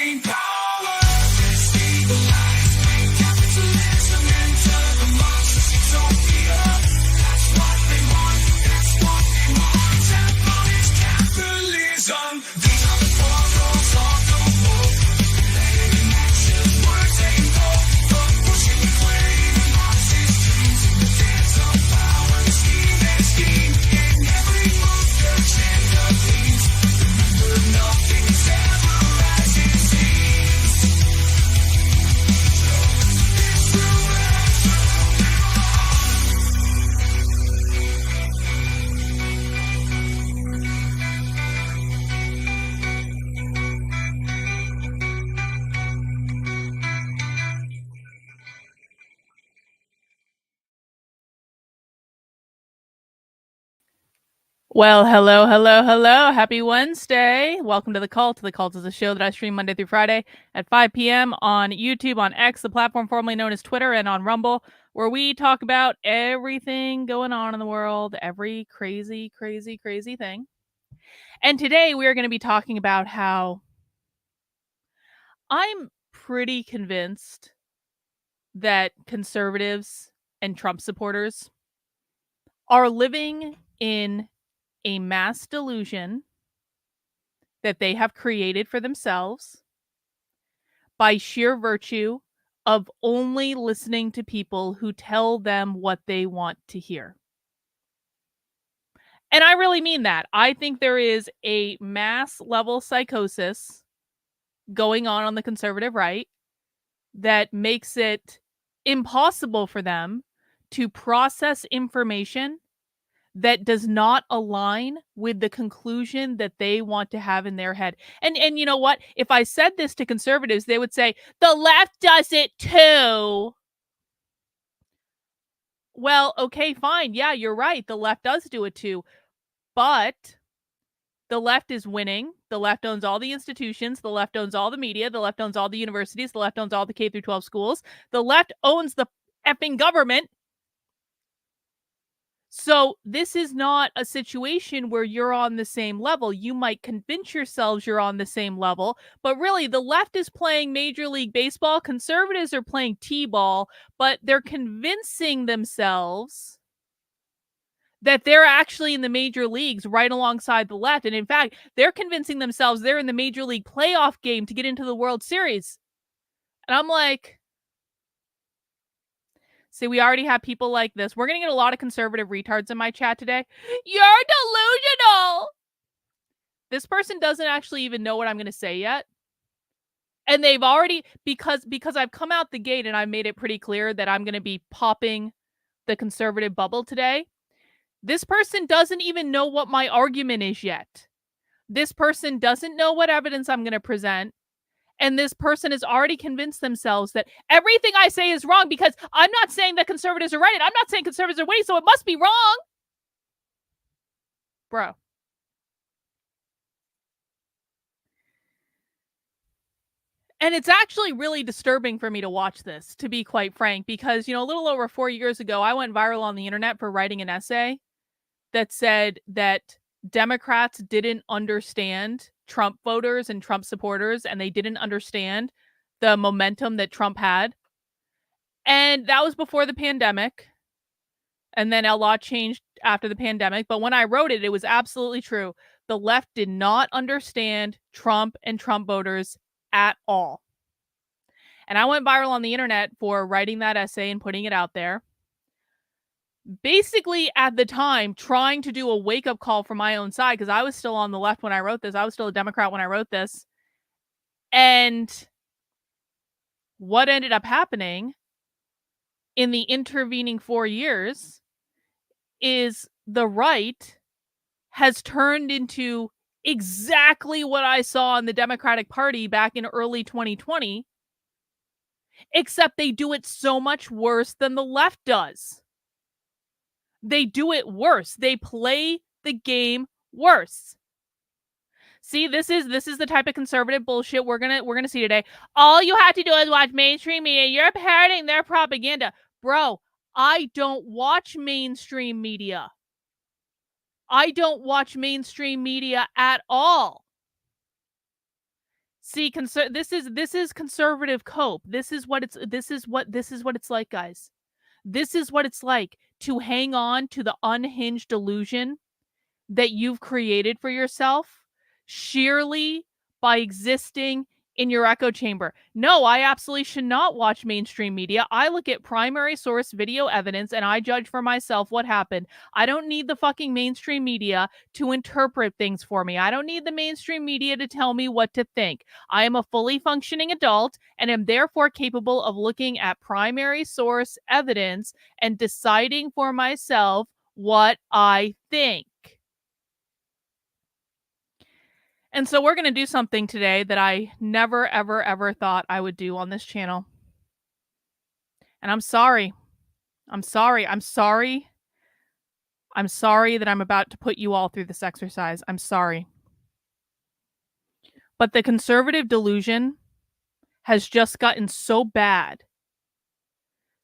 gain power. Destabilized, bring capitalism into the monstrous utopia. That's what they want, that's what they want. Abolish capitalism. These are the portals of the woke. Related action, words ain't gold. But pushing the claim and Marxist dreams. The dance of power, the scheme and scheme. In every move, the agenda leads. Remember, nothing is ever as it seems. So, it's true Well, hello, hello, hello. Happy Wednesday. Welcome to The Cult. The Cult is a show that I stream Monday through Friday at 5 p.m. on YouTube, on X, the platform formerly known as Twitter, and on Rumble, where we talk about everything going on in the world, every crazy, crazy, crazy thing. And today we are going to be talking about how I'm pretty convinced that conservatives and Trump supporters are living in a mass delusion that they have created for themselves by sheer virtue of only listening to people who tell them what they want to hear. And I really mean that. I think there is a mass level psychosis going on the conservative right that makes it impossible for them to process information that does not align with the conclusion that they want to have in their head. And you know what? If I said this to conservatives, they would say, the left does it too. Well, okay, fine. Yeah, you're right. The left does do it too. But the left is winning. The left owns all the institutions. The left owns all the media. The left owns all the universities. The left owns all the K through 12 schools. The left owns the effing government. So this is not a situation where you're on the same level. You might convince yourselves you're on the same level, but really the left is playing Major League Baseball, conservatives are playing T-ball, but they're convincing themselves that they're actually in the major leagues right alongside the left. And in fact, they're convincing themselves they're in the Major League playoff game to get into the World Series. And I'm like, see, we already have people like this. We're going to get a lot of conservative retards in my chat today. You're delusional. This person doesn't actually even know what I'm going to say yet. And they've already, because I've come out the gate and I made it pretty clear that I'm going to be popping the conservative bubble today. This person doesn't even know what my argument is yet. This person doesn't know what evidence I'm going to present. And this person has already convinced themselves that everything I say is wrong because I'm not saying that conservatives are right and I'm not saying conservatives are winning, so it must be wrong. Bro. And it's actually really disturbing for me to watch this, to be quite frank, because, a little over 4 years ago, I went viral on the internet for writing an essay that said that Democrats didn't understand Trump voters and Trump supporters, and they didn't understand the momentum that Trump had. And that was before the pandemic. And then a lot changed after the pandemic. But when I wrote it, it was absolutely true. The left did not understand Trump and Trump voters at all. And I went viral on the internet for writing that essay and putting it out there. Basically, at the time, trying to do a wake-up call for my own side, because I was still on the left when I wrote this. I was still a Democrat when I wrote this. And what ended up happening in the intervening 4 years is the right has turned into exactly what I saw in the Democratic Party back in early 2020, except they do it so much worse than the left does. They do it worse. They play the game worse. See, this is the type of conservative bullshit we're gonna see today. All you have to do is watch mainstream media. You're parroting their propaganda. Bro, I don't watch mainstream media. I don't watch mainstream media at all. See, this is conservative cope. This is what it's like, guys. This is what it's like to hang on to the unhinged delusion that you've created for yourself sheerly by existing in your echo chamber. No, I absolutely should not watch mainstream media. I look at primary source video evidence and I judge for myself what happened. I don't need the fucking mainstream media to interpret things for me. I don't need the mainstream media to tell me what to think. I am a fully functioning adult and am therefore capable of looking at primary source evidence and deciding for myself what I think. And so we're going to do something today that I never, ever, ever thought I would do on this channel. And I'm sorry. I'm sorry. I'm sorry. I'm sorry that I'm about to put you all through this exercise. I'm sorry. But the conservative delusion has just gotten so bad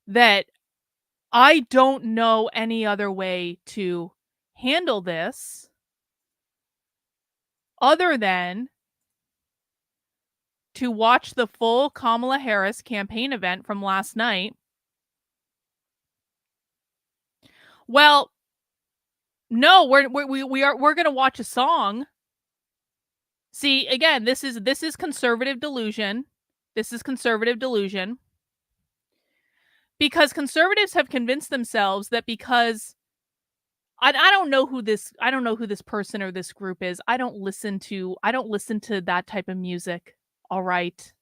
that I don't know any other way to handle this other than to watch the full Kamala Harris campaign event from last night. Well, no, we're going to watch a song. See, again, this is conservative delusion. This is conservative delusion. Because conservatives have convinced themselves that because I don't know who this person or this group is. I don't listen to that type of music. All right.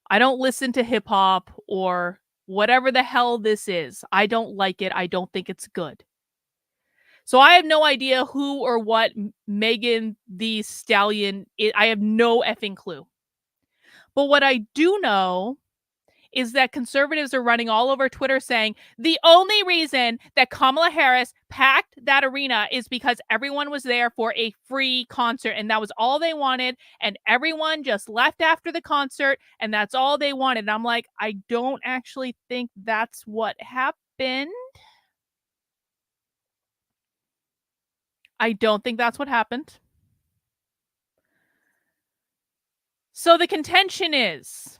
I don't listen to hip hop or whatever the hell this is. I don't like it. I don't think it's good. So I have no idea who or what Megan Thee Stallion is. I have no effing clue. But what I do know is that conservatives are running all over Twitter saying the only reason that Kamala Harris packed that arena is because everyone was there for a free concert and that was all they wanted. And everyone just left after the concert and that's all they wanted. And I'm like, I don't actually think that's what happened. I don't think that's what happened. So the contention is,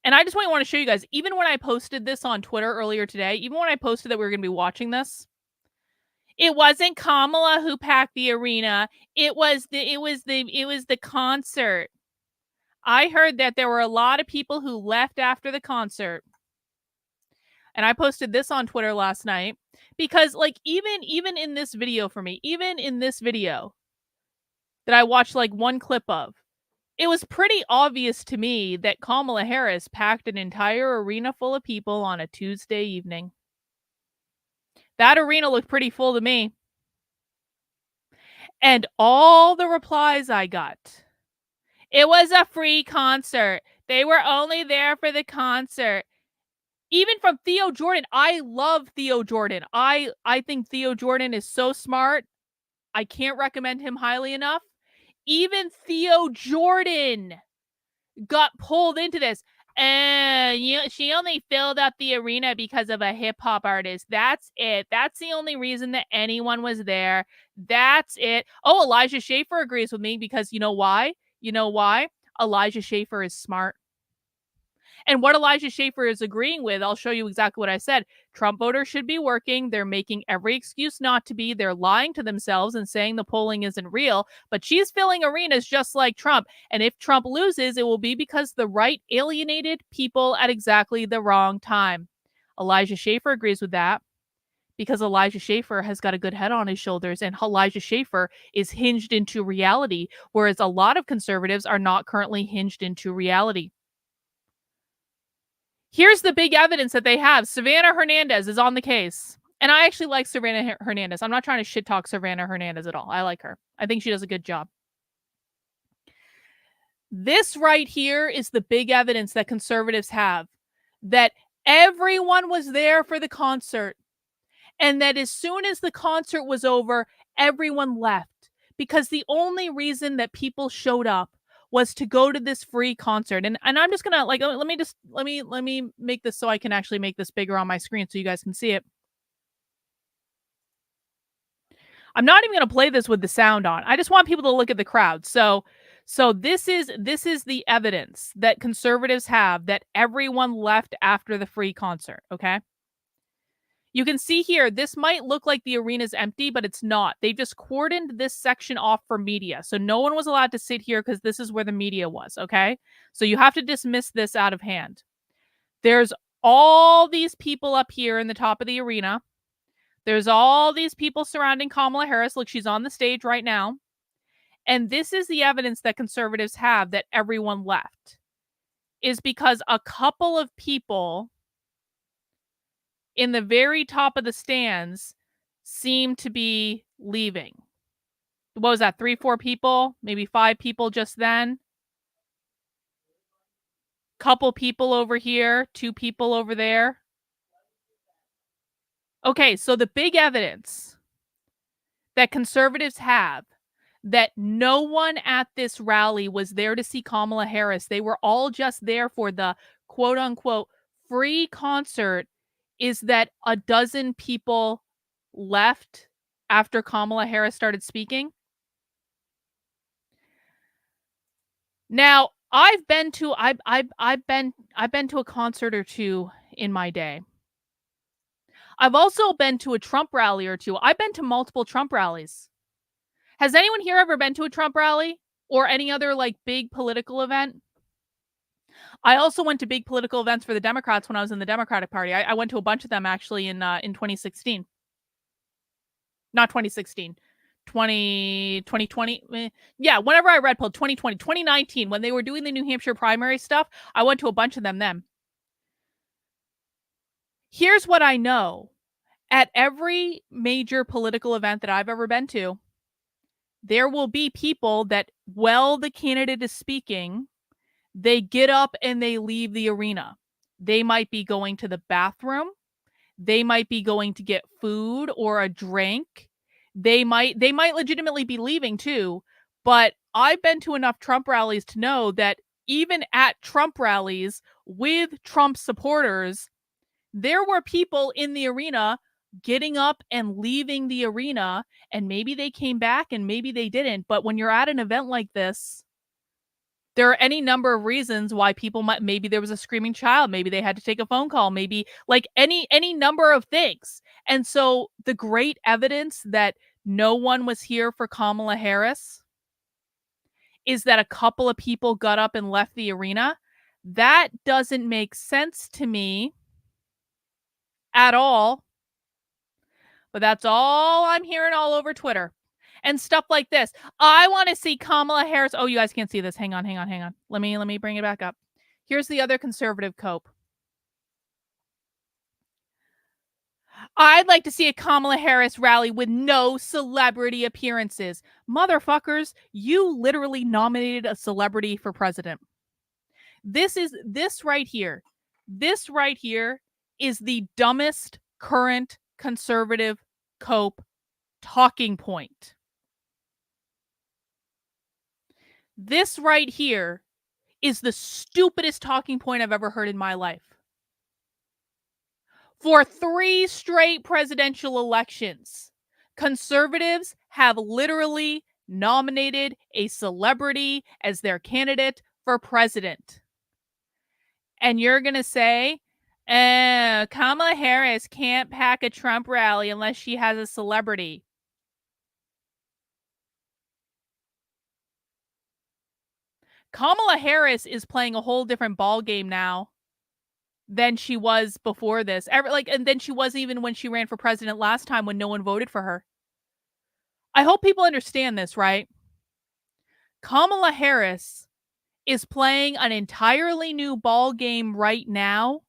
and I just want to show you guys, even when I posted this on Twitter earlier today, even when I posted that we were going to be watching this, it wasn't Kamala who packed the arena. It was the concert. I heard that there were a lot of people who left after the concert. And I posted this on Twitter last night because like even in this video for me, even in this video that I watched like one clip of, it was pretty obvious to me that Kamala Harris packed an entire arena full of people on a Tuesday evening. That arena looked pretty full to me. And all the replies I got, it was a free concert. They were only there for the concert. Even from Theo Jordan. I love Theo Jordan. I think Theo Jordan is so smart. I can't recommend him highly enough. Even Theo Jordan got pulled into this. She only filled up the arena because of a hip hop artist. That's it. That's the only reason that anyone was there. That's it. Oh, Elijah Schaffer agrees with me because you know why? You know why? Elijah Schaffer is smart. And what Elijah Schaffer is agreeing with, I'll show you exactly what I said. Trump voters should be working. They're making every excuse not to be. They're lying to themselves and saying the polling isn't real. But she's filling arenas just like Trump. And if Trump loses, it will be because the right alienated people at exactly the wrong time. Elijah Schaffer agrees with that because Elijah Schaffer has got a good head on his shoulders and Elijah Schaffer is hinged into reality, whereas a lot of conservatives are not currently hinged into reality. Here's the big evidence that they have. Savannah Hernandez is on the case. And I actually like Savannah Hernandez. I'm not trying to shit talk Savannah Hernandez at all. I like her. I think she does a good job. This right here is the big evidence that conservatives have that everyone was there for the concert and that as soon as the concert was over, everyone left because the only reason that people showed up was to go to this free concert. And I'm just gonna like let me make this so I can actually make this bigger on my screen so you guys can see it. I'm not even gonna play this with the sound on. I just want people to look at the crowd. So So this is the evidence that conservatives have that everyone left after the free concert, okay? You can see here, this might look like the arena's empty, but it's not. They just cordoned this section off for media. So no one was allowed to sit here because this is where the media was, okay? So you have to dismiss this out of hand. There's all these people up here in the top of the arena. There's all these people surrounding Kamala Harris. Look, she's on the stage right now. And this is the evidence that conservatives have that everyone left, is because a couple of people in the very top of the stands seem to be leaving. What was that? 3, 4 people, maybe 5 people just then. Couple people over here, 2 people over there. Okay, so the big evidence that conservatives have that no one at this rally was there to see Kamala Harris. They were all just there for the quote unquote free concert, is that a dozen people left after Kamala Harris started speaking. Now, I've been to a concert or two in my day. I've also been to a Trump rally or two. I've been to multiple Trump rallies. Has anyone here ever been to a Trump rally or any other like big political event? I also went to big political events for the Democrats when I was in the Democratic Party. I went to a bunch of them actually in 2016. Not 2016. 2020. Yeah, whenever I red pilled 2020, 2019, when they were doing the New Hampshire primary stuff, I went to a bunch of them then. Here's what I know. At every major political event that I've ever been to, there will be people that, while the candidate is speaking, they get up and they leave the arena. They might be going to the bathroom. They might be going to get food or a drink. They might legitimately be leaving too. But I've been to enough Trump rallies to know that even at Trump rallies with Trump supporters, there were people in the arena getting up and leaving the arena, and maybe they came back and maybe they didn't. But when you're at an event like this, there are any number of reasons why people might, maybe there was a screaming child, maybe they had to take a phone call, maybe like any number of things. And so the great evidence that no one was here for Kamala Harris is that a couple of people got up and left the arena. That doesn't make sense to me at all. But that's all I'm hearing all over Twitter and stuff like this. I want to see Kamala Harris. Oh, you guys can't see this. Hang on. Let me bring it back up. Here's the other conservative cope. I'd like to see a Kamala Harris rally with no celebrity appearances. Motherfuckers, you literally nominated a celebrity for president. This right here is the dumbest current conservative cope talking point. This right here is the stupidest talking point I've ever heard in my life. For 3 straight presidential elections, conservatives have literally nominated a celebrity as their candidate for president. And you're going to say, Kamala Harris can't pack a Trump rally unless she has a celebrity. Kamala Harris is playing a whole different ball game now than she was before this. And then she was even when she ran for president last time when no one voted for her. I hope people understand this, right? Kamala Harris is playing an entirely new ball game right now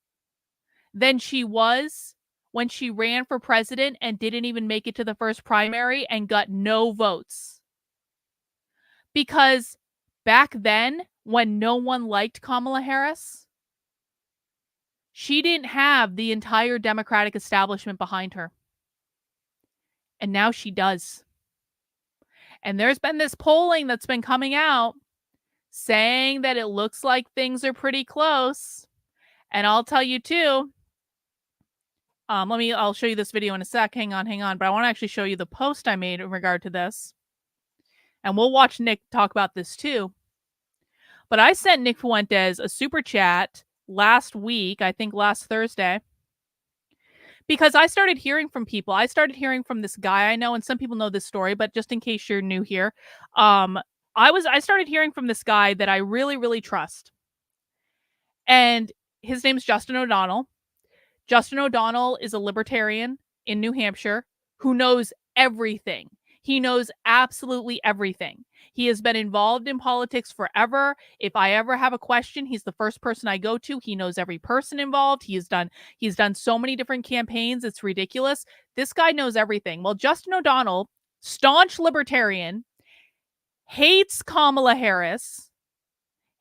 than she was when she ran for president and didn't even make it to the first primary and got no votes. Because back then, when no one liked Kamala Harris, she didn't have the entire Democratic establishment behind her. And now she does. And there's been this polling that's been coming out saying that it looks like things are pretty close. And I'll tell you too, I'll show you this video in a sec. Hang on. But I want to actually show you the post I made in regard to this. And we'll watch Nick talk about this too. But I sent Nick Fuentes a super chat last week, I think last Thursday, because I started hearing from people. I started hearing from this guy I know, and some people know this story, but just in case you're new here, I started hearing from this guy that I really, really trust. And his name's Justin O'Donnell. Justin O'Donnell is a libertarian in New Hampshire who knows everything. He knows absolutely everything. He has been involved in politics forever. If I ever have a question, he's the first person I go to. He knows every person involved. He's done so many different campaigns. It's ridiculous. This guy knows everything. Well, Justin O'Donnell, staunch libertarian, hates Kamala Harris,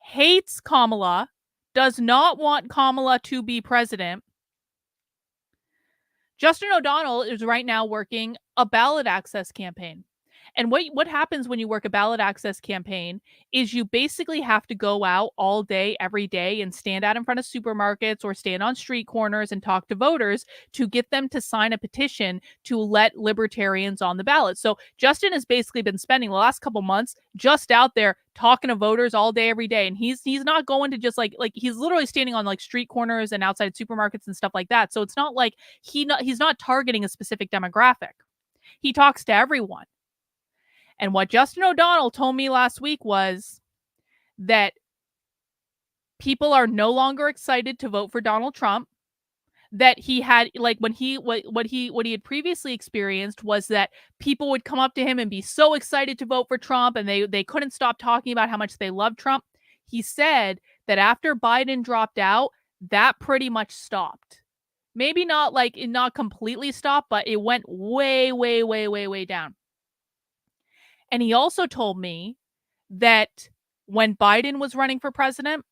hates Kamala, does not want Kamala to be president. Justin O'Donnell is right now working a ballot access campaign. And what happens when you work a ballot access campaign is you basically have to go out all day, every day, and stand out in front of supermarkets or stand on street corners and talk to voters to get them to sign a petition to let libertarians on the ballot. So Justin has basically been spending the last couple months just out there talking to voters all day, every day. And he's not going to just like he's literally standing on like street corners and outside supermarkets and stuff like that. So it's not like he's not targeting a specific demographic. He talks to everyone. And what Justin O'Donnell told me last week was that people are no longer excited to vote for Donald Trump. That he had like what he had previously experienced was that people would come up to him and be so excited to vote for Trump, and they couldn't stop talking about how much they love Trump. He said that after Biden dropped out, that pretty much stopped. Maybe not completely stopped, but it went way, way, way, way, way down. And he also told me that when Biden was running for president,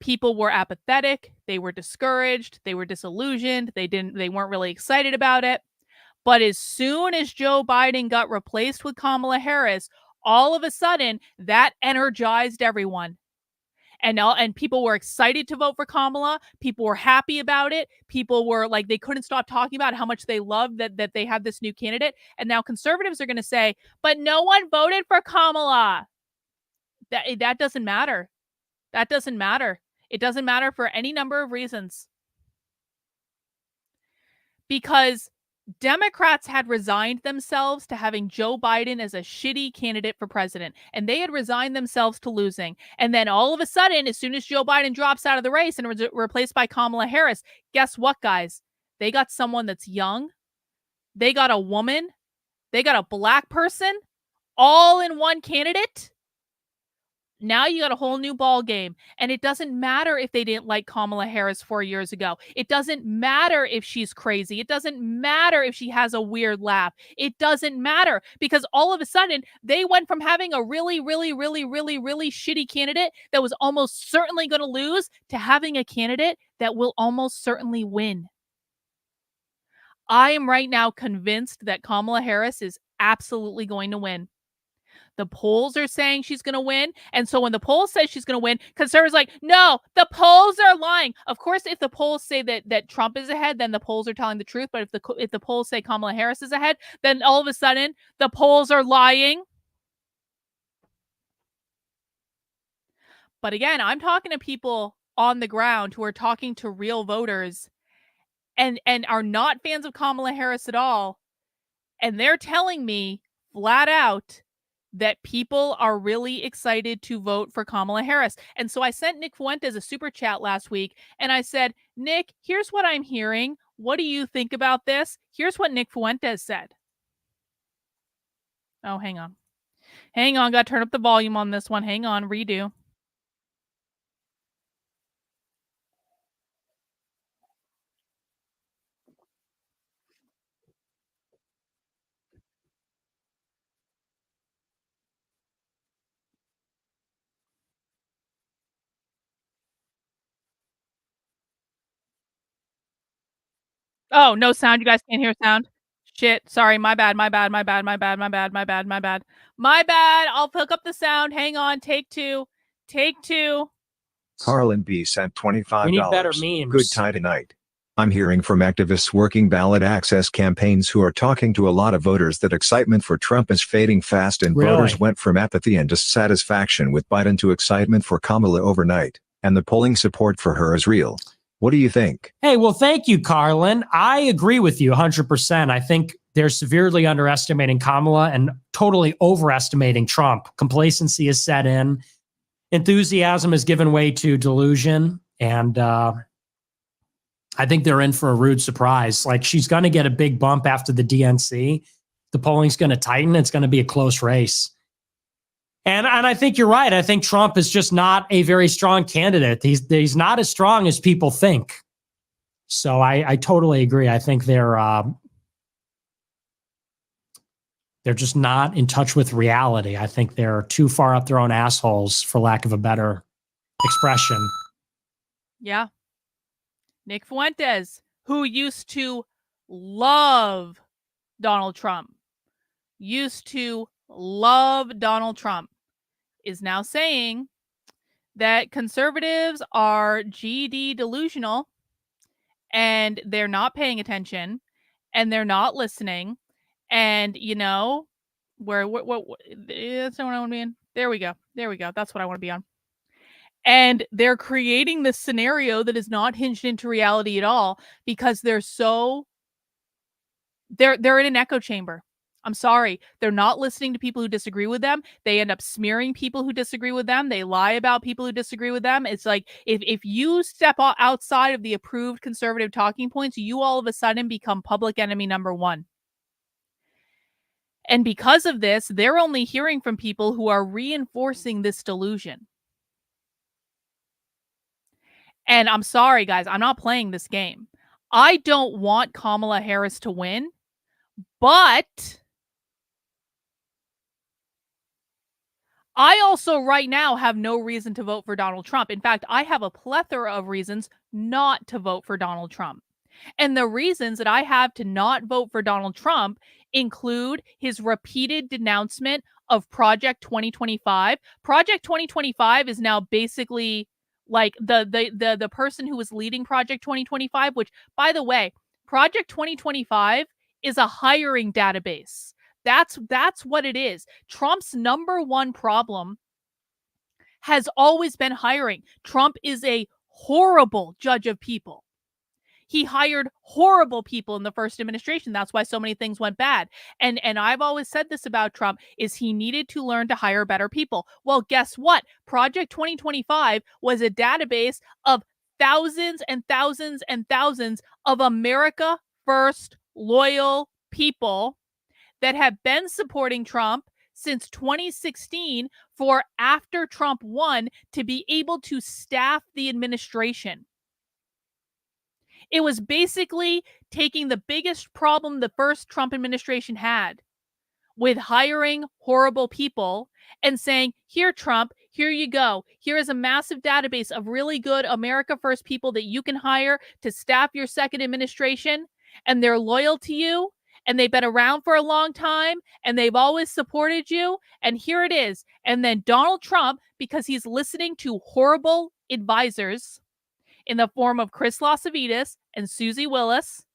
people were apathetic, they were discouraged, they were disillusioned, they weren't really excited about it. But as soon as Joe Biden got replaced with Kamala Harris, all of a sudden that energized everyone. And people were excited to vote for Kamala. People were happy about it. People were like, they couldn't stop talking about how much they loved that they had this new candidate. And now conservatives are going to say, but no one voted for Kamala. That doesn't matter. That doesn't matter. It doesn't matter for any number of reasons. Because Democrats had resigned themselves to having Joe Biden as a shitty candidate for president, and they had resigned themselves to losing. And then all of a sudden, as soon as Joe Biden drops out of the race and was replaced by Kamala Harris, guess what, guys? They got someone that's young. They got a woman. They got a black person, all in one candidate. Now you got a whole new ball game. And it doesn't matter if they didn't like Kamala Harris 4 years ago. It doesn't matter if she's crazy. It doesn't matter if she has a weird laugh. It doesn't matter, because all of a sudden they went from having a really, really, really, really, really shitty candidate that was almost certainly going to lose to having a candidate that will almost certainly win. I am right now convinced that Kamala Harris is absolutely going to win. The polls are saying she's going to win. And so when the polls say she's going to win, conservatives are like, no, the polls are lying. Of course, if the polls say that Trump is ahead, then the polls are telling the truth. But if the polls say Kamala Harris is ahead, then all of a sudden the polls are lying. But again, I'm talking to people on the ground who are talking to real voters and are not fans of Kamala Harris at all. And they're telling me flat out that people are really excited to vote for Kamala Harris. And so I sent Nick Fuentes a super chat last week, and I said, Nick, here's what I'm hearing. What do you think about this? Here's what Nick Fuentes said. Oh, hang on. Hang on. Got to turn up the volume on this one. Hang on. Redo. Oh, no sound. You guys can't hear sound? Shit. Sorry. My bad. My bad. My bad. My bad. My bad. My bad. My bad. My bad. I'll hook up the sound. Hang on. Take two. Take two. Carlin B sent $25. We need better memes. Good tie tonight. I'm hearing from activists working ballot access campaigns who are talking to a lot of voters that excitement for Trump is fading fast and voters went from apathy and dissatisfaction with Biden to excitement for Kamala overnight, and the polling support for her is real. What do you think? Hey, well, thank you, Carlin. I agree with you 100%. I think they're severely underestimating Kamala and totally overestimating Trump. Complacency is set in. Enthusiasm has given way to delusion. And I think they're in for a rude surprise. Like, she's going to get a big bump after the DNC. The polling's going to tighten. It's going to be a close race. And I think you're right. I think Trump is just not a very strong candidate. He's not as strong as people think. So I totally agree. I think they're just not in touch with reality. I think they're too far up their own assholes, for lack of a better expression. Yeah. Nick Fuentes, who used to love Donald Trump, is now saying that conservatives are GD delusional and they're not paying attention and they're not listening. And, you know, that's not what I want to be in. There we go. That's what I want to be on. And they're creating this scenario that is not hinged into reality at all because they're in an echo chamber. I'm sorry. They're not listening to people who disagree with them. They end up smearing people who disagree with them. They lie about people who disagree with them. It's like if you step outside of the approved conservative talking points, you all of a sudden become public enemy number one. And because of this, they're only hearing from people who are reinforcing this delusion. And I'm sorry, guys, I'm not playing this game. I don't want Kamala Harris to win, but I also right now have no reason to vote for Donald Trump. In fact, I have a plethora of reasons not to vote for Donald Trump. And the reasons that I have to not vote for Donald Trump include his repeated denouncement of Project 2025. Project 2025 is now basically like the person who was leading Project 2025, which, by the way, Project 2025 is a hiring database. That's what it is. Trump's number one problem has always been hiring. Trump is a horrible judge of people. He hired horrible people in the first administration. That's why so many things went bad. And I've always said this about Trump is he needed to learn to hire better people. Well, guess what? Project 2025 was a database of thousands and thousands and thousands of America First loyal people that have been supporting Trump since 2016 for after Trump won to be able to staff the administration. It was basically taking the biggest problem the first Trump administration had with hiring horrible people and saying, here, Trump, here you go. Here is a massive database of really good America First people that you can hire to staff your second administration, and they're loyal to you, and they've been around for a long time, and they've always supported you, and here it is. And then Donald Trump, because he's listening to horrible advisors in the form of Chris Lasavides and Susie Willis.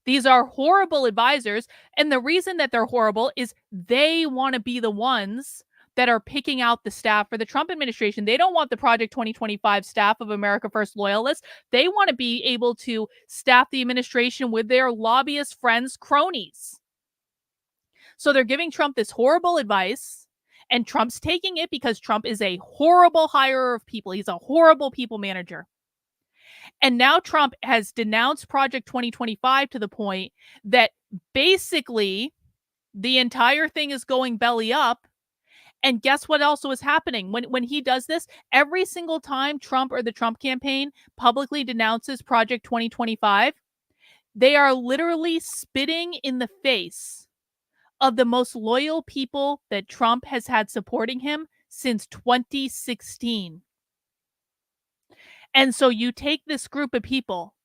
These are horrible advisors, and the reason that they're horrible is they want to be the ones that are picking out the staff for the Trump administration. They don't want the Project 2025 staff of America First loyalists. They want to be able to staff the administration with their lobbyist friends, cronies. So they're giving Trump this horrible advice, and Trump's taking it because Trump is a horrible hirer of people. He's a horrible people manager. And now Trump has denounced Project 2025 to the point that basically the entire thing is going belly up. And guess what also is happening? When he does this, every single time Trump or the Trump campaign publicly denounces Project 2025, they are literally spitting in the face of the most loyal people that Trump has had supporting him since 2016. And so you take this group of people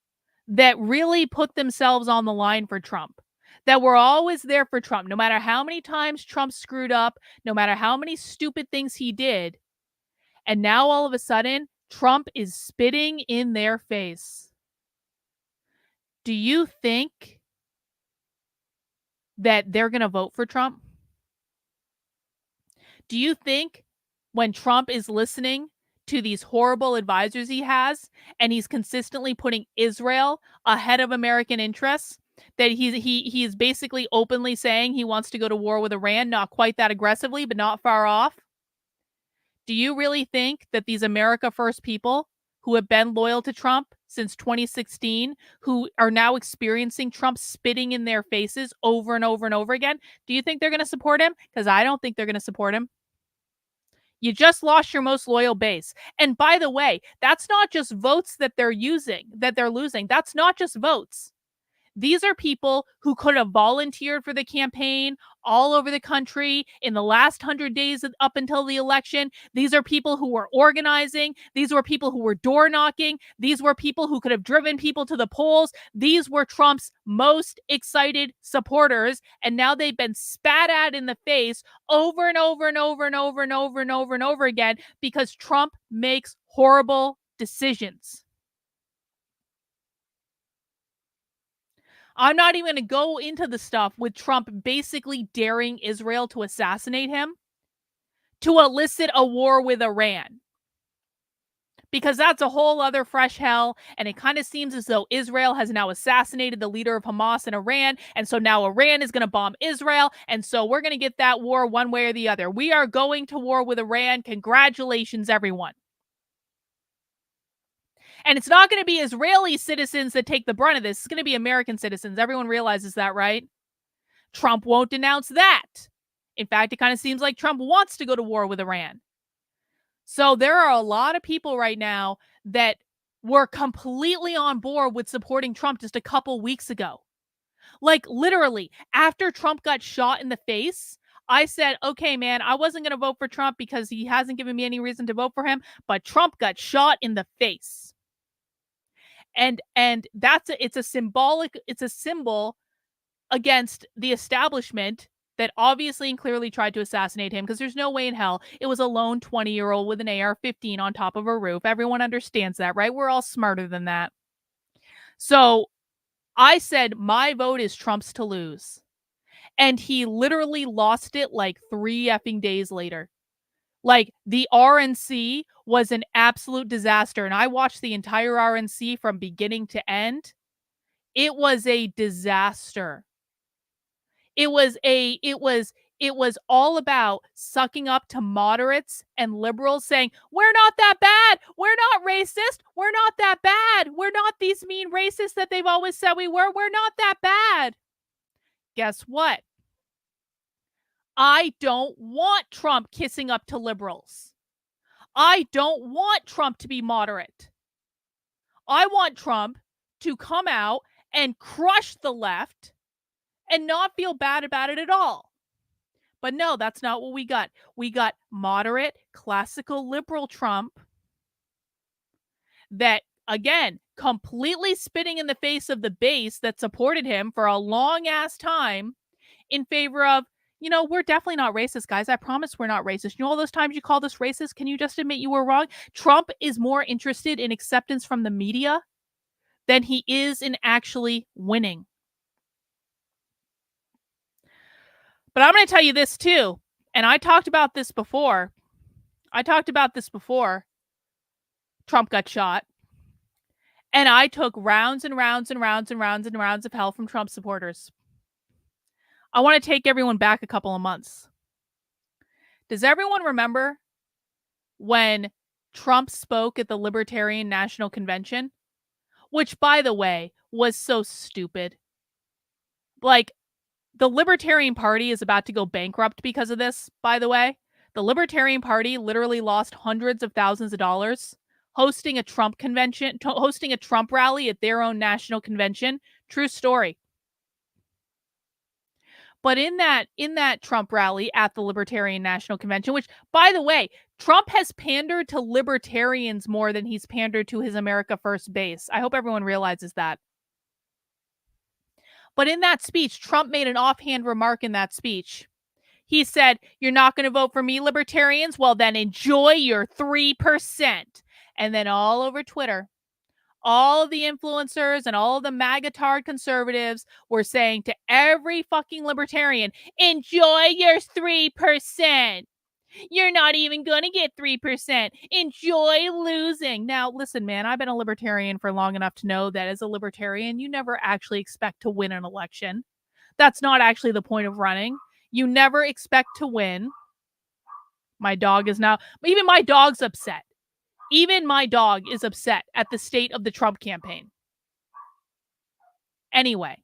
that really put themselves on the line for Trump, that were always there for Trump, no matter how many times Trump screwed up, no matter how many stupid things he did. And now all of a sudden, Trump is spitting in their face. Do you think that they're going to vote for Trump? Do you think when Trump is listening to these horrible advisors he has, and he's consistently putting Israel ahead of American interests, that he is basically openly saying he wants to go to war with Iran, not quite that aggressively, but not far off? Do you really think that these America First people who have been loyal to Trump since 2016, who are now experiencing Trump spitting in their faces over and over and over again, do you think they're going to support him? Because I don't think they're going to support him. You just lost your most loyal base. And by the way, that's not just votes that they're losing. That's not just votes. These are people who could have volunteered for the campaign all over the country in the last 100 days up until the election. These are people who were organizing. These were people who were door knocking. These were people who could have driven people to the polls. These were Trump's most excited supporters. And now they've been spat at in the face over and over and over and over and over and over and over again because Trump makes horrible decisions. I'm not even going to go into the stuff with Trump basically daring Israel to assassinate him to elicit a war with Iran. Because that's a whole other fresh hell, and it kind of seems as though Israel has now assassinated the leader of Hamas in Iran, and so now Iran is going to bomb Israel, and so we're going to get that war one way or the other. We are going to war with Iran. Congratulations, everyone. And it's not going to be Israeli citizens that take the brunt of this. It's going to be American citizens. Everyone realizes that, right? Trump won't denounce that. In fact, it kind of seems like Trump wants to go to war with Iran. So there are a lot of people right now that were completely on board with supporting Trump just a couple weeks ago. Like literally, after Trump got shot in the face, I said, okay, man, I wasn't going to vote for Trump because he hasn't given me any reason to vote for him, but Trump got shot in the face. And it's a symbol against the establishment that obviously and clearly tried to assassinate him, because there's no way in hell it was a lone 20-year-old with an AR-15 on top of a roof. Everyone understands that, right? We're all smarter than that. So I said my vote is Trump's to lose. And he literally lost it like 3 effing days later. Like the RNC was an absolute disaster. And I watched the entire RNC from beginning to end. It was a disaster. It was all about sucking up to moderates and liberals saying, we're not that bad. We're not racist. We're not that bad. We're not these mean racists that they've always said we were. We're not that bad. Guess what? I don't want Trump kissing up to liberals. I don't want Trump to be moderate. I want Trump to come out and crush the left and not feel bad about it at all. But no, that's not what we got. We got moderate, classical liberal Trump that, again, completely spitting in the face of the base that supported him for a long ass time in favor of, we're definitely not racist, guys. I promise we're not racist. All those times you called us racist, can you just admit you were wrong? Trump is more interested in acceptance from the media than he is in actually winning. But I'm going to tell you this too, and I talked about this before. Trump got shot. And I took rounds and rounds and rounds and rounds and rounds of hell from Trump supporters. I want to take everyone back a couple of months. Does everyone remember when Trump spoke at the Libertarian National Convention? Which, by the way, was so stupid. Like, the Libertarian Party is about to go bankrupt because of this, by the way. The Libertarian Party literally lost hundreds of thousands of dollars hosting a Trump convention, hosting a Trump rally at their own national convention. True story. But in that Trump rally at the Libertarian National Convention, which, by the way, Trump has pandered to libertarians more than he's pandered to his America First base. I hope everyone realizes that. But in that speech, Trump made an offhand remark in that speech. He said, you're not going to vote for me, libertarians? Well, then enjoy your 3%. And then all over Twitter, all of the influencers and all of the MAGA-tard conservatives were saying to every fucking libertarian, enjoy your 3%. You're not even going to get 3%. Enjoy losing. Now, listen, man, I've been a libertarian for long enough to know that as a libertarian, you never actually expect to win an election. That's not actually the point of running. You never expect to win. My dog is now, even my dog's upset. Even my dog is upset at the state of the Trump campaign. Anyway,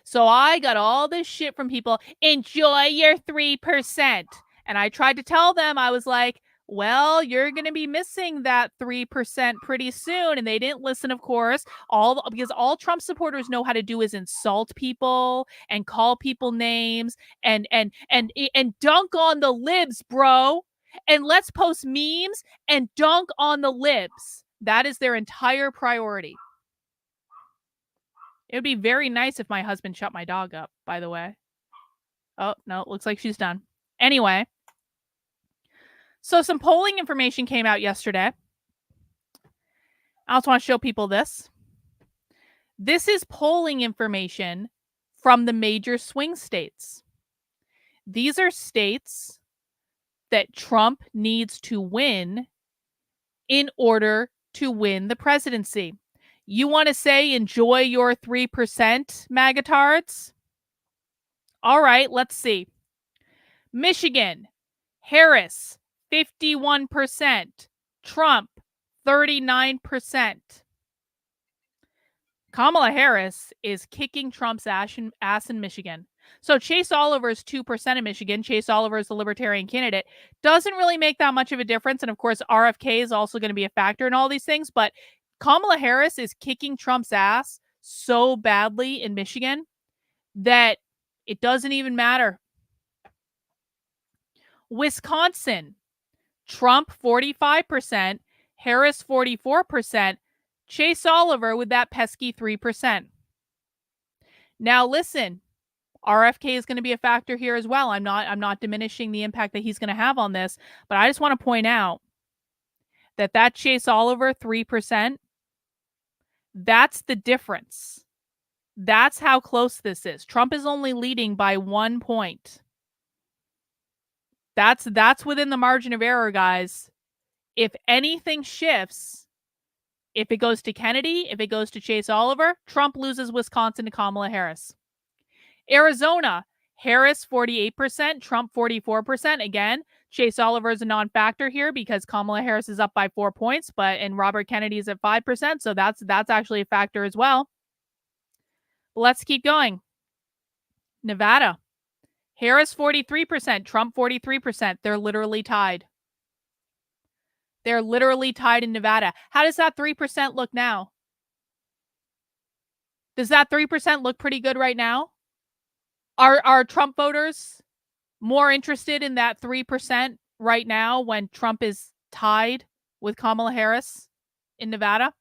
so I got all this shit from people. Enjoy your 3%. And I tried to tell them, I was like, well, you're going to be missing that 3% pretty soon. And they didn't listen, of course, because all Trump supporters know how to do is insult people and call people names and dunk on the libs, bro. And let's post memes and dunk on the libs. That is their entire priority. It would be very nice if my husband shut my dog up, by the way. Oh, no, looks like she's done. Anyway, so some polling information came out yesterday. I also want to show people this. This is polling information from the major swing states. These are states that Trump needs to win in order to win the presidency. You want to say enjoy your 3%, MAGA-tards? All right, let's see. Michigan, Harris, 51%. Trump, 39%. Kamala Harris is kicking Trump's ass in Michigan. So Chase Oliver's 2% in Michigan. Chase Oliver is the libertarian candidate. Doesn't really make that much of a difference. And of course, RFK is also going to be a factor in all these things. But Kamala Harris is kicking Trump's ass so badly in Michigan that it doesn't even matter. Wisconsin, Trump 45%, Harris 44%, Chase Oliver with that pesky 3%. Now listen, RFK is going to be a factor here as well. I'm not diminishing the impact that he's going to have on this, but I just want to point out that Chase Oliver 3%, that's the difference. That's how close this is. Trump is only leading by 1 point. That's within the margin of error, guys. If anything shifts, if it goes to Kennedy, if it goes to Chase Oliver, Trump loses Wisconsin to Kamala Harris. Arizona, Harris 48%, Trump 44%. Again, Chase Oliver is a non-factor here because Kamala Harris is up by 4 points, and Robert Kennedy is at 5%, so that's actually a factor as well. But let's keep going. Nevada, Harris 43%, Trump 43%. They're literally tied. They're literally tied in Nevada. How does that 3% look now? Does that 3% look pretty good right now? Are Trump voters more interested in that 3% right now when Trump is tied with Kamala Harris in Nevada?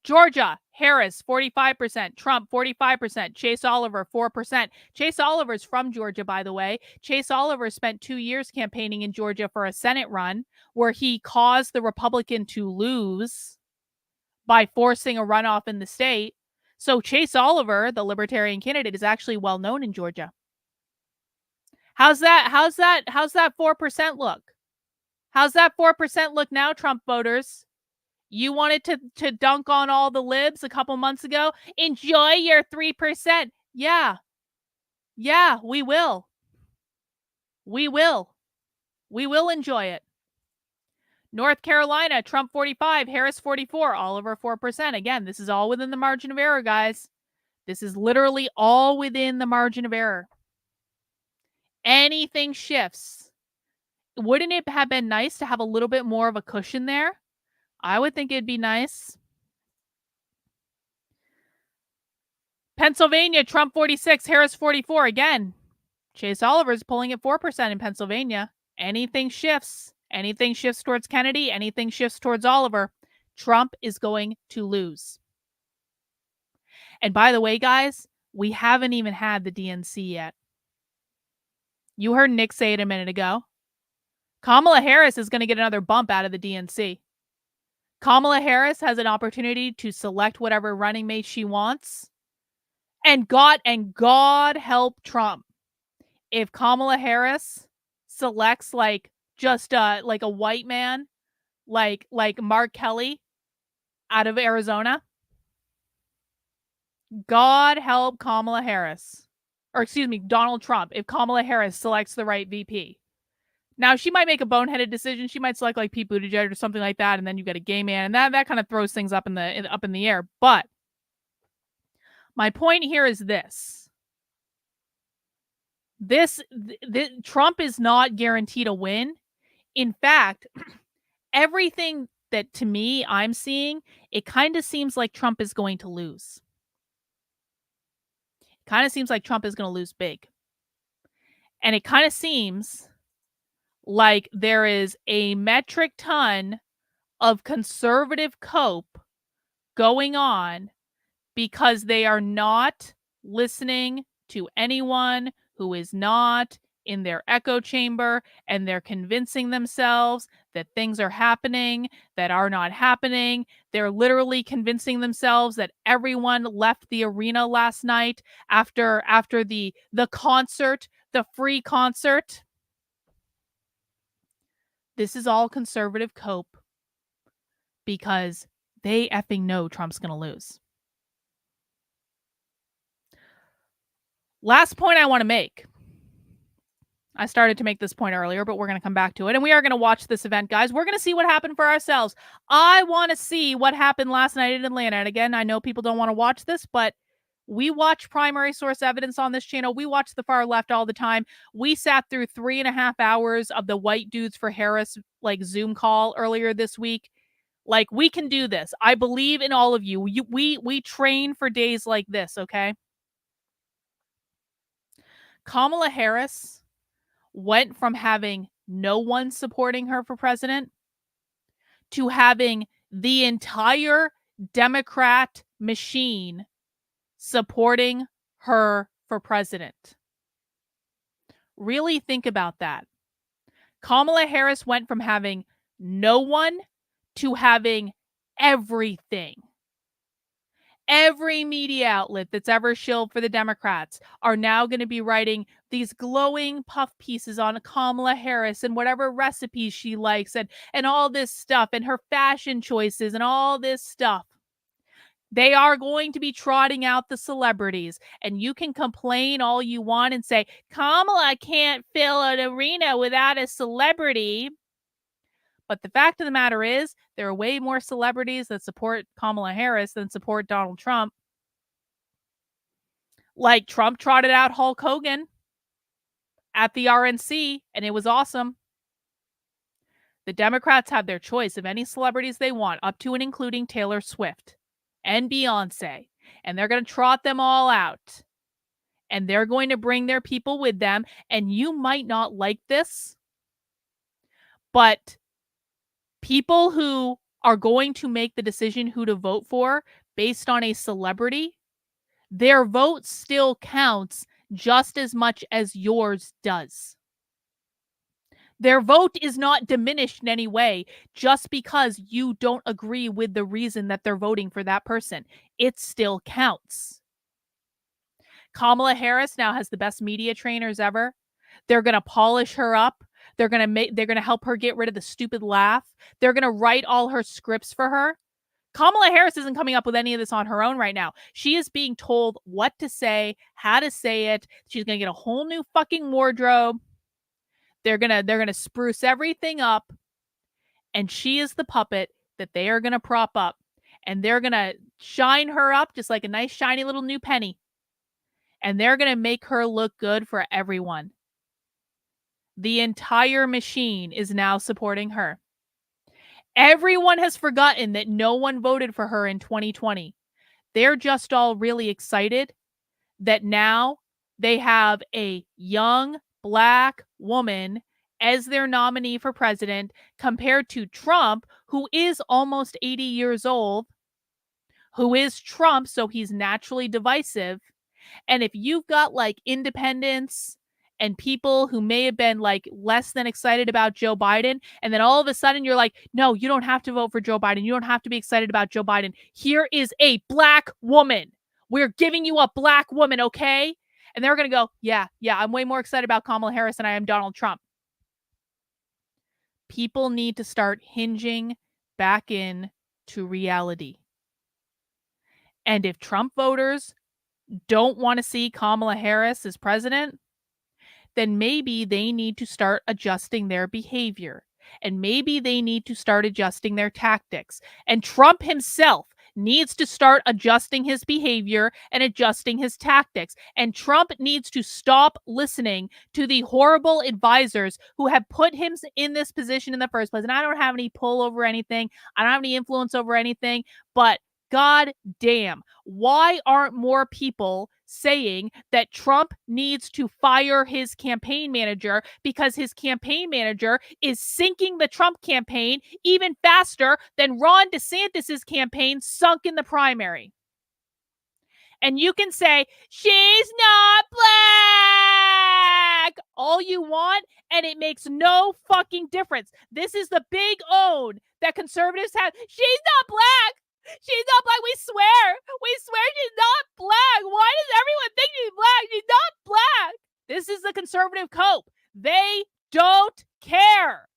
Georgia, Harris, 45%. Trump, 45%. Chase Oliver, 4%. Chase Oliver's from Georgia, by the way. Chase Oliver spent 2 years campaigning in Georgia for a Senate run where he caused the Republican to lose by forcing a runoff in the state. So Chase Oliver, the libertarian candidate, is actually well known in Georgia. How's that 4% look? How's that 4% look now, Trump voters? You wanted to dunk on all the libs a couple months ago? Enjoy your 3%. Yeah. Yeah, we will. We will. We will enjoy it. North Carolina, Trump 45, Harris 44, Oliver 4%. Again, this is all within the margin of error, guys. This is literally all within the margin of error. Anything shifts. Wouldn't it have been nice to have a little bit more of a cushion there? I would think it'd be nice. Pennsylvania, Trump 46, Harris 44. Again, Chase Oliver's pulling at 4% in Pennsylvania. Anything shifts. Anything shifts towards Kennedy. Anything shifts towards Oliver. Trump is going to lose. And by the way, guys, we haven't even had the DNC yet. You heard Nick say it a minute ago. Kamala Harris is going to get another bump out of the DNC. Kamala Harris has an opportunity to select whatever running mate she wants. And God help Trump if Kamala Harris selects like just like a white man, like Mark Kelly out of Arizona. God help Kamala Harris. Or excuse me, Donald Trump, if Kamala Harris selects the right VP. Now, she might make a boneheaded decision. She might select like Pete Buttigieg or something like that, and then you've got a gay man, and that kind of throws things up in the air. But my point here is this. Trump is not guaranteed a win. In fact, everything that to me I'm seeing, it kind of seems like Trump is going to lose. Kind of seems like Trump is going to lose big. And it kind of seems like there is a metric ton of conservative cope going on because they are not listening to anyone who is not in their echo chamber, and they're convincing themselves that things are happening that are not happening. They're literally convincing themselves that everyone left the arena last night after the concert, the free concert. This is all conservative cope because they effing know Trump's going to lose. Last point I want to make. I started to make this point earlier, but we're going to come back to it. And we are going to watch this event, guys. We're going to see what happened for ourselves. I want to see what happened last night in Atlanta. And again, I know people don't want to watch this, but we watch primary source evidence on this channel. We watch the far left all the time. We sat through 3.5 hours of the White Dudes for Harris like Zoom call earlier this week. Like, we can do this. I believe in all of you. We train for days like this, okay? Kamala Harris went from having no one supporting her for president to having the entire Democrat machine supporting her for president. Really think about that. Kamala Harris went from having no one to having everything. Every media outlet that's ever shilled for the Democrats are now going to be writing these glowing puff pieces on Kamala Harris and whatever recipes she likes and all this stuff and her fashion choices and all this stuff. They are going to be trotting out the celebrities, and you can complain all you want and say, Kamala can't fill an arena without a celebrity. But the fact of the matter is, there are way more celebrities that support Kamala Harris than support Donald Trump. Like, Trump trotted out Hulk Hogan at the RNC, and it was awesome. The Democrats have their choice of any celebrities they want, up to and including Taylor Swift and Beyonce. And they're going to trot them all out. And they're going to bring their people with them. And you might not like this, but people who are going to make the decision who to vote for based on a celebrity, their vote still counts just as much as yours does. Their vote is not diminished in any way just because you don't agree with the reason that they're voting for that person. It still counts. Kamala Harris now has the best media trainers ever. They're going to polish her up. They're going to help her get rid of the stupid laugh. They're going to write all her scripts for her. Kamala Harris isn't coming up with any of this on her own right now. She is being told what to say, how to say it. She's going to get a whole new fucking wardrobe. They're going to spruce everything up, and she is the puppet that they are going to prop up, and they're going to shine her up just like a nice shiny little new penny. And they're going to make her look good for everyone. The entire machine is now supporting her. Everyone has forgotten that no one voted for her in 2020. They're just all really excited that now they have a young Black woman as their nominee for president compared to Trump, who is almost 80 years old, who is Trump, so he's naturally divisive. And if you've got like independents and people who may have been like less than excited about Joe Biden. And then all of a sudden you're like, no, you don't have to vote for Joe Biden. You don't have to be excited about Joe Biden. Here is a black woman. We're giving you a black woman, okay? And they're going to go, yeah, I'm way more excited about Kamala Harris than I am Donald Trump. People need to start hinging back in to reality. And if Trump voters don't want to see Kamala Harris as president, then maybe they need to start adjusting their behavior. And maybe they need to start adjusting their tactics. And Trump himself needs to start adjusting his behavior and adjusting his tactics. And Trump needs to stop listening to the horrible advisors who have put him in this position in the first place. And I don't have any pull over anything. I don't have any influence over anything, but God damn, why aren't more people saying that Trump needs to fire his campaign manager, because his campaign manager is sinking the Trump campaign even faster than Ron DeSantis's campaign sunk in the primary? And you can say, she's not black all you want, and it makes no fucking difference. This is the big own that conservatives have. She's not black. She's not black. We swear she's not black. Why does everyone think she's black? She's not black. This is the conservative cope. They don't care.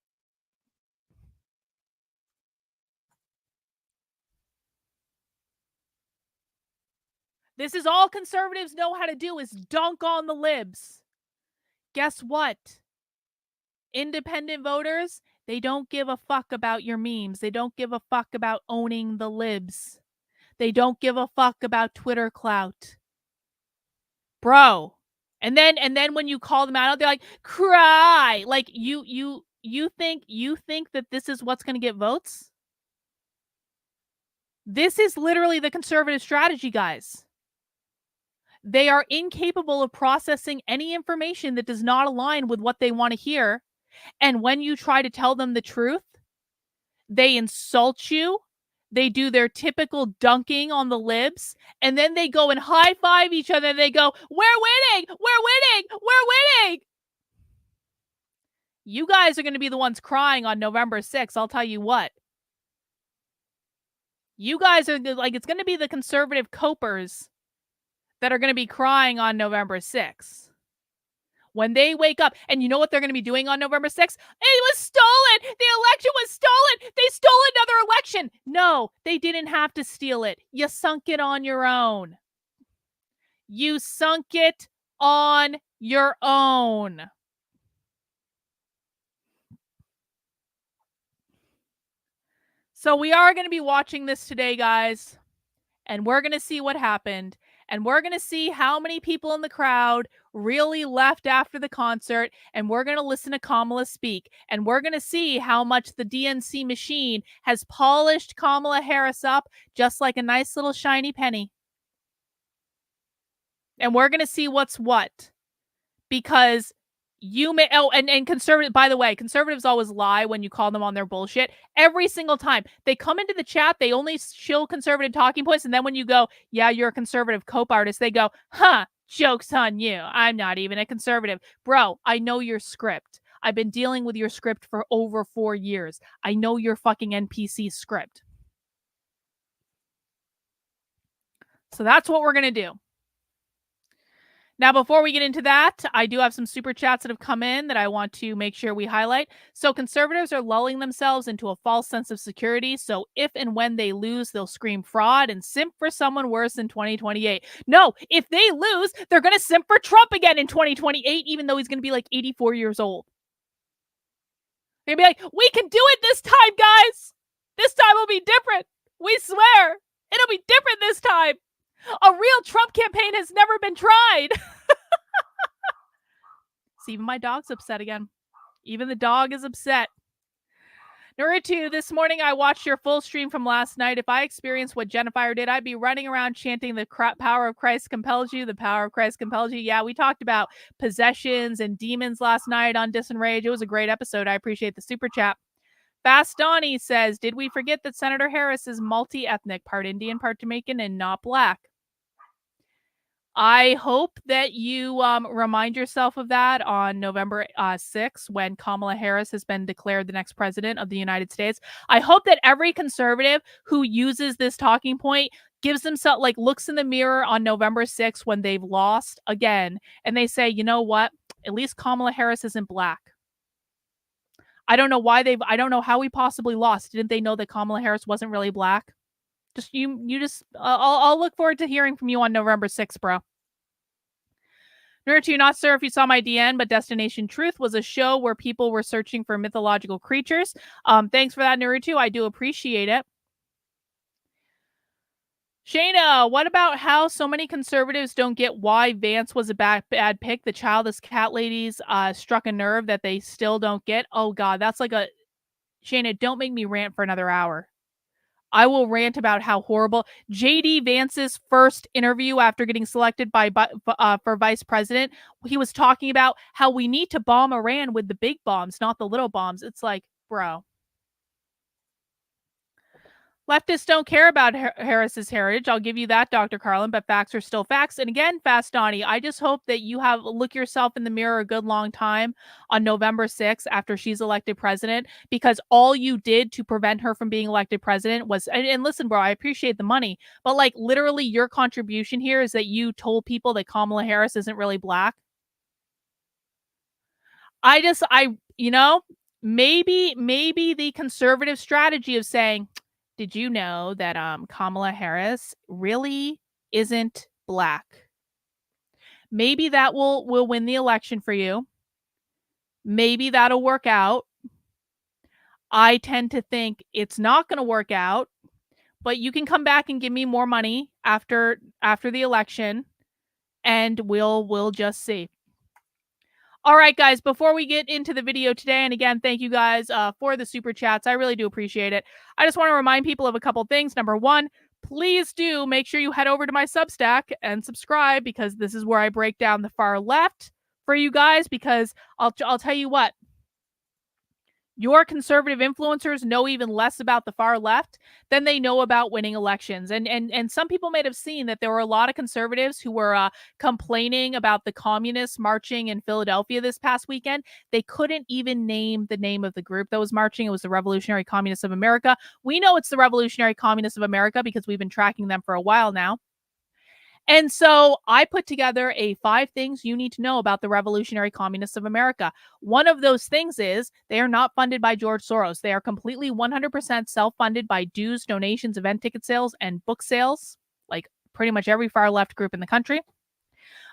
This is all conservatives know how to do, is dunk on the libs. Guess what? Independent voters, they don't give a fuck about your memes. They don't give a fuck about owning the libs. They don't give a fuck about Twitter clout. Bro. And then when you call them out, they're like, cry. Like you think that this is what's going to get votes? This is literally the conservative strategy, guys. They are incapable of processing any information that does not align with what they want to hear. And when you try to tell them the truth, they insult you. They do their typical dunking on the libs, and then they go and high five each other. They go, we're winning, we're winning, we're winning. You guys are going to be the ones crying on November 6th. I'll tell you what. You guys are like, it's going to be the conservative copers that are going to be crying on November 6th. When they wake up, and you know what they're going to be doing on November 6th? It was stolen! The election was stolen! They stole another election! No, they didn't have to steal it. You sunk it on your own. You sunk it on your own. So we are going to be watching this today, guys, and we're going to see what happened. And we're going to see how many people in the crowd really left after the concert. And we're going to listen to Kamala speak. And we're going to see how much the DNC machine has polished Kamala Harris up just like a nice little shiny penny. And we're going to see what's what. Because you may, and conservative, by the way, conservatives always lie when you call them on their bullshit. Every single time they come into the chat, they only shill conservative talking points. And then when you go, yeah, you're a conservative cope artist, they go, huh, joke's on you. I'm not even a conservative. Bro, I know your script. I've been dealing with your script for over 4 years. I know your fucking NPC script. So that's what we're going to do. Now, before we get into that, I do have some super chats that have come in that I want to make sure we highlight. So conservatives are lulling themselves into a false sense of security. So if and when they lose, they'll scream fraud and simp for someone worse in 2028. No, if they lose, they're going to simp for Trump again in 2028, even though he's going to be like 84 years old. They're going to be like, we can do it this time, guys. This time will be different. We swear. It'll be different this time. A real Trump campaign has never been tried. See, even my dog's upset again. Even the dog is upset. Nuritu, this morning I watched your full stream from last night. If I experienced what Jennifer did, I'd be running around chanting the power of Christ compels you. The power of Christ compels you. Yeah, we talked about possessions and demons last night on Disenrage. It was a great episode. I appreciate the super chat. Fast Donnie says, did we forget that Senator Harris is multi-ethnic, part Indian, part Jamaican, and not black? I hope that you remind yourself of that on November 6th when Kamala Harris has been declared the next president of the United States. I hope that every conservative who uses this talking point gives themselves, like, looks in the mirror on November 6th when they've lost again and they say, you know what? At least Kamala Harris isn't black. I don't know how we possibly lost. Didn't they know that Kamala Harris wasn't really black? I'll look forward to hearing from you on November 6th, bro. Naruto, not sure if you saw my DN, but Destination Truth was a show where people were searching for mythological creatures. Thanks for that, Naruto. I do appreciate it. Shayna, what about how so many conservatives don't get why Vance was a bad pick? The childless cat ladies struck a nerve that they still don't get. Oh, God, that's like a... Shayna, don't make me rant for another hour. I will rant about how horrible J.D. Vance's first interview after getting selected for vice president. He was talking about how we need to bomb Iran with the big bombs, not the little bombs. It's like, bro. Leftists don't care about Harris's heritage. I'll give you that, Dr. Carlin, but facts are still facts. And again, Fast Donnie, I just hope that you look yourself in the mirror a good long time on November 6th after she's elected president, because all you did to prevent her from being elected president was, and listen, bro, I appreciate the money, but like literally your contribution here is that you told people that Kamala Harris isn't really black. Maybe the conservative strategy of saying, did you know that Kamala Harris really isn't black? Maybe that will win the election for you. Maybe that'll work out. I tend to think it's not going to work out, but you can come back and give me more money after the election, and we'll just see. All right, guys, before we get into the video today, and again, thank you guys for the super chats. I really do appreciate it. I just want to remind people of a couple things. Number one, please do make sure you head over to my Substack and subscribe, because this is where I break down the far left for you guys, because I'll tell you what, your conservative influencers know even less about the far left than they know about winning elections. And some people might have seen that there were a lot of conservatives who were complaining about the communists marching in Philadelphia this past weekend. They couldn't even name the name of the group that was marching. It was the Revolutionary Communists of America. We know it's the Revolutionary Communists of America because we've been tracking them for a while now. And so I put together a 5 things you need to know about the Revolutionary Communists of America. One of those things is they are not funded by George Soros. They are completely 100% self-funded by dues, donations, event ticket sales, and book sales, like pretty much every far left group in the country.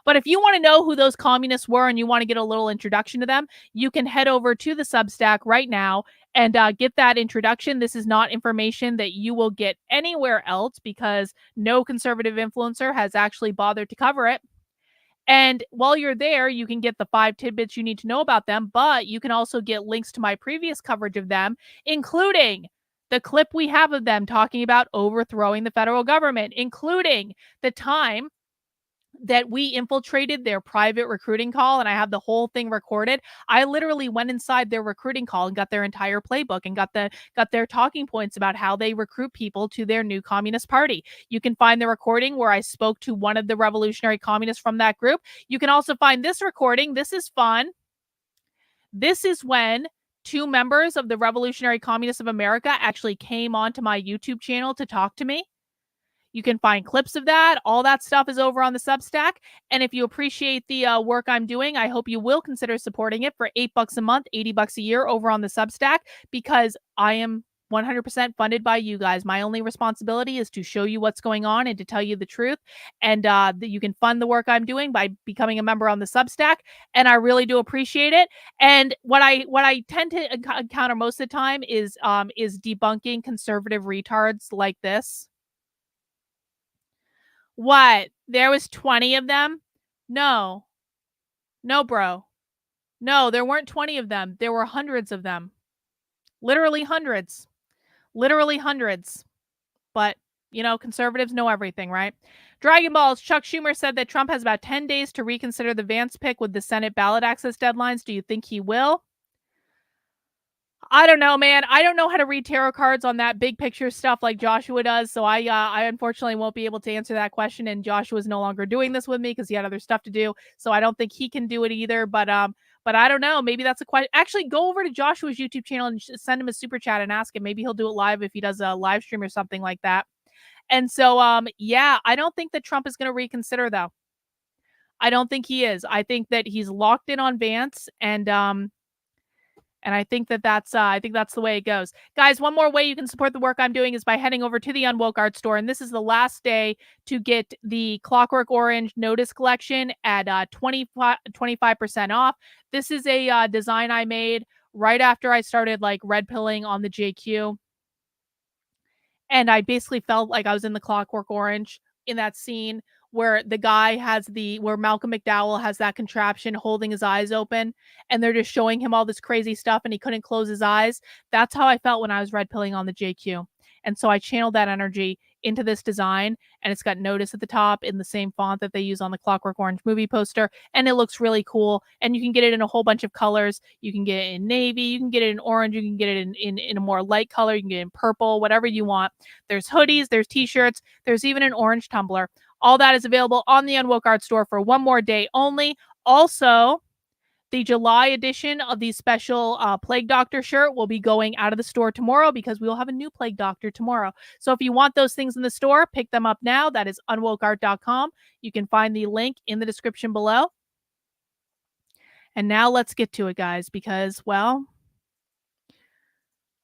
But if you want to know who those communists were and you want to get a little introduction to them, you can head over to the Substack right now and get that introduction. This is not information that you will get anywhere else because no conservative influencer has actually bothered to cover it. And while you're there, you can get the 5 tidbits you need to know about them, but you can also get links to my previous coverage of them, including the clip we have of them talking about overthrowing the federal government, including the time that we infiltrated their private recruiting call, and I have the whole thing recorded. I literally went inside their recruiting call and got their entire playbook and got their talking points about how they recruit people to their new communist party. You can find the recording where I spoke to one of the revolutionary communists from that group. You can also find this recording. This is fun. This is when 2 members of the Revolutionary Communists of America actually came onto my YouTube channel to talk to me. You can find clips of that. All that stuff is over on the Substack. And if you appreciate the work I'm doing, I hope you will consider supporting it for $8 a month, $80 a year over on the Substack, because I am 100% funded by you guys. My only responsibility is to show you what's going on and to tell you the truth. And that you can fund the work I'm doing by becoming a member on the Substack. And I really do appreciate it. And what I tend to encounter most of the time is debunking conservative retards like this. What? There was 20 of them? No. No, bro. No, there weren't 20 of them. There were hundreds of them. Literally hundreds. Literally hundreds. But, you know, conservatives know everything, right? Dragon Balls, Chuck Schumer said that Trump has about 10 days to reconsider the Vance pick with the Senate ballot access deadlines. Do you think he will? I don't know, man. I don't know how to read tarot cards on that big picture stuff like Joshua does. So I unfortunately won't be able to answer that question. And Joshua's no longer doing this with me because he had other stuff to do. So I don't think he can do it either. But I don't know. Maybe that's a question. Actually, go over to Joshua's YouTube channel and send him a super chat and ask him. Maybe he'll do it live if he does a live stream or something like that. And so, yeah, I don't think that Trump is going to reconsider, though. I don't think he is. I think that he's locked in on Vance, and I think that that's the way it goes. Guys, one more way you can support the work I'm doing is by heading over to the Unwoke art store, and this is the last day to get the Clockwork Orange Notice collection at 25% off. This is a design I made right after I started like red pilling on the JQ. And I basically felt like I was in the Clockwork Orange in that scene where the guy where Malcolm McDowell has that contraption holding his eyes open and they're just showing him all this crazy stuff and he couldn't close his eyes. That's how I felt when I was red pilling on the JQ. And so I channeled that energy into this design, and it's got Notice at the top in the same font that they use on the Clockwork Orange movie poster, and it looks really cool. And you can get it in a whole bunch of colors. You can get it in navy, you can get it in orange, you can get it in a more light color, you can get it in purple, whatever you want. There's hoodies, there's t-shirts, there's even an orange tumbler. All that is available on the Unwoke Art Store for one more day only. Also, the July edition of the special Plague Doctor shirt will be going out of the store tomorrow because we will have a new Plague Doctor tomorrow. So if you want those things in the store, pick them up now. That is unwokeart.com. You can find the link in the description below. And now let's get to it, guys, because, well,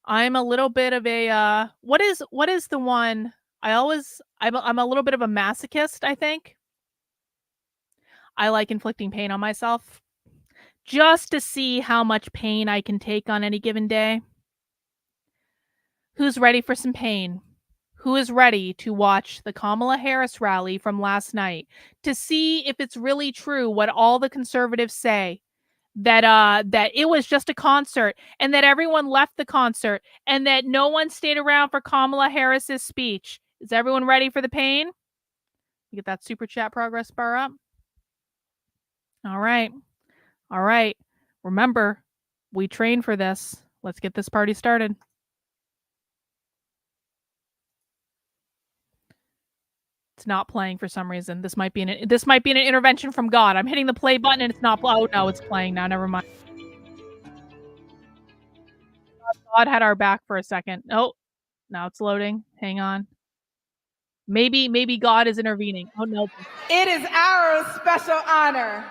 I'm a little bit of a, what is the one? I'm a little bit of a masochist, I think. I like inflicting pain on myself, just to see how much pain I can take on any given day. Who's ready for some pain? Who is ready to watch the Kamala Harris rally from last night to see if it's really true what all the conservatives say, that it was just a concert and that everyone left the concert and that no one stayed around for Kamala Harris's speech? Is everyone ready for the pain? Get that super chat progress bar up. All right. All right. Remember, we train for this. Let's get this party started. It's not playing for some reason. This might be an intervention from God. I'm hitting the play button and it's not. Oh no, it's playing now. Never mind. God had our back for a second. Oh, now it's loading. Hang on. Maybe God is intervening. Oh no. It is our special honor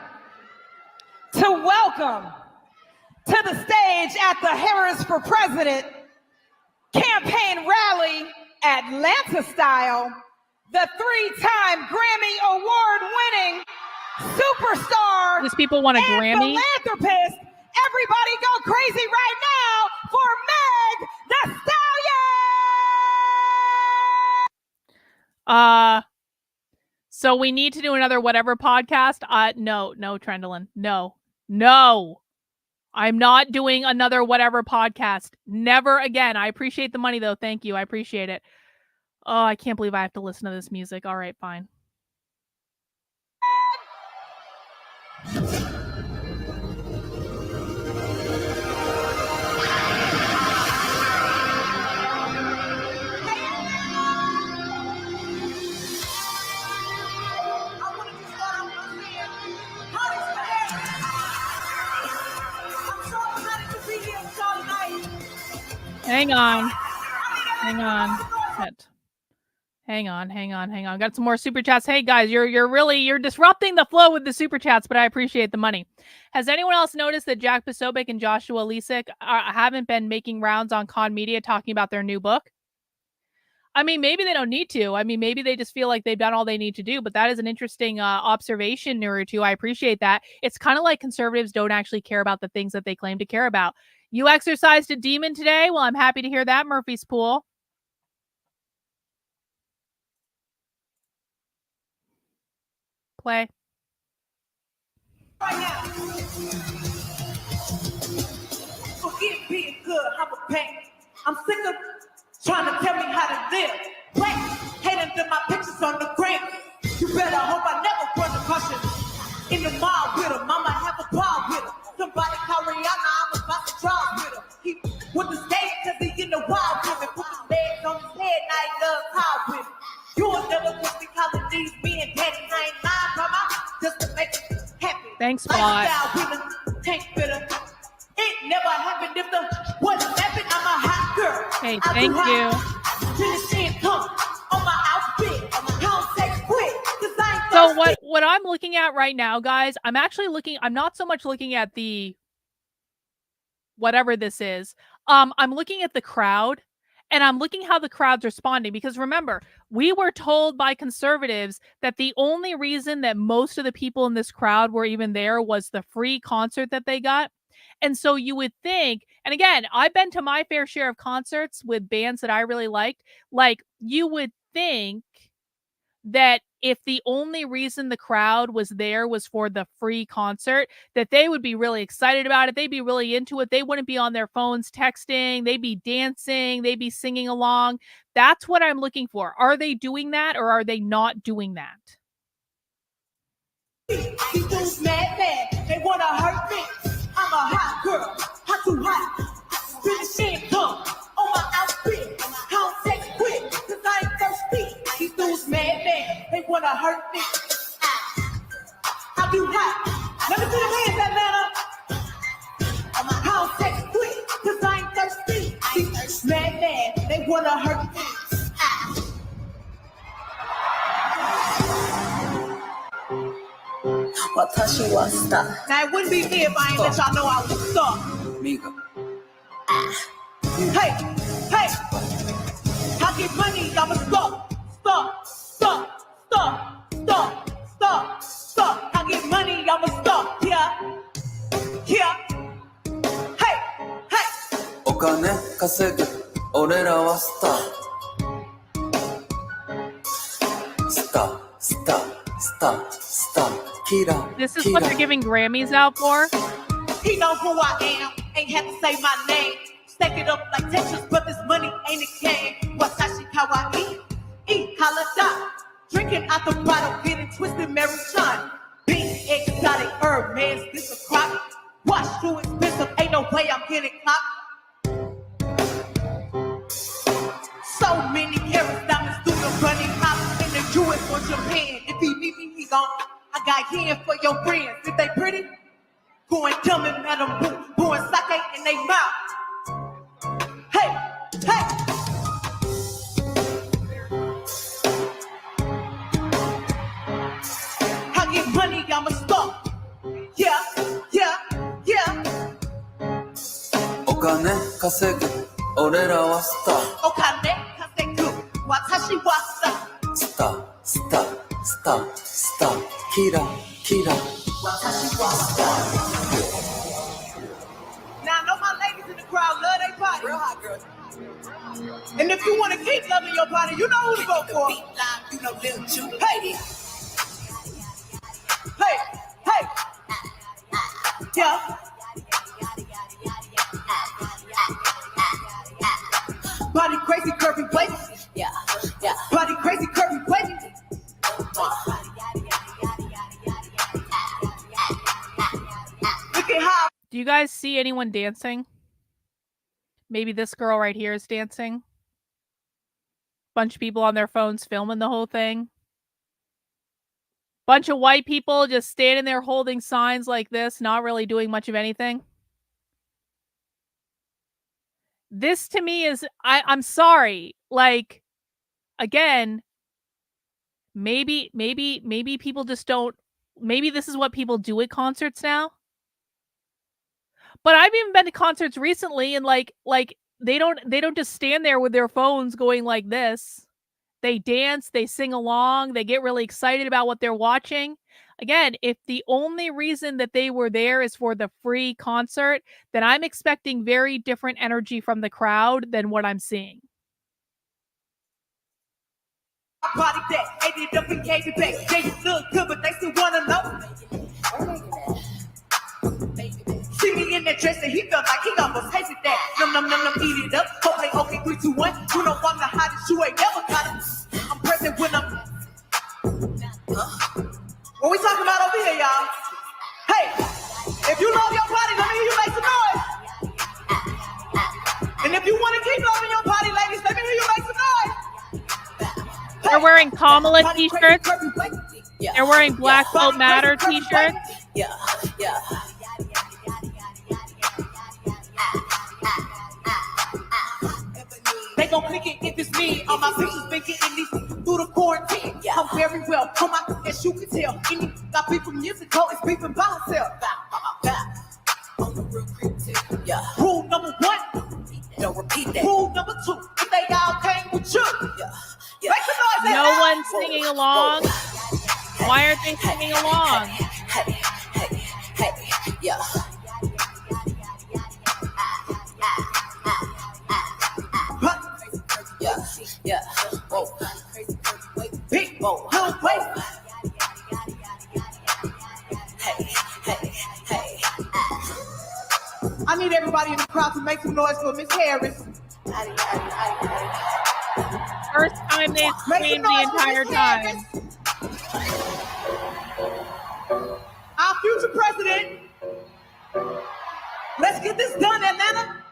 to welcome to the stage at the Harris for President campaign rally, Atlanta style, the 3-time Grammy Award-winning superstar. These people want a and Grammy. Philanthropist. Everybody go crazy right now for Meg Thee Stallion. So we need to do another whatever podcast. No, Trendlin. No. I'm not doing another whatever podcast. Never again. I appreciate the money though. Thank you. I appreciate it. Oh, I can't believe I have to listen to this music. All right, fine. Hang on. Hang on. Got some more super chats. Hey guys, you're disrupting the flow with the super chats, but I appreciate the money. Has anyone else noticed that Jack Posobiec and Joshua Lisek haven't been making rounds on Con Media talking about their new book? I mean, maybe they don't need to. I mean, maybe they just feel like they've done all they need to do, but that is an interesting observation, Nuru, I appreciate that. It's kind of like conservatives don't actually care about the things that they claim to care about. You exercised a demon today? Well, I'm happy to hear that, Murphy's Pool. Play. Right now. Forget being good, I'm a pain. I'm sick of trying to tell me how to live. Play, hating to my pictures on the gram. You better hope I never run the caution. In the mall with her, mama have a problem with her. Somebody call Rihanna, I'm about to drive with her. He with the Thanks, Spot. Lifestyle winner, tank fitter. It never happened if the wasn't happened. I'm a hot girl. Hey, I thank do hot. Finish come on my outfit. Don't take quick, 'cause I ain't So thirsty. what I'm looking at right now, guys, I'm not so much looking at the whatever this is. I'm looking at the crowd, and I'm looking how the crowd's responding, because remember, we were told by conservatives that the only reason that most of the people in this crowd were even there was the free concert that they got. And so you would think, and again, I've been to my fair share of concerts with bands that I really liked. Like, you would think that if the only reason the crowd was there was for the free concert, that they would be really excited about it. They'd be really into it. They wouldn't be on their phones texting. They'd be dancing. They'd be singing along. That's what I'm looking for. Are they doing that, or are they not doing that? These dudes mad. They wanna hurt me. I'm a hot girl, hot too hot. Finish come on my outfit. Don't take quick, 'cause I ain't thirsty. These dudes mad. They wanna hurt me. I'm too hot. Let me see the hands, Atlanta. Don't take quick, 'cause I ain't thirsty. These dudes mad. They wanna hurt me. Now it wouldn't be me if I ain't let y'all know I was a star. Hey, I get money, I'm a star. I get money, I'm a star. Yeah. Hey. お金稼ぐ俺らはスターキラ This is what they're giving Grammys out for. He know who I am, ain't have to say my name. Stack it up like Tetris, but this money ain't a game. Wasashi kawaii, eat halada. Drinking out the bottle, getting twisted marijuana. Being exotic herb, man, this a crop. Watch too expensive, ain't no way I'm getting caught. So many carats, diamonds through the running hop. And the Jewish for Japan. If he need me, he gone. I got yen for your friends. If they pretty, go and tell me, Madam Boo, pouring sake in they mouth. Hey. I get money, I'm a star. Yeah. お金稼ぐ俺らはスターお金稼ぐ私はスタースターキラ私はスター Now I know my ladies in the crowd love their body. Real hot girl. And if you want to keep loving your body, you know who to go for. You know Lil Ju. Hey. Yeah. Body crazy, curvy, wavy. Yeah. Body crazy, curvy, wavy. Look at how. Do you guys see anyone dancing? Maybe this girl right here is dancing. Bunch of people on their phones filming the whole thing. Bunch of white people just standing there holding signs like this, not really doing much of anything. This to me is, I'm sorry. Like, again, maybe people just don't, maybe this is what people do at concerts now. But I've even been to concerts recently, and like they don't just stand there with their phones going like this. They dance, they sing along, they get really excited about what they're watching. Again, if the only reason that they were there is for the free concert, then I'm expecting very different energy from the crowd than what I'm seeing. Body that ate it up and gave it back. They look good, but they still wanna know. See me in that dress and he felt like he almost tasted that. Num, eat it up. Okay, 3, 2, 1. You know I'm the hottest, you ain't never got it. I'm present when I'm. What we talking about over here, y'all? Hey, if you love your body, let me hear you make some noise. And if you want to keep loving your body, ladies, let me hear you make some noise. They're wearing Kamala t-shirts. They're wearing Black Lives Matter t-shirts. Yeah, yeah. They gon' click it if it's me. All my pictures been getting these through the quarantine. Yeah. I'm very well, come out, as you can tell. Any got beef from years ago, it's beefing by himself. On the real creep tip. Yeah. Rule number 1, don't repeat that. Rule number 2, if they all came with you. Yeah. Yeah. Make the noise. No one's singing along. Why aren't they singing along? Hey, hey, hey, yeah. Yeah, yeah, whoa. Big whoa, wait. Hey, hey, hey. I need everybody in the crowd to make some noise for Miss Harris. First time they screamed the entire time. Our future president. Let's get this done, Atlanta.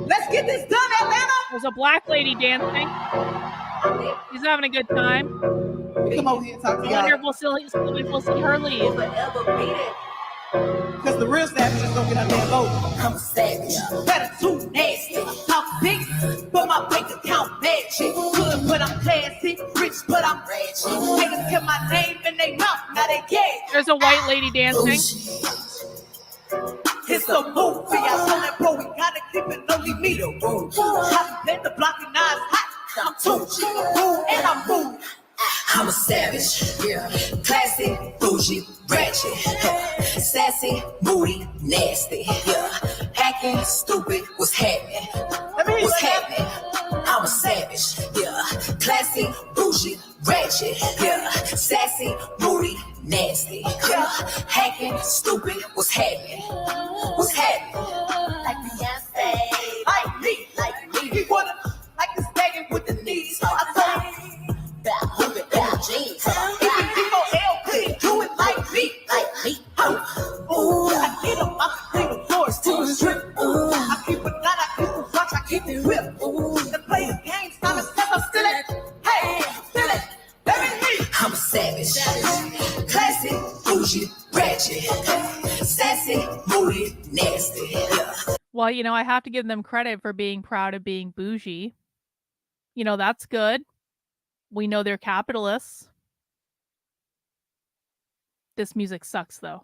Let's get this done, Atlanta. There's a black lady dancing. She's having a good time. Come over here and talk to I wonder y'all. if we'll see her leave. Because the real savage is gonna get out there and vote. I'm a savage. Better too nasty. Talk big, but my bank account magic. Good, but I'm classy. Rich, but I'm ratchet. Haters kept my name in their mouth, now they gay. There's a white lady dancing. It's a movie. I told that bro, we gotta keep it only me the room. I let the block and now it's hot. I'm too cheap, and I'm rude. I'm a savage, yeah. Classy, bougie, ratchet, sassy, moody, nasty, yeah. Hacking, stupid, what's happening? What's happening? I'm a savage, yeah. Classy, bougie, ratchet, yeah. Sassy, moody, nasty, yeah. Hacking, stupid, what's happening? What's happening? Like Beyonce, like me. We wanna like this begging with the knees. I told you. Jeans. Even people couldn't do it like me. Ooh, I get them, I clean the floors to the strip. Ooh, I keep a gun, I keep a watch, I keep it whip. Ooh, and play the games, I'm a step, I'm still it. Hey, still it. Let me. I'm a savage. Classy, bougie, ratchet, sassy, moody, nasty. Yeah. Well, I have to give them credit for being proud of being bougie. That's good. We know they're capitalists. This music sucks, though.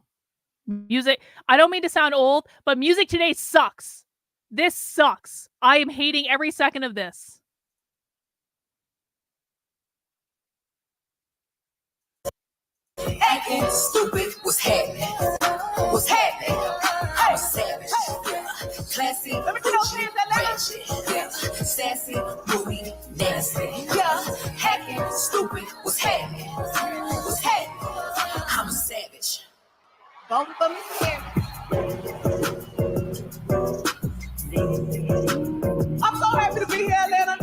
Music, I don't mean to sound old, but music today sucks. This sucks. I am hating every second of this. Acting stupid, what's happening? What's happening? I'm a savage, yeah. Classy, bougie, ratchet, yeah. Sassy, moody, nasty, yeah. Hacking, stupid, what's happening? What's happening? I'm a savage. Vote for me here. I'm so happy to be here, Atlanta.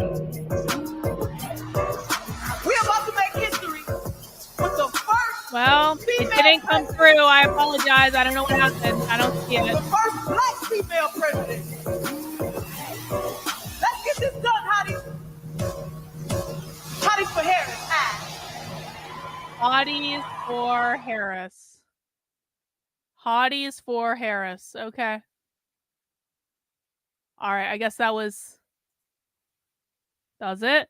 We're about to make history with the first. Well, it didn't come through. I apologize. I don't know what happened. I don't see it. The first black female president. Let's get this done, Hottie. Hottie for Harris. Hotties for Harris. Hotties for Harris. Okay. All right. I guess that was it.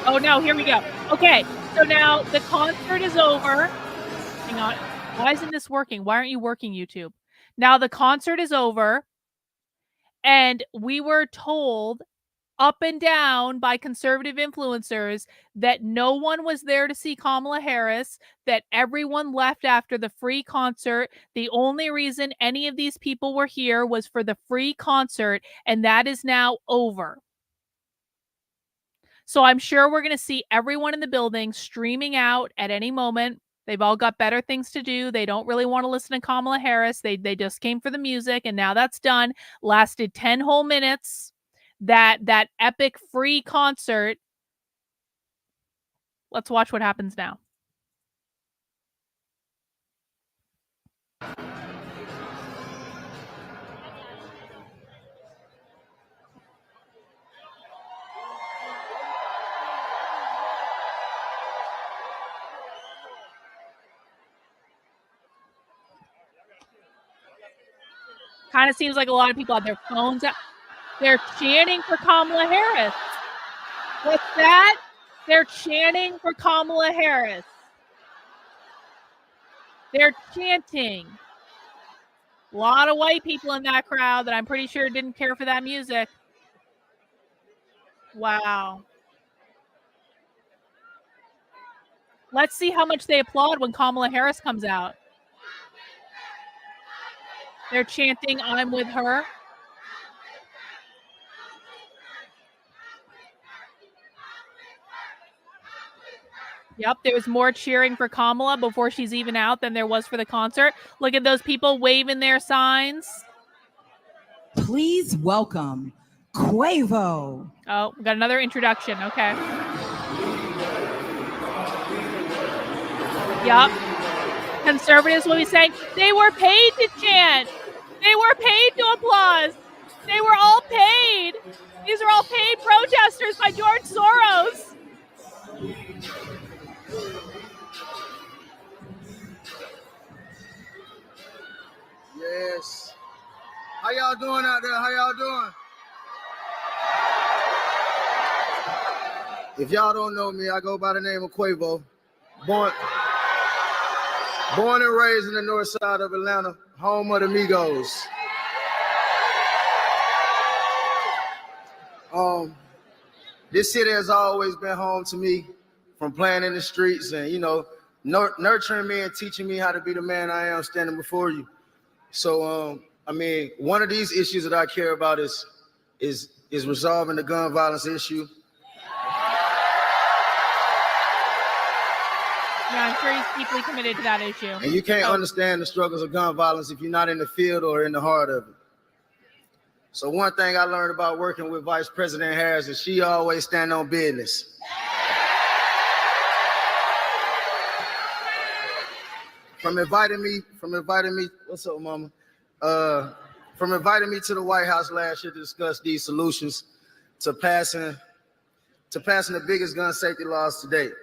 Oh, no. Here we go. Okay. So now the concert is over. Hang on. Why isn't this working? Why aren't you working, YouTube? Now the concert is over. And we were told up and down by conservative influencers that no one was there to see Kamala Harris, that everyone left after the free concert. The only reason any of these people were here was for the free concert, and that is now over. So I'm sure we're going to see everyone in the building streaming out at any moment. They've all got better things to do. They don't really want to listen to Kamala Harris. They just came for the music, and now that's done. Lasted 10 whole minutes. That epic free concert. Let's watch what happens now. Kind of seems like a lot of people have their phones out. They're chanting for Kamala Harris. What's that? They're chanting for Kamala Harris. They're chanting. A lot of white people in that crowd that I'm pretty sure didn't care for that music. Wow. Let's see how much they applaud when Kamala Harris comes out. They're chanting, "I'm with her." Yep, there was more cheering for Kamala before she's even out than there was for the concert. Look at those people waving their signs. Please welcome Quavo. Oh, we got another introduction. Okay. Yup. Conservatives will be saying they were paid to chant. They were paid to applause. They were all paid. These are all paid protesters by George Soros. Yes. How y'all doing out there? How y'all doing? If y'all don't know me, I go by the name of Quavo. Born and raised in the north side of Atlanta, home of the Migos. This city has always been home to me, from playing in the streets and, you know, nurturing me and teaching me how to be the man I am standing before you. So, I mean, one of these issues that I care about is resolving the gun violence issue. Yeah, I'm sure he's deeply committed to that issue. And you can't understand the struggles of gun violence if you're not in the field or in the heart of it. So one thing I learned about working with Vice President Harris is she always stand on business. From inviting me, what's up, mama? From inviting me to the White House last year to discuss these solutions to passing the biggest gun safety laws to date.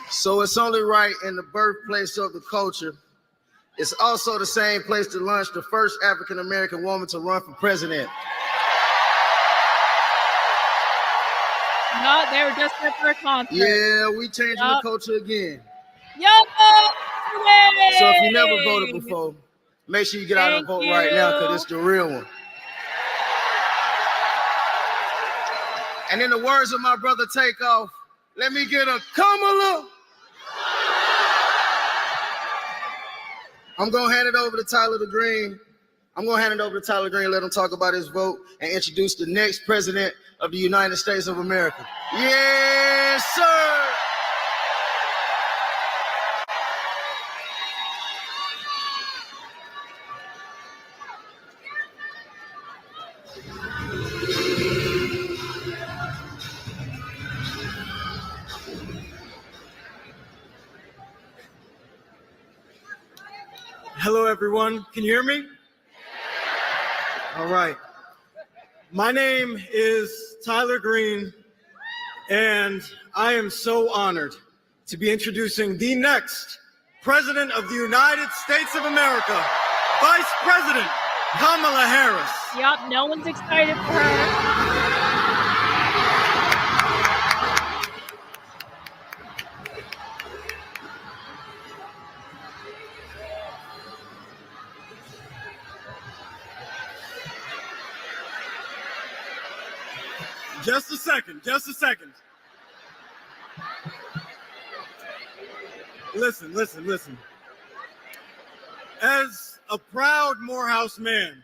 So it's only right in the birthplace of the culture. It's also the same place to launch the first African-American woman to run for president. No, they were just there for a concert. Yeah, we changing the culture again. Yo! So if you never voted before, make sure you get out and vote right now, because it's the real one. And in the words of my brother Takeoff, let me get a Kamala. I'm going to hand it over to Tyler the Green. Let him talk about his vote and introduce the next president of the United States of America. Yes, sir. Hello, everyone. Can you hear me? All right. My name is Tyler Green, and I am so honored to be introducing the next President of the United States of America, Vice President Kamala Harris. Yup, no one's excited for her. Just a second. Listen. As a proud Morehouse man,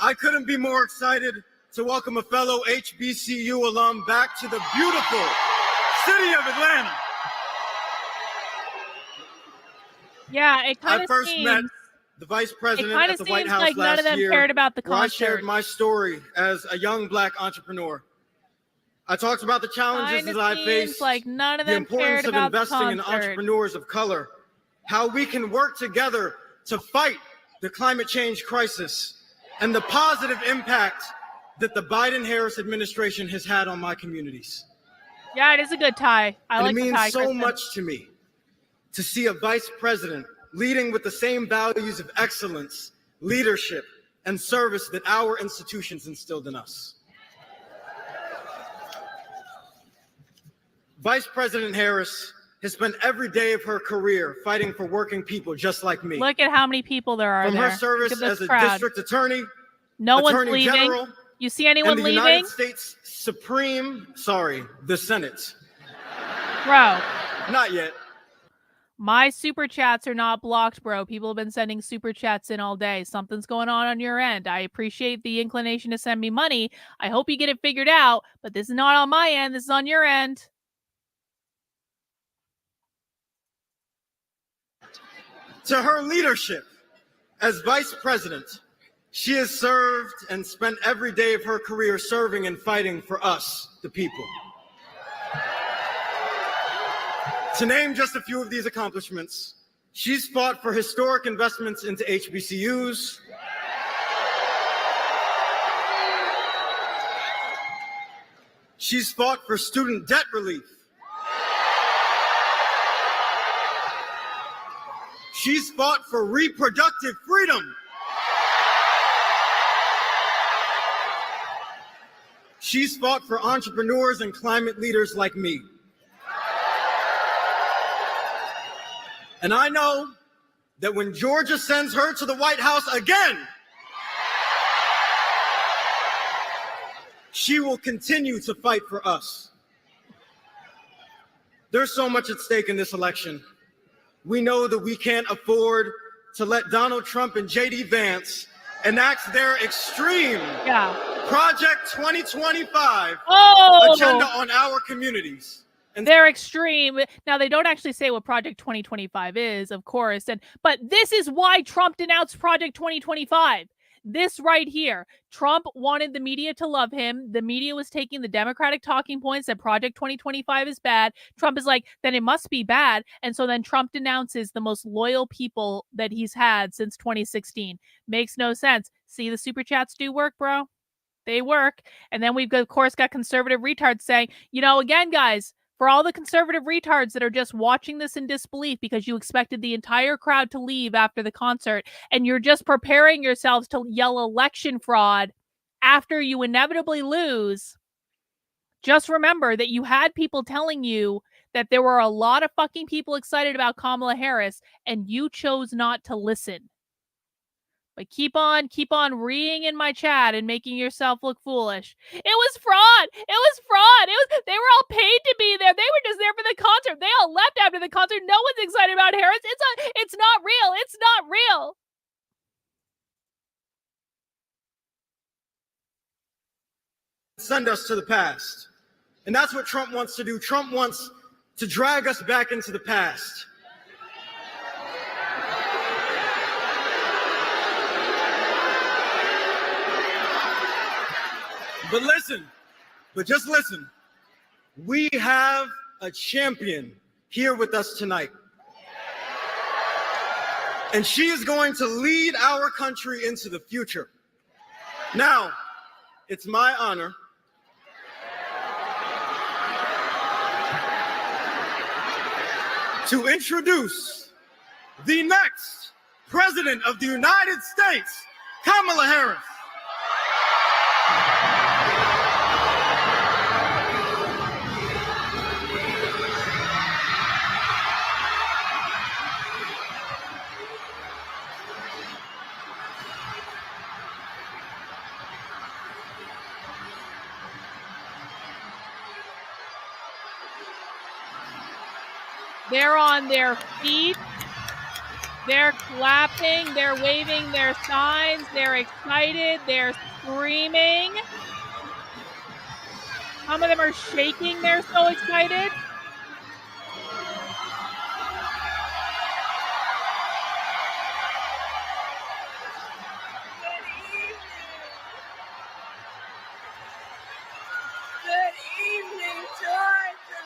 I couldn't be more excited to welcome a fellow HBCU alum back to the beautiful city of Atlanta. Yeah, it kind I of first seems met the vice president at the White House like none of last them year, cared about the where I concert. shared my story as a young Black entrepreneur. I talked about the challenges that I faced, like none of the them importance cared of about the investing in concert. entrepreneurs of color, how we can work together to fight the climate change crisis, and the positive impact that the Biden-Harris administration has had on my communities. Yeah, it is a good tie. I And like it the means tie, so Kristen. much to me to see a vice president leading with the same values of excellence, leadership, and service that our institutions instilled in us. Vice President Harris has spent every day of her career fighting for working people just like me. Look at how many people there are From there. her service Look at as this a crowd. district attorney, No one's attorney leaving. general, You see anyone and the leaving? United States the Senate. Bro, Not yet. my super chats are not blocked, bro. People have been sending super chats in all day. Something's going on your end. I appreciate the inclination to send me money. I hope you get it figured out, but this is not on my end. This is on your end. To her leadership as vice president, she has served and spent every day of her career serving and fighting for us, the people. To name just a few of these accomplishments, she's fought for historic investments into HBCUs, she's fought for student debt relief, she's fought for reproductive freedom, she's fought for entrepreneurs and climate leaders like me. And I know that when Georgia sends her to the White House again, she will continue to fight for us. There's so much at stake in this election. We know that we can't afford to let Donald Trump and J.D. Vance enact their extreme Project 2025 agenda on our communities. They're extreme. Now, they don't actually say what Project 2025 is, of course. But this is why Trump denounced Project 2025. This right here. Trump wanted the media to love him. The media was taking the Democratic talking points that Project 2025 is bad. Trump is like, then it must be bad. And so then Trump denounces the most loyal people that he's had since 2016. Makes no sense. See, the super chats do work, bro. They work. And then we've, of course, got conservative retards saying, again, guys, for all the conservative retards that are just watching this in disbelief because you expected the entire crowd to leave after the concert and you're just preparing yourselves to yell election fraud after you inevitably lose, just remember that you had people telling you that there were a lot of fucking people excited about Kamala Harris and you chose not to listen. But keep on reeing in my chat and making yourself look foolish. It was fraud. They were all paid to be there. They were just there for the concert. They all left after the concert. No one's excited about Harris. It's not real. It's not real. Send us to the past. And that's what Trump wants to do. Trump wants to drag us back into the past. But just listen. We have a champion here with us tonight. And she is going to lead our country into the future. Now, it's my honor to introduce the next President of the United States, Kamala Harris. They're on their feet. They're clapping. They're waving their signs. They're excited. They're screaming. Some of them are shaking. They're so excited. Good evening, Georgia.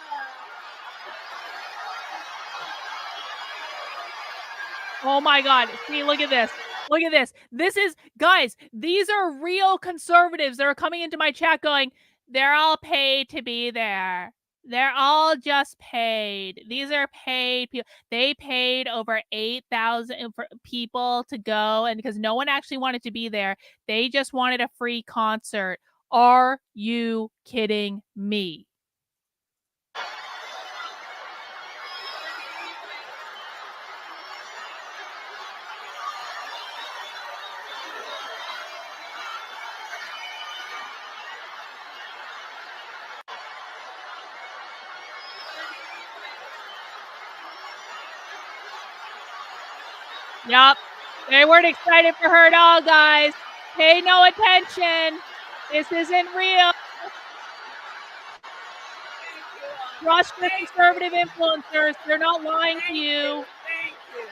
Oh my God. See, look at this. Look at this. This is, guys, these are real conservatives that are coming into my chat going, they're all paid to be there. They're all just paid. These are paid people. They paid over 8,000 people to go, and because no one actually wanted to be there, they just wanted a free concert. Are you kidding me? Yup. They weren't excited for her at all, guys. Pay no attention. This isn't real. Trust the conservative influencers. They're not lying to you. Thank you.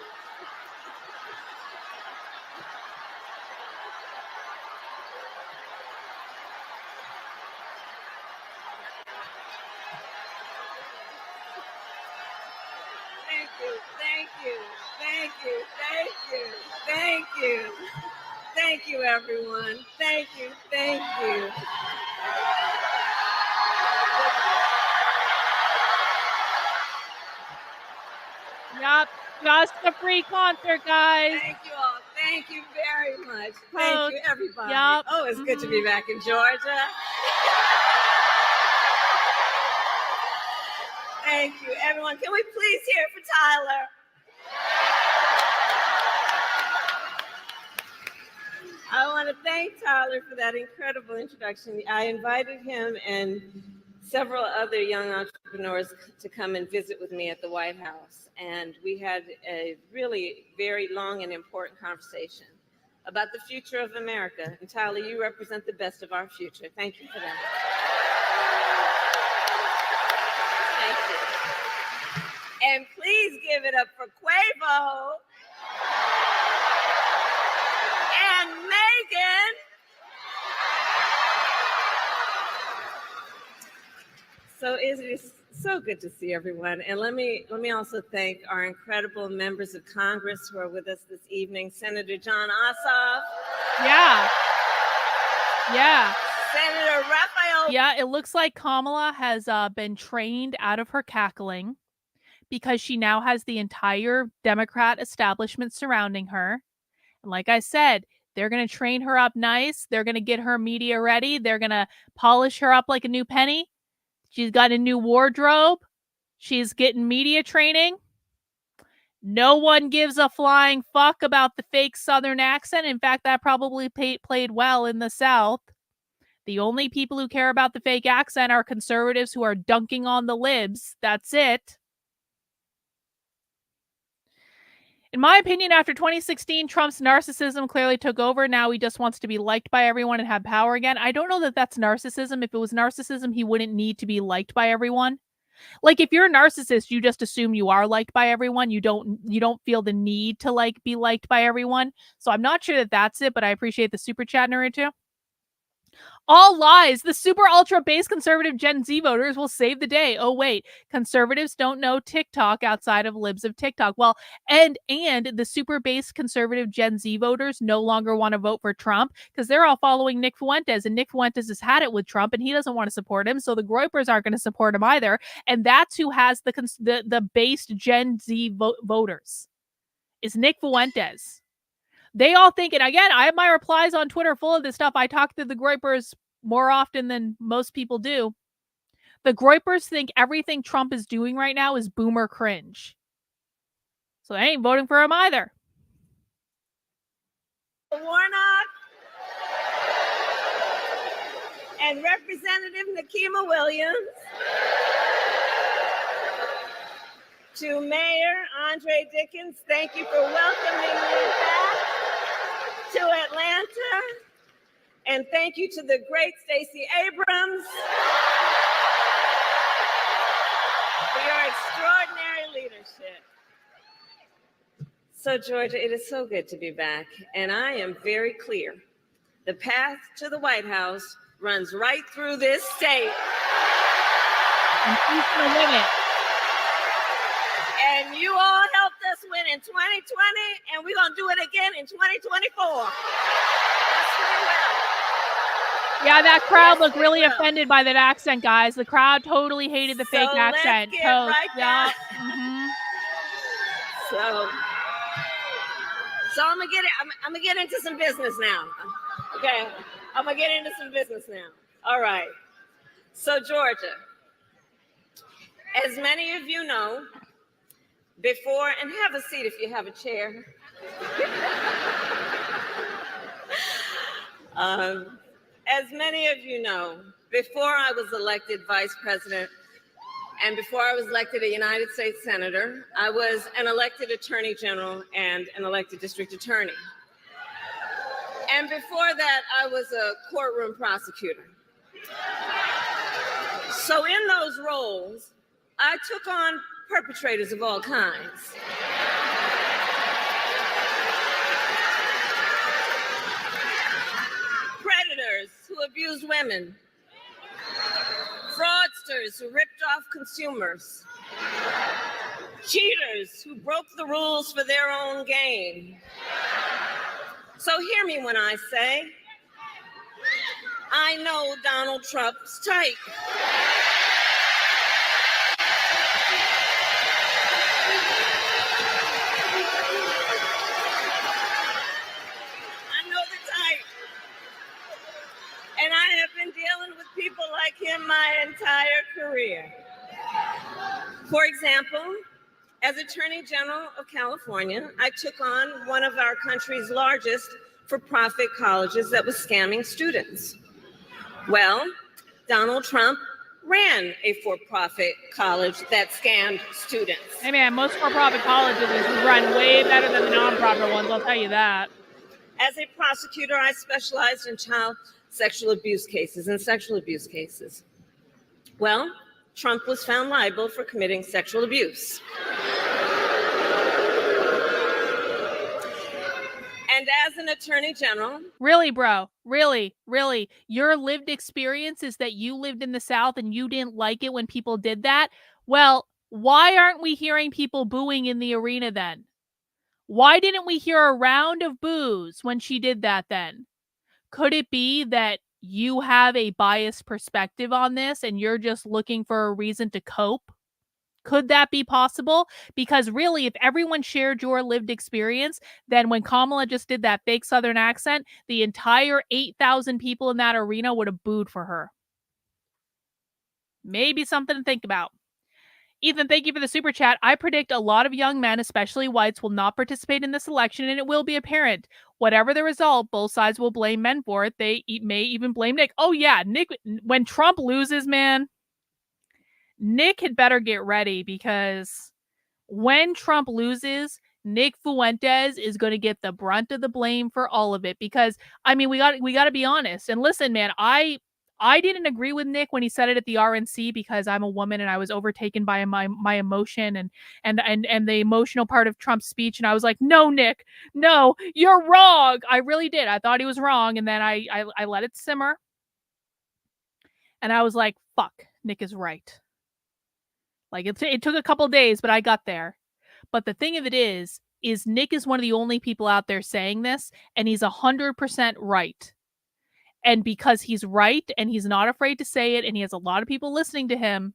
Thank you. Thank you. Thank you. Thank you. Thank you. Thank you, everyone. Thank you. Thank you. Yup. Just a free concert, guys. Thank you all. Thank you very much. Thank you, everybody. Yup. Oh, it's good to be back in Georgia. Thank you, everyone. Can we please hear it for Tyler? I want to thank Tyler for that incredible introduction. I invited him and several other young entrepreneurs to come and visit with me at the White House. And we had a really very long and important conversation about the future of America. And Tyler, you represent the best of our future. Thank you for that. Thank you. And please give it up for Quavo and Megan. So it is so good to see everyone. And let me also thank our incredible members of Congress who are with us this evening. Senator John Ossoff. Yeah. Yeah. Senator Raphael. Yeah, it looks like Kamala has been trained out of her cackling because she now has the entire Democrat establishment surrounding her. And like I said, they're going to train her up nice. They're going to get her media ready. They're going to polish her up like a new penny. She's got a new wardrobe. She's getting media training. No one gives a flying fuck about the fake Southern accent. In fact, that probably played well in the South. The only people who care about the fake accent are conservatives who are dunking on the libs. That's it. In my opinion, after 2016, Trump's narcissism clearly took over. Now he just wants to be liked by everyone and have power again. I don't know that that's narcissism. If it was narcissism, he wouldn't need to be liked by everyone. Like, if you're a narcissist, you just assume you are liked by everyone. You don't feel the need to be liked by everyone. So I'm not sure that that's it, but I appreciate the super chat, Naruto. All lies. The super ultra base conservative Gen Z voters will save the day. Oh, wait. Conservatives don't know TikTok outside of libs of TikTok. Well, and the super base conservative Gen Z voters no longer want to vote for Trump because they're all following Nick Fuentes, and Nick Fuentes has had it with Trump and he doesn't want to support him. So the Groypers aren't going to support him either. And that's who has the based Gen Z voters is Nick Fuentes. They all think, and again, I have my replies on Twitter full of this stuff. I talk to the Groypers more often than most people do. The Groypers think everything Trump is doing right now is boomer cringe. So they ain't voting for him either. Warnock and Representative Nikema Williams. To Mayor Andre Dickens, thank you for welcoming me back to Atlanta. And thank you to the great Stacey Abrams for your extraordinary leadership. So, Georgia, it is so good to be back. And I am very clear. The path to the White House runs right through this state. And who's going to win it? And you all helped us win in 2020, and we're going to do it again in 2024. Yes, we will. Yeah, that crowd Yes, looked they really will. offended by that accent, guys. The crowd totally hated the fake So let's accent. get Toast. right Yeah. down. So I'm gonna get into some business now. Okay, I'm gonna get into some business now. All right. So Georgia, as many of you know, before, and have a seat if you have a chair. As many of you know, before I was elected vice president and before I was elected a United States senator, I was an elected attorney general and an elected district attorney. And before that, I was a courtroom prosecutor. So in those roles, I took on perpetrators of all kinds. Predators who abused women, fraudsters who ripped off consumers, cheaters who broke the rules for their own gain. So hear me when I say, I know Donald Trump's type. I know the type. And I have been dealing with people like him my entire career. For example, as Attorney General of California, I took on one of our country's largest for-profit colleges that was scamming students. Well, Donald Trump ran a for-profit college that scammed students. Hey man, most for-profit colleges run way better than the non-profit ones, I'll tell you that. As a prosecutor, I specialized in child sexual abuse cases and sexual abuse cases. Well, Trump was found liable for committing sexual abuse. And as an attorney general. Really, bro? Really? Your lived experience is that you lived in the South and you didn't like it when people did that? Well, why aren't we hearing people booing in the arena then? Why didn't we hear a round of boos when she did that then? Could it be that you have a biased perspective on this and you're just looking for a reason to cope? Could that be possible? Because really, if everyone shared your lived experience, then when Kamala just did that fake Southern accent, the entire 8,000 people in that arena would have booed for her. Maybe something to think about. Ethan, thank you for the super chat. I predict a lot of young men, especially whites, will not participate in this election, and it will be apparent. Whatever the result, both sides will blame men for it. They may even blame Nick. Oh yeah, Nick, when Trump loses, man, Nick had better get ready, because when Trump loses, Nick Fuentes is going to get the brunt of the blame for all of it. Because I mean, we got to be honest. And listen, man, I didn't agree with Nick when he said it at the RNC, because I'm a woman and I was overtaken by my emotion and the emotional part of Trump's speech, and I was like, no, Nick, no, you're wrong. I really did. I thought he was wrong, and then I let it simmer, and I was like, fuck, Nick is right. Like it took a couple days, but I got there. But the thing of it is Nick is one of the only people out there saying this, and he's 100% right. And because he's right and he's not afraid to say it, and he has a lot of people listening to him,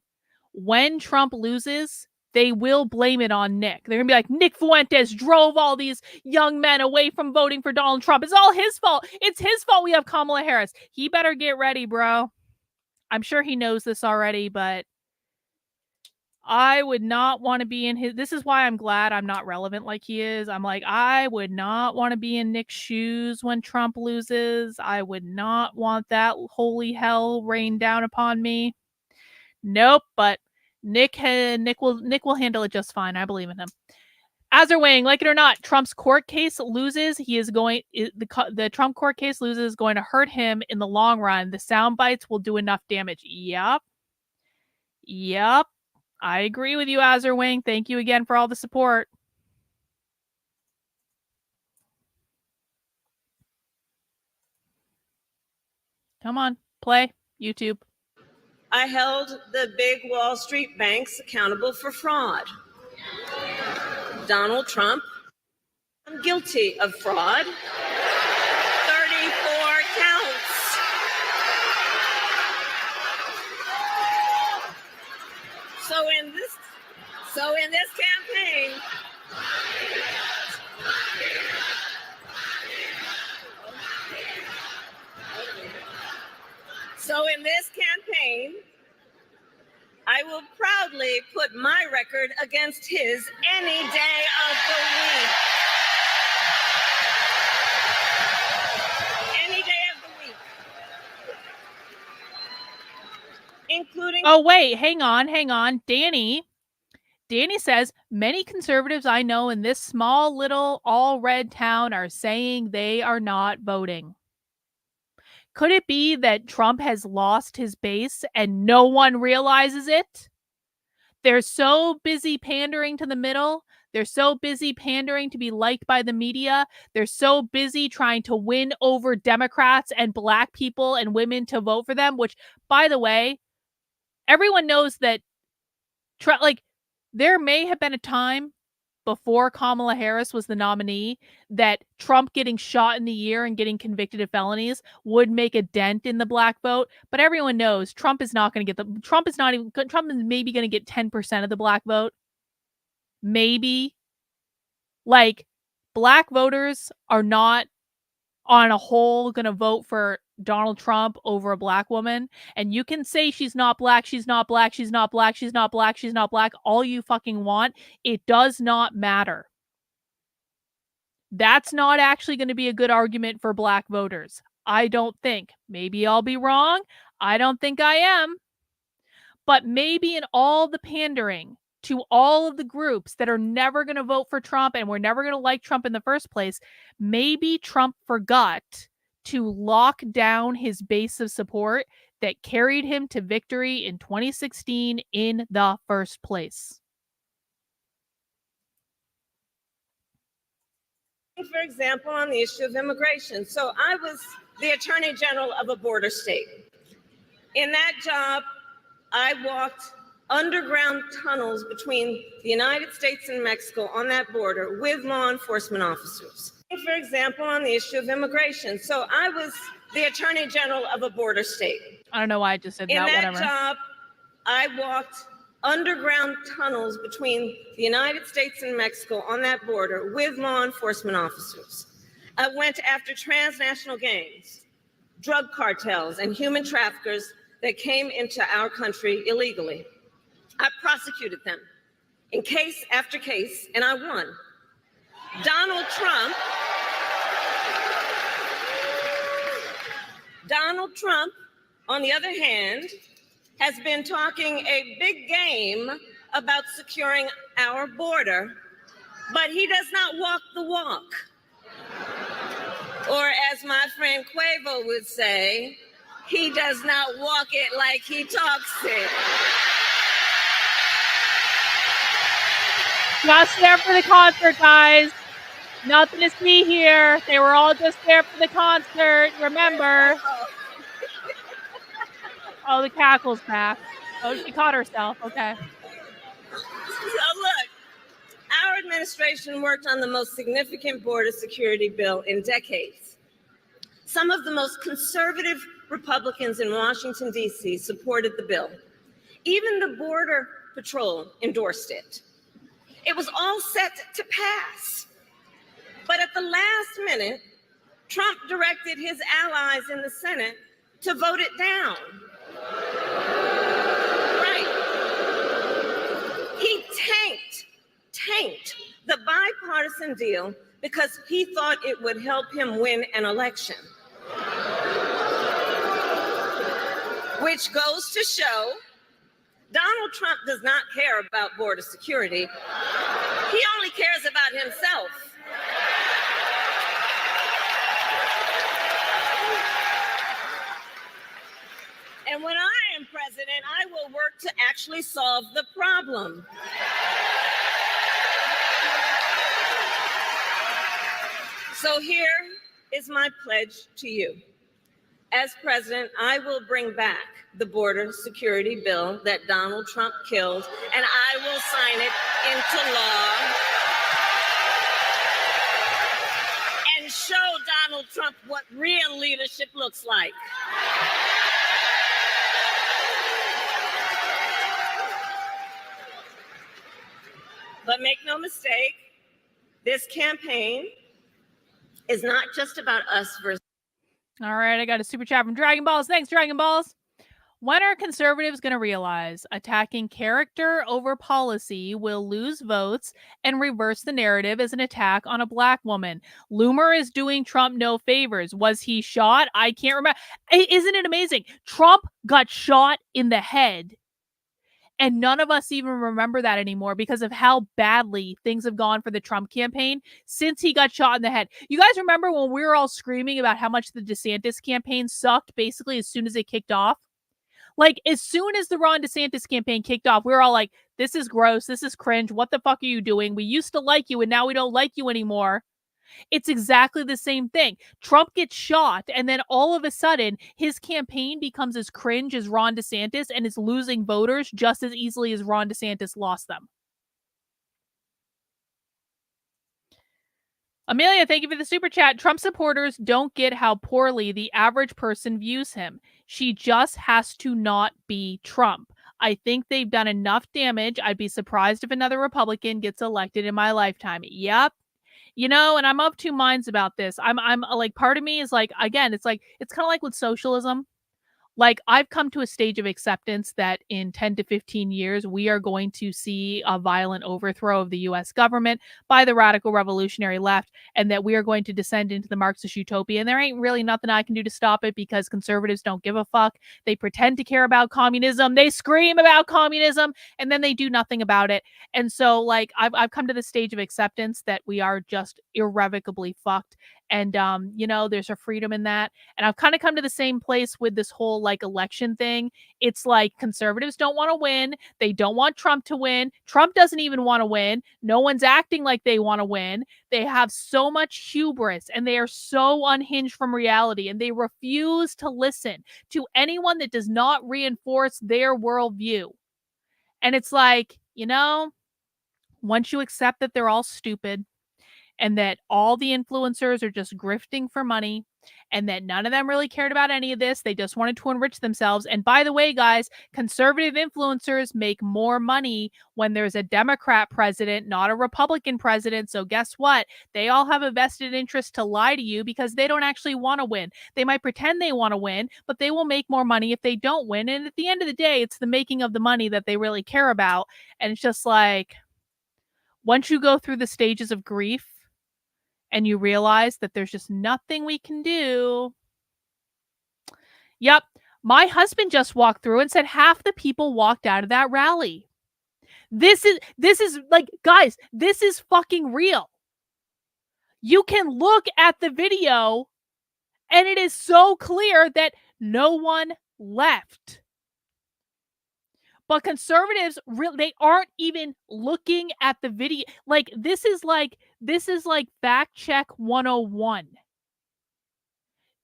when Trump loses, they will blame it on Nick. They're going to be like, Nick Fuentes drove all these young men away from voting for Donald Trump. It's all his fault. It's his fault we have Kamala Harris. He better get ready, bro. I'm sure he knows this already, but I would not want to be in his. This is why I'm glad I'm not relevant like he is. I'm like, I would not want to be in Nick's shoes when Trump loses. I would not want that holy hell rain down upon me. Nope, but Nick will handle it just fine. I believe in him. Azerwang, like it or not, Trump's court case loses. The Trump court case loses is going to hurt him in the long run. The sound bites will do enough damage. Yep. I agree with you, Azerwang. Thank you again for all the support. Come on, play YouTube. I held the big Wall Street banks accountable for fraud. Donald Trump, I'm guilty of fraud. 34 counts. So in this campaign, I will proudly put my record against his any day of the week. Any day of the week. Including. Oh, wait, hang on. Danny says, many conservatives I know in this small little all red town are saying they are not voting. Could it be that Trump has lost his base and no one realizes it? They're so busy pandering to the middle. They're so busy pandering to be liked by the media. They're so busy trying to win over Democrats and black people and women to vote for them, which, by the way, everyone knows that there may have been a time before Kamala Harris was the nominee that Trump getting shot in the ear and getting convicted of felonies would make a dent in the black vote. But everyone knows Trump is not going to get Trump is maybe going to get 10% of the black vote. Maybe. Like, black voters are not on a whole going to vote for Donald Trump over a black woman. And you can say she's not black, she's not black, she's not black, she's not black, she's not black, all you fucking want. It does not matter. That's not actually going to be a good argument for black voters. I don't think. Maybe I'll be wrong. I don't think I am. But maybe in all the pandering to all of the groups that are never going to vote for Trump and we're never going to like Trump in the first place, maybe Trump forgot to lock down his base of support that carried him to victory in 2016 in the first place. For example, on the issue of immigration. So I was the Attorney General of a border state. In that job, I walked underground tunnels between the United States and Mexico on that border with law enforcement officers. For example, on the issue of immigration. So I was the Attorney General of a border state. I don't know why I just said that. In that whatever. job, I walked underground tunnels between the United States and Mexico on that border with law enforcement officers. I went after transnational gangs, drug cartels, and human traffickers that came into our country illegally. I prosecuted them in case after case, and I won. Donald Trump, on the other hand, has been talking a big game about securing our border, but he does not walk the walk. Or as my friend Quavo would say, he does not walk it like he talks it. Just there for the concert, guys. Nothing to see here. They were all just there for the concert. Remember. Oh, the cackle's back. Oh, she caught herself. Okay. So look, our administration worked on the most significant border security bill in decades. Some of the most conservative Republicans in Washington, D.C. supported the bill. Even the Border Patrol endorsed it. It was all set to pass. But at the last minute, Trump directed his allies in the Senate to vote it down. Right. He tanked the bipartisan deal because he thought it would help him win an election. Which goes to show Donald Trump does not care about border security. He only cares about himself. And when I am president, I will work to actually solve the problem. So here is my pledge to you. As president, I will bring back the border security bill that Donald Trump killed, and I will sign it into law and show Donald Trump what real leadership looks like. But make no mistake, this campaign is not just about us versus. All right, I got a super chat from Dragon Balls. Thanks, Dragon Balls. When are conservatives going to realize attacking character over policy will lose votes and reverse the narrative as an attack on a black woman? Loomer is doing Trump no favors. Was he shot? I can't remember. Isn't it amazing? Trump got shot in the head. And none of us even remember that anymore because of how badly things have gone for the Trump campaign since he got shot in the head. You guys remember when we were all screaming about how much the DeSantis campaign sucked basically as soon as it kicked off? Like, as soon as the Ron DeSantis campaign kicked off, we were all like, this is gross. This is cringe. What the fuck are you doing? We used to like you and now we don't like you anymore. It's exactly the same thing. Trump gets shot, and then all of a sudden, his campaign becomes as cringe as Ron DeSantis and is losing voters just as easily as Ron DeSantis lost them. Amelia, thank you for the super chat. Trump supporters don't get how poorly the average person views him. She just has to not be Trump. I think they've done enough damage. I'd be surprised if another Republican gets elected in my lifetime. Yep. You know, and I'm of two minds about this. I'm like, part of me is like, again, it's kind of like with socialism. Like, I've come to a stage of acceptance that in 10 to 15 years, we are going to see a violent overthrow of the US government by the radical revolutionary left, and that we are going to descend into the Marxist utopia. And there ain't really nothing I can do to stop it because conservatives don't give a fuck. They pretend to care about communism. They scream about communism, and then they do nothing about it. And so, like, I've come to the stage of acceptance that we are just irrevocably fucked. And, you know, there's a freedom in that. And I've kind of come to the same place with this whole like election thing. It's like conservatives don't want to win. They don't want Trump to win. Trump doesn't even want to win. No one's acting like they want to win. They have so much hubris and they are so unhinged from reality, and they refuse to listen to anyone that does not reinforce their worldview. And it's like, you know, once you accept that they're all stupid, and that all the influencers are just grifting for money, and that none of them really cared about any of this. They just wanted to enrich themselves. And by the way, guys, conservative influencers make more money when there's a Democrat president, not a Republican president. So guess what? They all have a vested interest to lie to you because they don't actually want to win. They might pretend they want to win, but they will make more money if they don't win. And at the end of the day, it's the making of the money that they really care about. And it's just like, once you go through the stages of grief, and you realize that there's just nothing we can do. Yep. My husband just walked through and said half the people walked out of that rally. This is like, guys, this is fucking real. You can look at the video and it is so clear that no one left. But conservatives, they aren't even looking at the video. Like, this is like fact check 101.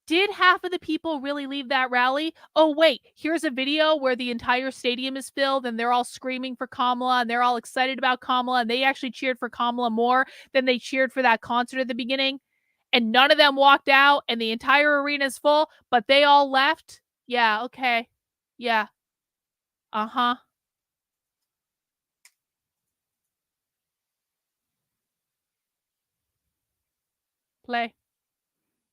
Did half of the people really leave that rally? Oh, wait, here's a video where the entire stadium is filled and they're all screaming for Kamala and they're all excited about Kamala, and they actually cheered for Kamala more than they cheered for that concert at the beginning. And none of them walked out and the entire arena is full, but they all left. Yeah, okay. Yeah. Uh-huh. Play.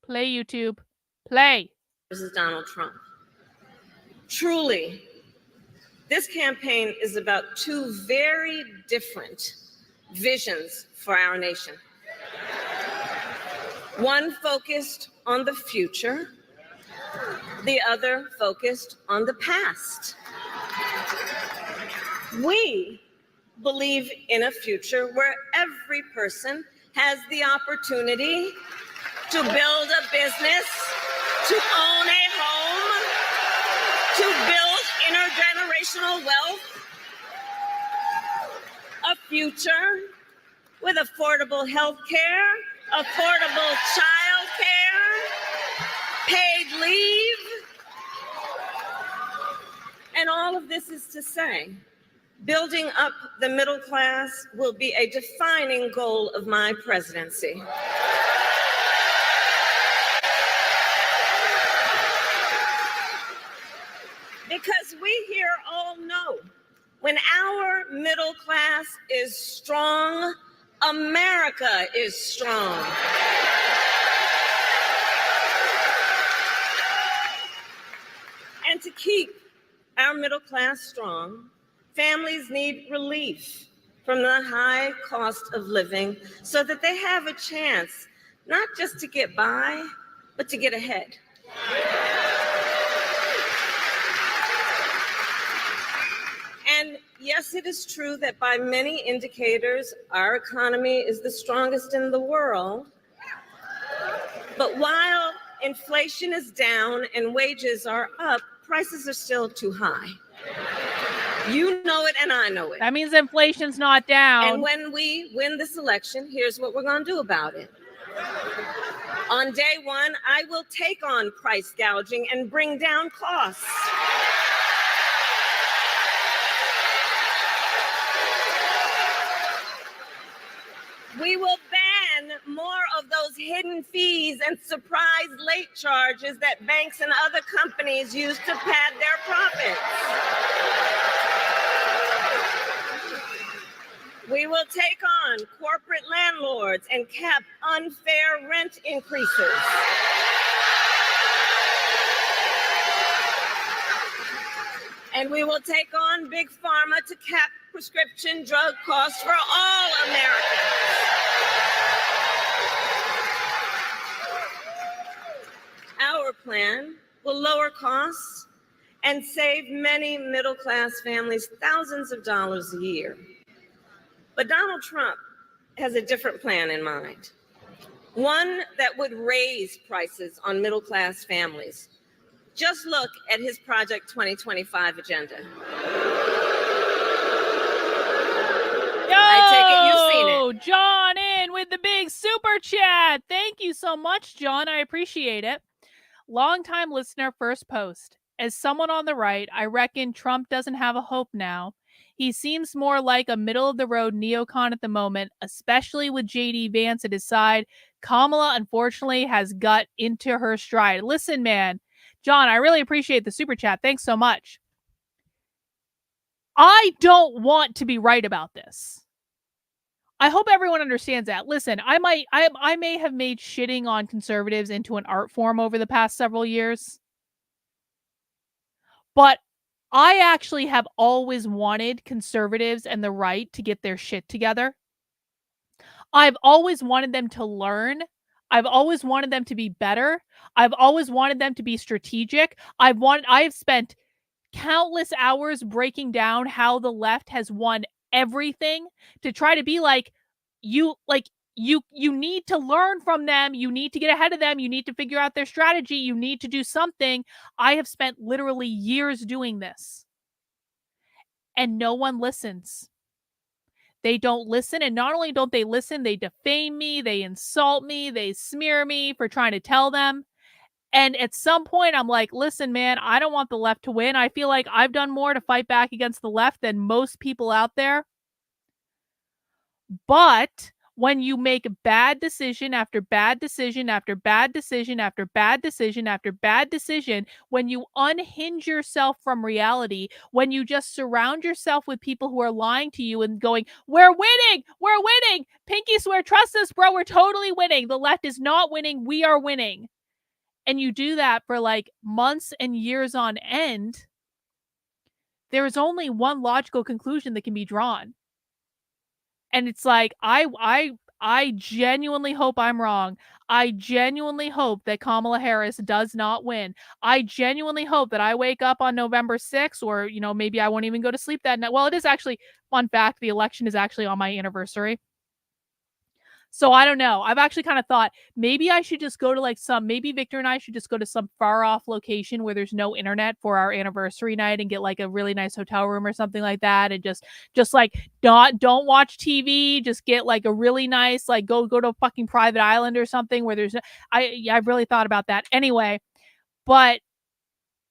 Play, YouTube. Play. Versus Donald Trump. Truly, this campaign is about two very different visions for our nation. One focused on the future, the other focused on the past. We believe in a future where every person has the opportunity to build a business, to own a home, to build intergenerational wealth, a future with affordable health care, affordable child care, paid leave. And all of this is to say, building up the middle class will be a defining goal of my presidency. Because we here all know when our middle class class is strong. America is strong. And to keep our middle class strong, families need relief from the high cost of living so that they have a chance not just to get by, but to get ahead. And yes, it is true that by many indicators, our economy is the strongest in the world. But while inflation is down and wages are up, prices are still too high. You know it and I know it. That means inflation's not down. And when we win this election, here's what we're going to do about it. On day one, I will take on price gouging and bring down costs. We will ban more of those hidden fees and surprise late charges that banks and other companies use to pad their profits. We will take on corporate landlords and cap unfair rent increases. And we will take on big pharma to cap prescription drug costs for all Americans. Our plan will lower costs and save many middle-class families thousands of dollars a year. But Donald Trump has a different plan in mind, one that would raise prices on middle-class families. Just look at his Project 2025 agenda. I take it you've seen it. John in with the big super chat. Thank you so much, John. I appreciate it. Longtime listener, first post. As someone on the right, I reckon Trump doesn't have a hope now. He seems more like a middle-of-the-road neocon at the moment, especially with J.D. Vance at his side. Kamala, unfortunately, has got into her stride. Listen, man. John, I really appreciate the super chat. Thanks so much. I don't want to be right about this. I hope everyone understands that. Listen, I may have made shitting on conservatives into an art form over the past several years. But I actually have always wanted conservatives and the right to get their shit together. I've always wanted them to learn. I've always wanted them to be better. I've always wanted them to be strategic. I've spent countless hours breaking down how the left has won everything to try to be like, you need to learn from them. You need to get ahead of them. You need to figure out their strategy. You need to do something. I have spent literally years doing this. And no one listens. They don't listen. And not only don't they listen, they defame me. They insult me. They smear me for trying to tell them. And at some point, I'm like, listen, man, I don't want the left to win. I feel like I've done more to fight back against the left than most people out there. But when you make bad decision after bad decision after bad decision after bad decision after bad decision, when you unhinge yourself from reality, when you just surround yourself with people who are lying to you and going, we're winning, pinky swear, trust us, bro, we're totally winning. The left is not winning, we are winning. And you do that for like months and years on end, there is only one logical conclusion that can be drawn. And it's like, I genuinely hope I'm wrong. I genuinely hope that Kamala Harris does not win. I genuinely hope that I wake up on November 6th, or, maybe I won't even go to sleep that night. Well, it is actually, fun fact, the election is actually on my anniversary. So I don't know. I've actually kind of thought maybe I should just go to maybe Victor and I should just go to some far off location where there's no internet for our anniversary night and get like a really nice hotel room or something like that. And just don't watch TV. Just get like a really nice, go to a fucking private island or something where there's, I've really thought about that anyway, but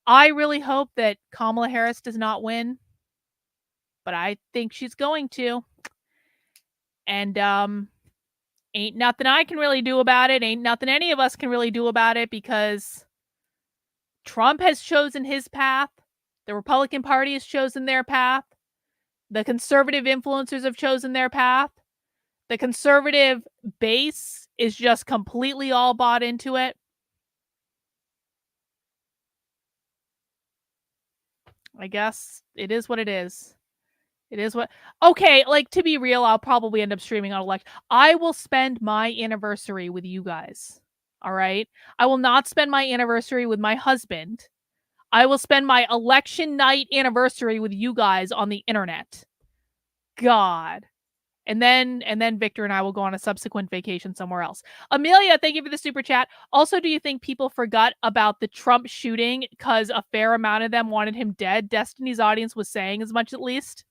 I really hope that Kamala Harris does not win, but I think she's going to. And, ain't nothing I can really do about it. Ain't nothing any of us can really do about it because Trump has chosen his path. The Republican Party has chosen their path. The conservative influencers have chosen their path. The conservative base is just completely all bought into it. I guess it is what it is. It is what... Okay, like, to be real, I'll probably end up streaming on election. I will spend my anniversary with you guys. All right? I will not spend my anniversary with my husband. I will spend my election night anniversary with you guys on the internet. God. And then Victor and I will go on a subsequent vacation somewhere else. Amelia, thank you for the super chat. Also, do you think people forgot about the Trump shooting because a fair amount of them wanted him dead? Destiny's audience was saying as much, at least.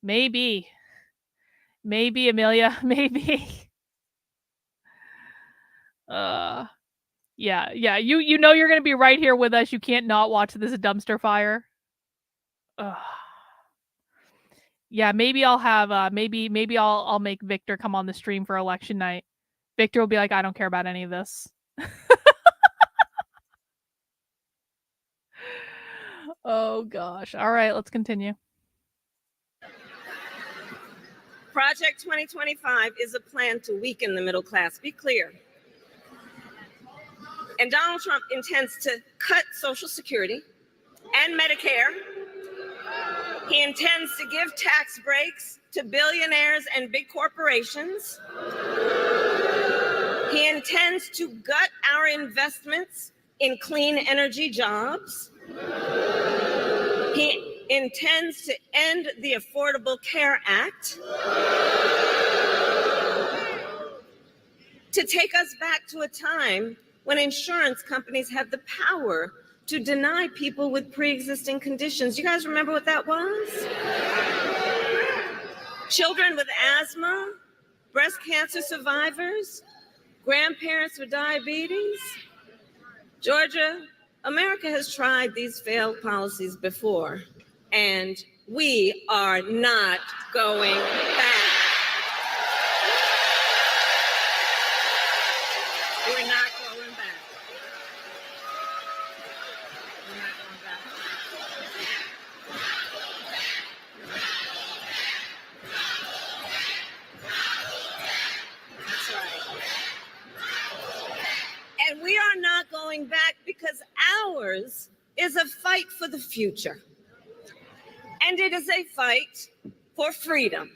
Maybe. Maybe, Amelia. Maybe. Yeah. You know you're gonna be right here with us. You can't not watch this dumpster fire. Yeah, maybe I'll have maybe I'll make Victor come on the stream for election night. Victor will be like, I don't care about any of this. Oh gosh. All right, let's continue. Project 2025 is a plan to weaken the middle class. Be clear. And Donald Trump intends to cut Social Security and Medicare. He intends to give tax breaks to billionaires and big corporations. He intends to gut our investments in clean energy jobs. He intends to end the Affordable Care Act, to take us back to a time when insurance companies had the power to deny people with pre-existing conditions. You guys remember what that was? Children with asthma, breast cancer survivors, grandparents with diabetes. Georgia, America has tried these failed policies before, and we are not going back. We're not going back. We're not going back. That's right. And we are not going back because ours is a fight for the future. And it is a fight for freedom.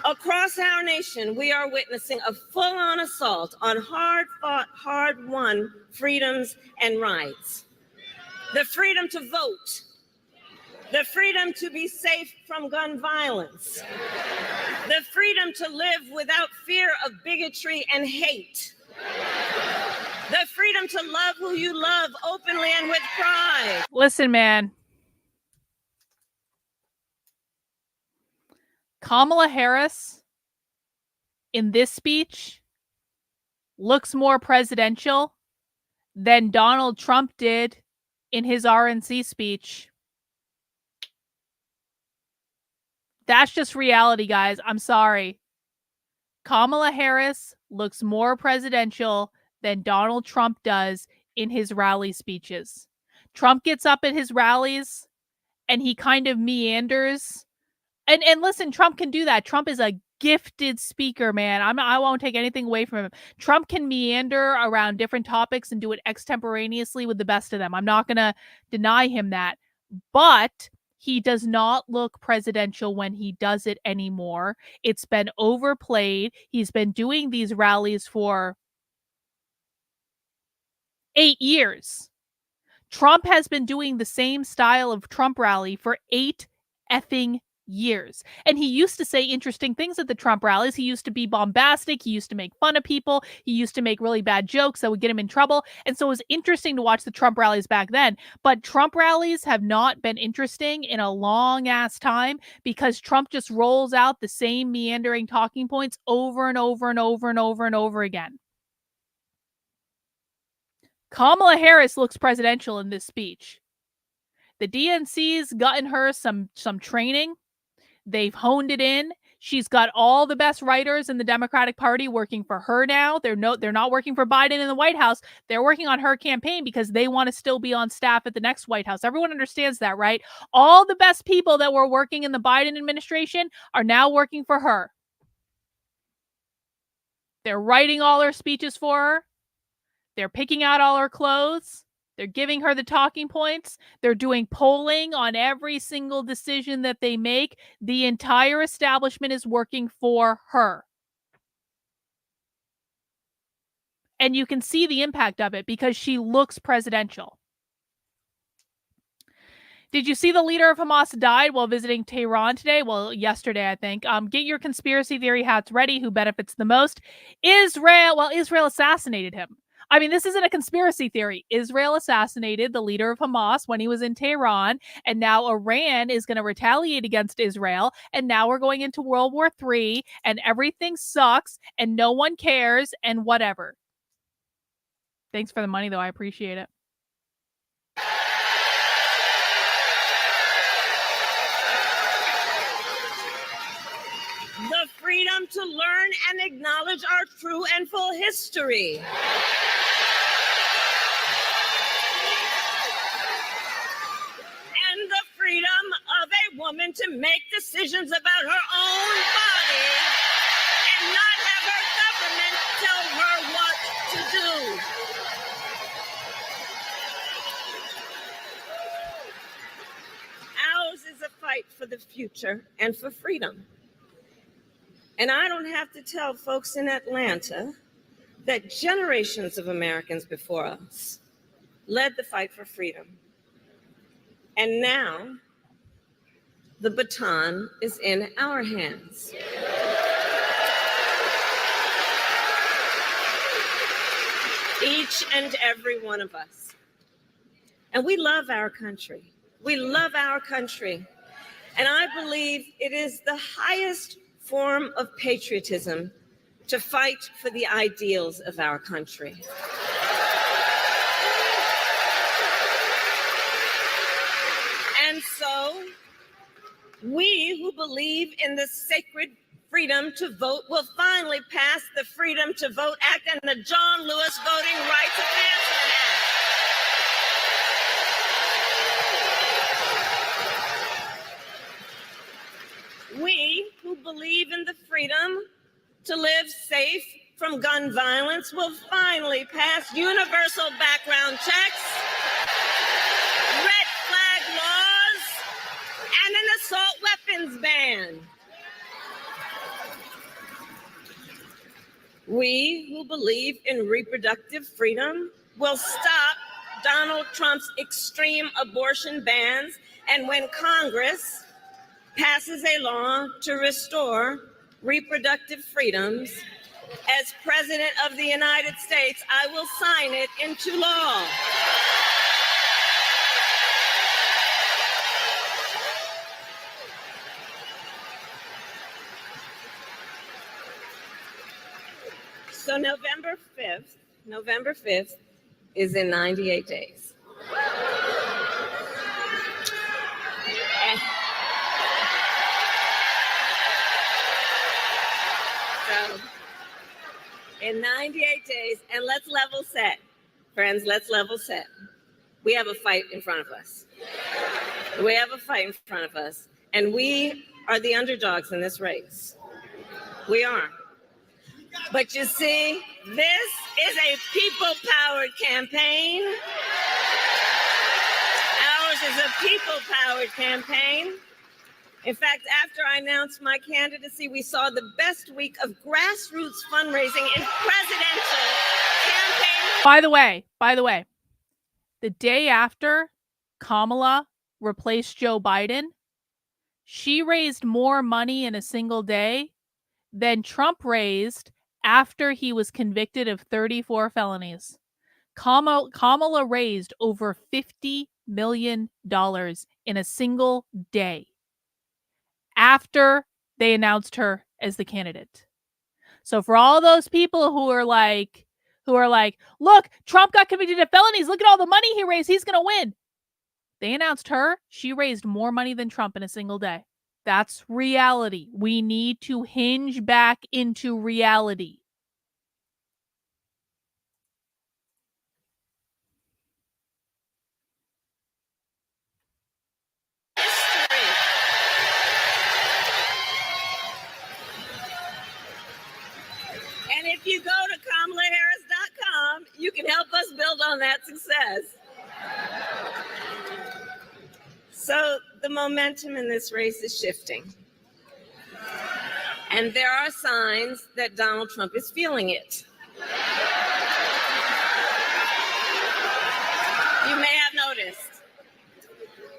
Across our nation, we are witnessing a full-on assault on hard-fought, hard-won freedoms and rights. The freedom to vote, the freedom to be safe from gun violence, the freedom to live without fear of bigotry and hate, the freedom to love who you love openly and with pride. Listen, man. Kamala Harris in this speech looks more presidential than Donald Trump did in his RNC speech. That's just reality, guys. I'm sorry. Kamala Harris looks more presidential than Donald Trump does in his rally speeches. Trump gets up at his rallies and he kind of meanders. And listen, Trump can do that. Trump is a gifted speaker, man. I won't take anything away from him. Trump can meander around different topics and do it extemporaneously with the best of them. I'm not going to deny him that. But he does not look presidential when he does it anymore. It's been overplayed. He's been doing these rallies for 8 years. Trump has been doing the same style of Trump rally for 8 effing years. And he used to say interesting things at the Trump rallies. He used to be bombastic. He used to make fun of people. He used to make really bad jokes that would get him in trouble. And so it was interesting to watch the Trump rallies back then. But Trump rallies have not been interesting in a long ass time because Trump just rolls out the same meandering talking points over and over and over and over and over again. Kamala Harris looks presidential in this speech. The DNC's gotten her some training. They've honed it in. She's got all the best writers in the Democratic Party working for her now. They're not working for Biden in the White House. They're working on her campaign because they want to still be on staff at the next White House. Everyone understands that, right? All the best people that were working in the Biden administration are now working for her. They're writing all her speeches for her. They're picking out all her clothes. They're giving her the talking points. They're doing polling on every single decision that they make. The entire establishment is working for her. And you can see the impact of it because she looks presidential. Did you see the leader of Hamas died while visiting Tehran today? Well, yesterday, I think. Get your conspiracy theory hats ready. Who benefits the most? Israel. Well, Israel assassinated him. I mean, this isn't a conspiracy theory. Israel assassinated the leader of Hamas when he was in Tehran, and now Iran is going to retaliate against Israel, and now we're going into World War III, and everything sucks, and no one cares, and whatever. Thanks for the money, though. I appreciate it. The freedom to learn and acknowledge our true and full history. And the freedom of a woman to make decisions about her own body and not have her government tell her what to do. Ours is a fight for the future and for freedom. And I don't have to tell folks in Atlanta that generations of Americans before us led the fight for freedom. And now the baton is in our hands. Each and every one of us. And we love our country. We love our country. And I believe it is the highest form of patriotism to fight for the ideals of our country. And so, we who believe in the sacred freedom to vote will finally pass the Freedom to Vote Act and the John Lewis Voting Rights Advancement Act. We who believe in the freedom to live safe from gun violence will finally pass universal background checks, red flag laws, and an assault weapons ban. We who believe in reproductive freedom will stop Donald Trump's extreme abortion bans, and when Congress passes a law to restore reproductive freedoms, as President of the United States, I will sign it into law. So November 5th is in 98 days. So, in 98 days, and let's level set. Friends, let's level set. We have a fight in front of us. We have a fight in front of us, and we are the underdogs in this race. We are. But you see, this is a people-powered campaign. Ours is a people-powered campaign. In fact, after I announced my candidacy, we saw the best week of grassroots fundraising in presidential campaign. By the way, the day after Kamala replaced Joe Biden, she raised more money in a single day than Trump raised after he was convicted of 34 felonies. Kamala raised over $50 million in a single day after they announced her as the candidate. So for all those people who are like, look, Trump got convicted of felonies. Look at all the money he raised. He's going to win. They announced her. She raised more money than Trump in a single day. That's reality. We need to hinge back into reality. And if you go to KamalaHarris.com, you can help us build on that success. So the momentum in this race is shifting. And there are signs that Donald Trump is feeling it. You may have noticed.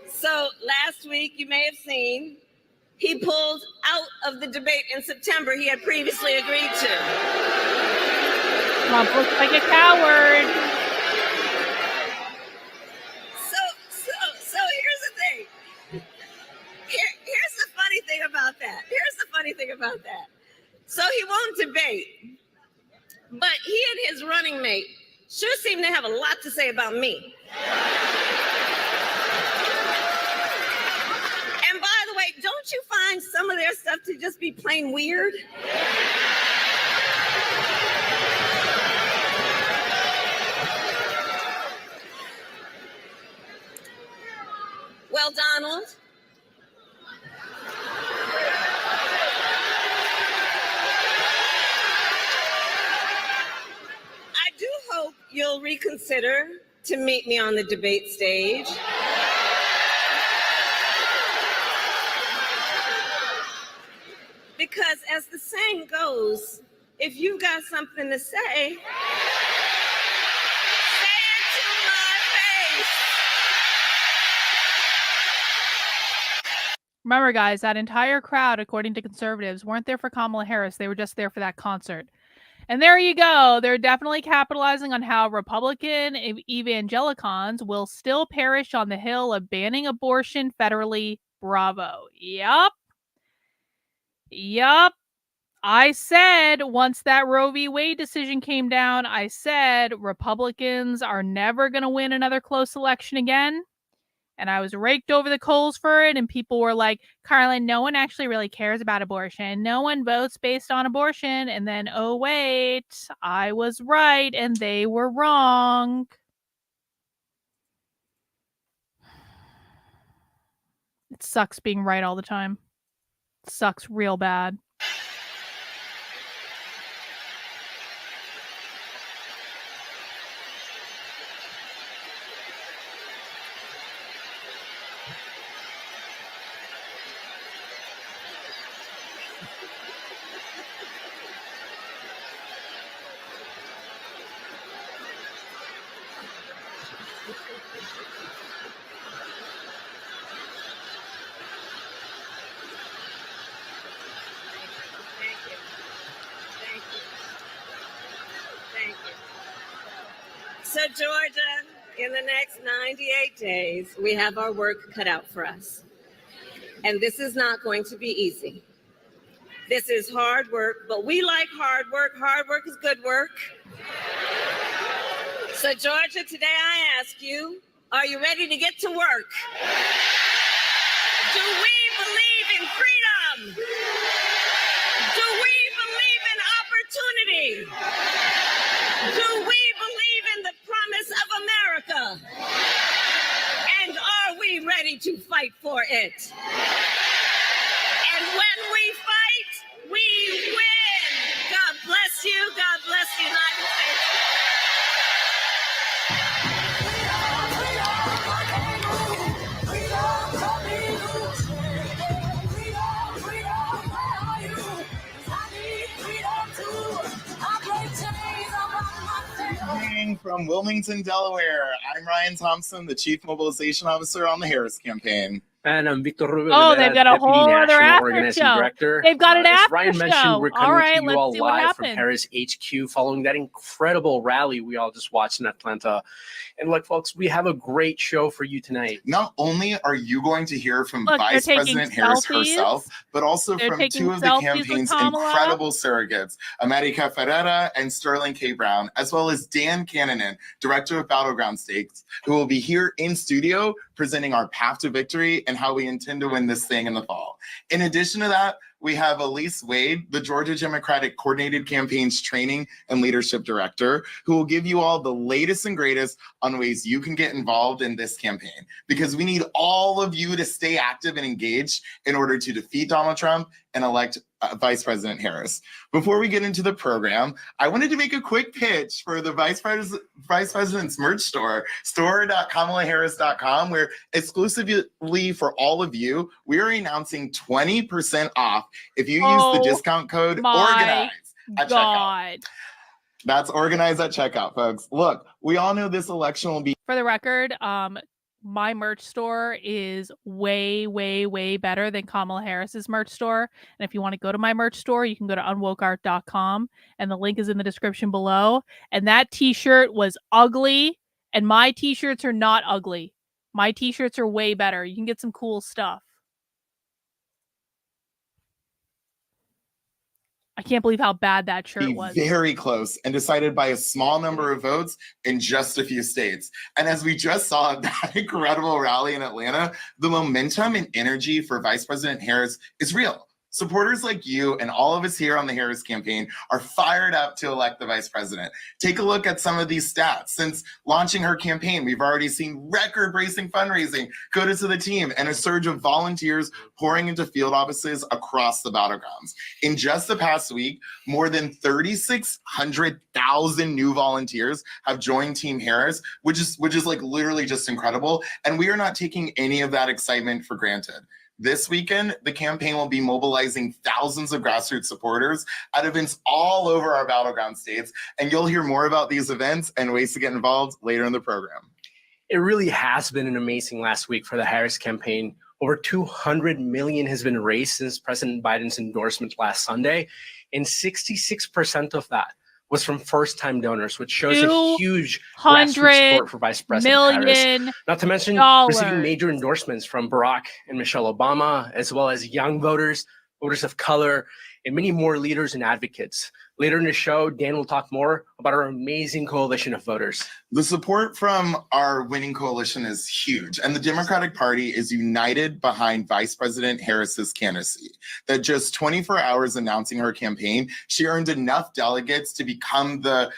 So last week, you may have seen, he pulled out of the debate in September he had previously agreed to. Trump looks like a coward. So here's the thing. Here's the funny thing about that. So he won't debate, but he and his running mate sure seem to have a lot to say about me. And by the way, don't you find some of their stuff to just be plain weird? Well, Donald, I do hope you'll reconsider to meet me on the debate stage. Because as the saying goes, if you've got something to say, say it to my face. Remember, guys, that entire crowd, according to conservatives, weren't there for Kamala Harris. They were just there for that concert. And there you go. They're definitely capitalizing on how Republican evangelicons will still perish on the hill of banning abortion federally. Bravo. Yup. I said once that Roe v. Wade decision came down, I said Republicans are never going to win another close election again. And I was raked over the coals for it. And people were like, Carlin, no one actually really cares about abortion. No one votes based on abortion. And then, oh, wait, I was right and they were wrong. It sucks being right all the time. It sucks real bad. So, Georgia, in the next 98 days, we have our work cut out for us. And this is not going to be easy. This is hard work, but we like hard work. Hard work is good work. So, Georgia, today I ask you, are you ready to get to work? Do we believe in freedom? Do we believe in opportunity? Do we believe in the promise of America? And are we ready to fight for it? And when we fight, we win. God bless you. God bless the United States. From Wilmington, Delaware, I'm Ryan Thompson, the Chief Mobilization Officer on the Harris campaign. And I'm Victor Rubin. Oh, they've got a Deputy whole other National after Organizing show. Director. They've got an As after Ryan show. mentioned, we're coming All right, to you all let's see what live from happened. Harris HQ following that incredible rally we all just watched in Atlanta. And look, folks, we have a great show for you tonight. Not only are you going to hear from Look, Vice they're taking President Harris selfies. herself, but also They're from taking two of the selfies with campaign's Kamala. incredible surrogates, America Ferreira and Sterling K. Brown, as well as Dan Cannonen, Director of Battleground Stakes, who will be here in studio presenting our path to victory and how we intend to win this thing in the fall. In addition to that, we have Elise Wade, the Georgia Democratic Coordinated Campaigns Training and Leadership Director, who will give you all the latest and greatest on ways you can get involved in this campaign, because we need all of you to stay active and engaged in order to defeat Donald Trump and elect Vice President Harris. Before we get into the program, I wanted to make a quick pitch for the Vice President's merch store, store.kamalaharris.com, where exclusively for all of you, we are announcing 20% off if you use the discount code ORGANIZE at checkout. That's ORGANIZE at checkout, folks. Look, we all know this election will be... For the record, my merch store is way, way, way better than Kamala Harris's merch store. And if you want to go to my merch store, you can go to unwokeart.com, and the link is in the description below. And that t-shirt was ugly, and my t-shirts are not ugly. My t-shirts are way better. You can get some cool stuff. I can't believe how bad that shirt was. Very close and decided by a small number of votes in just a few states. And as we just saw at that incredible rally in Atlanta, the momentum and energy for Vice President Harris is real. Supporters like you and all of us here on the Harris campaign are fired up to elect the vice president. Take a look at some of these stats. Since launching her campaign, we've already seen record-breaking fundraising go to the team and a surge of volunteers pouring into field offices across the battlegrounds. In just the past week, more than 3,600,000 new volunteers have joined Team Harris, which is like literally just incredible. And we are not taking any of that excitement for granted. This weekend, the campaign will be mobilizing thousands of grassroots supporters at events all over our battleground states, and you'll hear more about these events and ways to get involved later in the program. It really has been an amazing last week for the Harris campaign. Over $200 million has been raised since President Biden's endorsement last Sunday, and 66% of that was from first-time donors, which shows a huge grassroots support for Vice President Harris. Not to mention receiving major endorsements from Barack and Michelle Obama, as well as young voters, voters of color, and many more leaders and advocates. Later in the show, Dan will talk more about our amazing coalition of voters. The support from our winning coalition is huge, and the Democratic Party is united behind Vice President Harris's candidacy. That just 24 hours announcing her campaign, she earned enough delegates to become the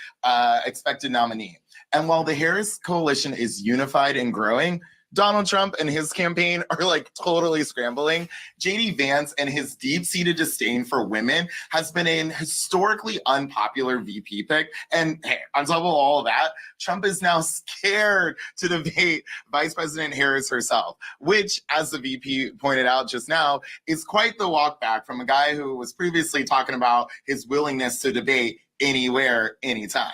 expected nominee. And while the Harris coalition is unified and growing, Donald Trump and his campaign are like totally scrambling. J.D. Vance and his deep-seated disdain for women has been an historically unpopular VP pick. And hey, on top of all of that, Trump is now scared to debate Vice President Harris herself, which, as the VP pointed out just now, is quite the walk back from a guy who was previously talking about his willingness to debate anywhere, anytime.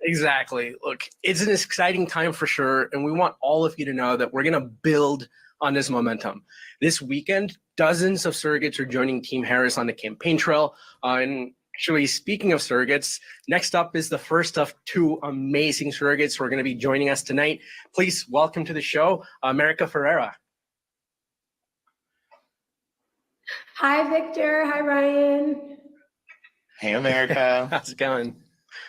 Exactly. Look, it's an exciting time for sure, and we want all of you to know that we're going to build on this momentum. This weekend, dozens of surrogates are joining Team Harris on the campaign trail. And actually, speaking of surrogates, next up is the first of two amazing surrogates who are going to be joining us tonight. Please welcome to the show, America Ferreira. Hi, Victor. Hi, Ryan. Hey, America. How's it going?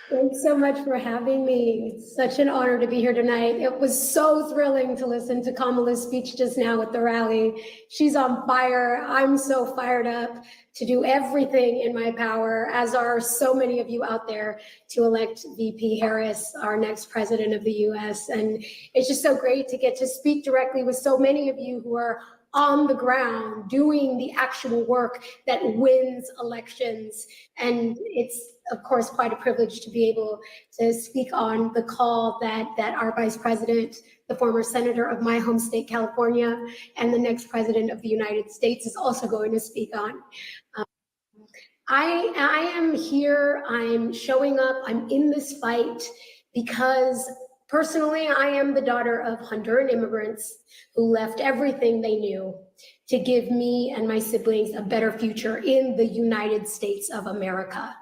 Thanks so much for having me. It's such an honor to be here tonight. It was so thrilling to listen to Kamala's speech just now at the rally. She's on fire. I'm so fired up to do everything in my power, as are so many of you out there, to elect VP Harris, our next president of the US. And it's just so great to get to speak directly with so many of you who are on the ground doing the actual work that wins elections. And it's, of course, quite a privilege to be able to speak on the call that our vice president, the former senator of my home state, California, and the next president of the United States is also going to speak on. I am here, I'm showing up, I'm in this fight because personally, I am the daughter of Honduran immigrants who left everything they knew to give me and my siblings a better future in the United States of America.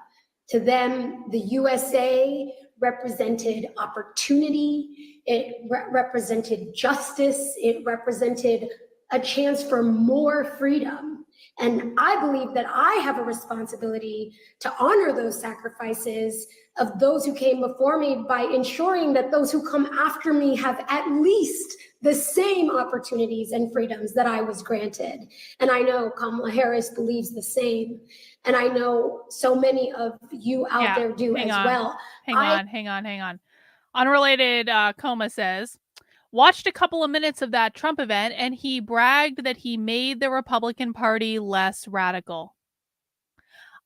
To them, the USA represented opportunity, it represented justice, it represented a chance for more freedom. And I believe that I have a responsibility to honor those sacrifices of those who came before me by ensuring that those who come after me have at least the same opportunities and freedoms that I was granted. And I know Kamala Harris believes the same. And I know so many of you out there do as well. Hang on. Unrelated Coma says, watched a couple of minutes of that Trump event and he bragged that he made the Republican Party less radical.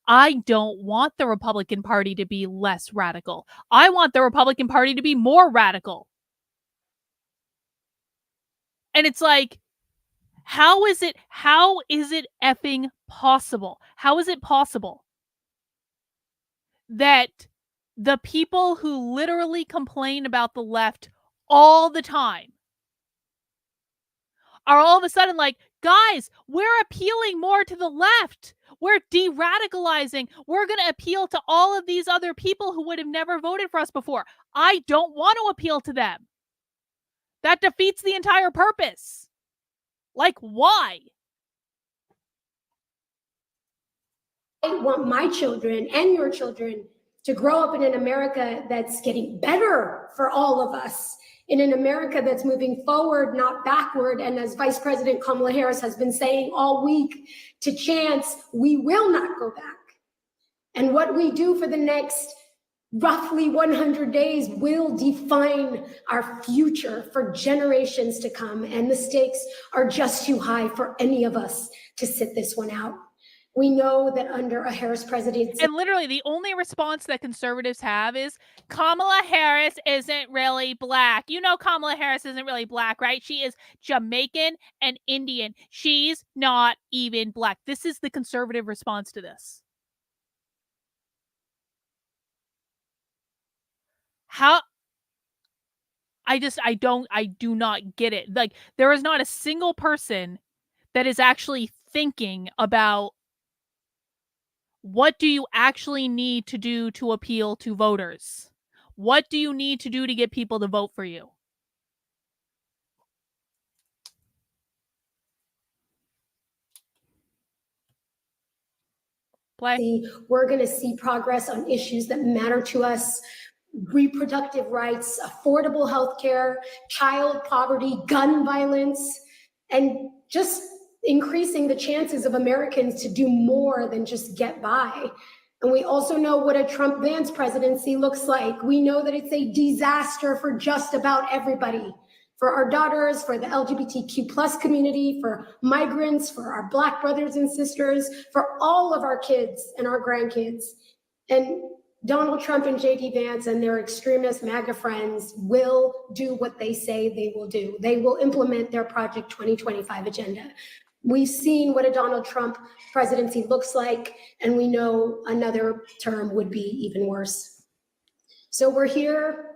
I don't want the Republican Party to be less radical. I want the Republican Party to be more radical. And it's like, how is it effing possible? How is it possible that the people who literally complain about the left all the time are all of a sudden like, guys, we're appealing more to the left. We're de-radicalizing. We're going to appeal to all of these other people who would have never voted for us before. I don't want to appeal to them. That defeats the entire purpose. Like, why? I want my children and your children to grow up in an America that's getting better for all of us, in an America that's moving forward, not backward. And as Vice President Kamala Harris has been saying all week to chance, we will not go back. And what we do for the next roughly 100 days will define our future for generations to come. And the stakes are just too high for any of us to sit this one out. We know that under a Harris presidency. And literally the only response that conservatives have is Kamala Harris isn't really black. You know Kamala Harris isn't really black, right? She is Jamaican and Indian. She's not even black. This is the conservative response to this. How? I do not get it. Like, there is not a single person that is actually thinking about what do you actually need to do to appeal to voters? What do you need to do to get people to vote for you? We're going to see progress on issues that matter to us: reproductive rights, affordable health care, child poverty, gun violence, and just increasing the chances of Americans to do more than just get by. And we also know what a Trump-Vance presidency looks like. We know that it's a disaster for just about everybody, for our daughters, for the LGBTQ plus community, for migrants, for our Black brothers and sisters, for all of our kids and our grandkids. And Donald Trump and JD Vance and their extremist MAGA friends will do what they say they will do. They will implement their Project 2025 agenda. We've seen what a Donald Trump presidency looks like, and we know another term would be even worse. So we're here,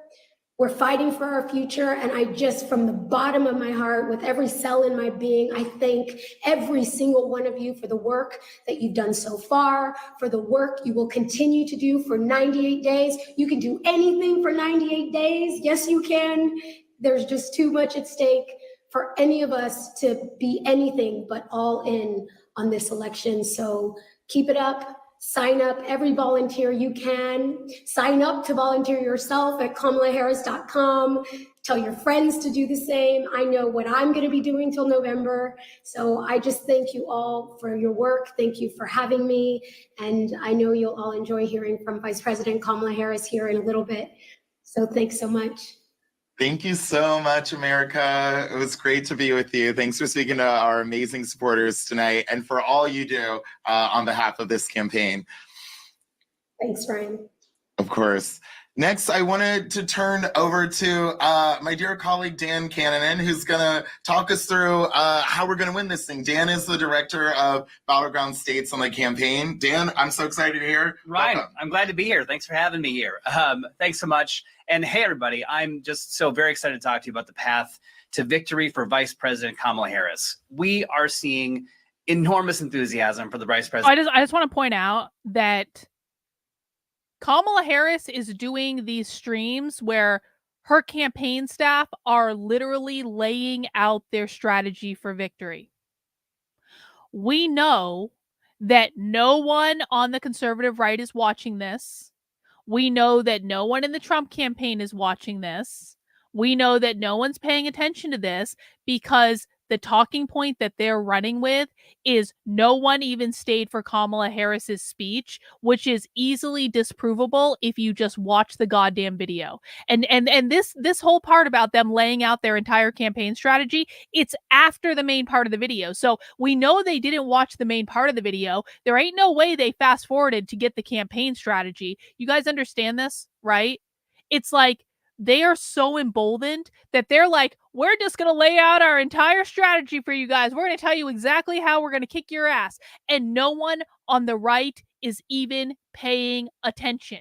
we're fighting for our future, and I just, from the bottom of my heart, with every cell in my being, I thank every single one of you for the work that you've done so far, for the work you will continue to do for 98 days. You can do anything for 98 days. Yes, you can. There's just too much at stake for any of us to be anything but all in on this election. So keep it up. Sign up, every volunteer you can. Sign up to volunteer yourself at KamalaHarris.com. Tell your friends to do the same. I know what I'm going to be doing till November. So I just thank you all for your work. Thank you for having me. And I know you'll all enjoy hearing from Vice President Kamala Harris here in a little bit. So thanks so much. Thank you so much, America. It was great to be with you. Thanks for speaking to our amazing supporters tonight and for all you do on behalf of this campaign. Thanks, Ryan. Of course. Next, I wanted to turn over to my dear colleague, Dan Cannonen, who's going to talk us through how we're going to win this thing. Dan is the director of Battleground States on the campaign. Dan, I'm so excited to hear. Ryan, Welcome. I'm glad to be here. Thanks for having me here. Thanks so much. And hey, everybody, I'm just so very excited to talk to you about the path to victory for Vice President Kamala Harris. We are seeing enormous enthusiasm for the Vice President. I just want to point out that Kamala Harris is doing these streams where her campaign staff are literally laying out their strategy for victory. We know that no one on the conservative right is watching this. We know that no one in the Trump campaign is watching this. We know that no one's paying attention to this because the talking point that they're running with is no one even stayed for Kamala Harris's speech, which is easily disprovable if you just watch the goddamn video. And this whole part about them laying out their entire campaign strategy, it's after the main part of the video. So we know they didn't watch the main part of the video. There ain't no way they fast forwarded to get the campaign strategy. You guys understand this, right? It's like they are so emboldened that they're like, we're just going to lay out our entire strategy for you guys. We're going to tell you exactly how we're going to kick your ass. And no one on the right is even paying attention.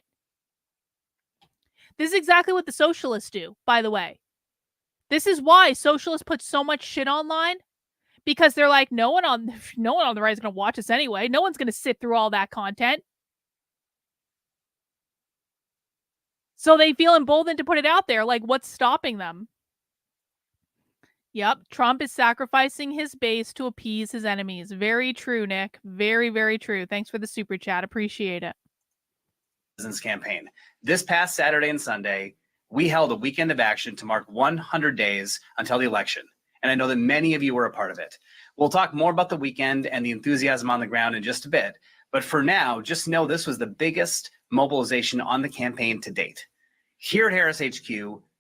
This is exactly what the socialists do, by the way. This is why socialists put so much shit online, because they're like, no one on the right is going to watch us anyway. No one's going to sit through all that content. So they feel emboldened to put it out there. Like, what's stopping them? Yep, Trump is sacrificing his base to appease his enemies. Very true, Nick. Very, very true. Thanks for the super chat. Appreciate it. President's campaign. This past Saturday and Sunday, we held a weekend of action to mark 100 days until the election. And I know that many of you were a part of it. We'll talk more about the weekend and the enthusiasm on the ground in just a bit. But for now, just know this was the biggest mobilization on the campaign to date. Here at Harris HQ,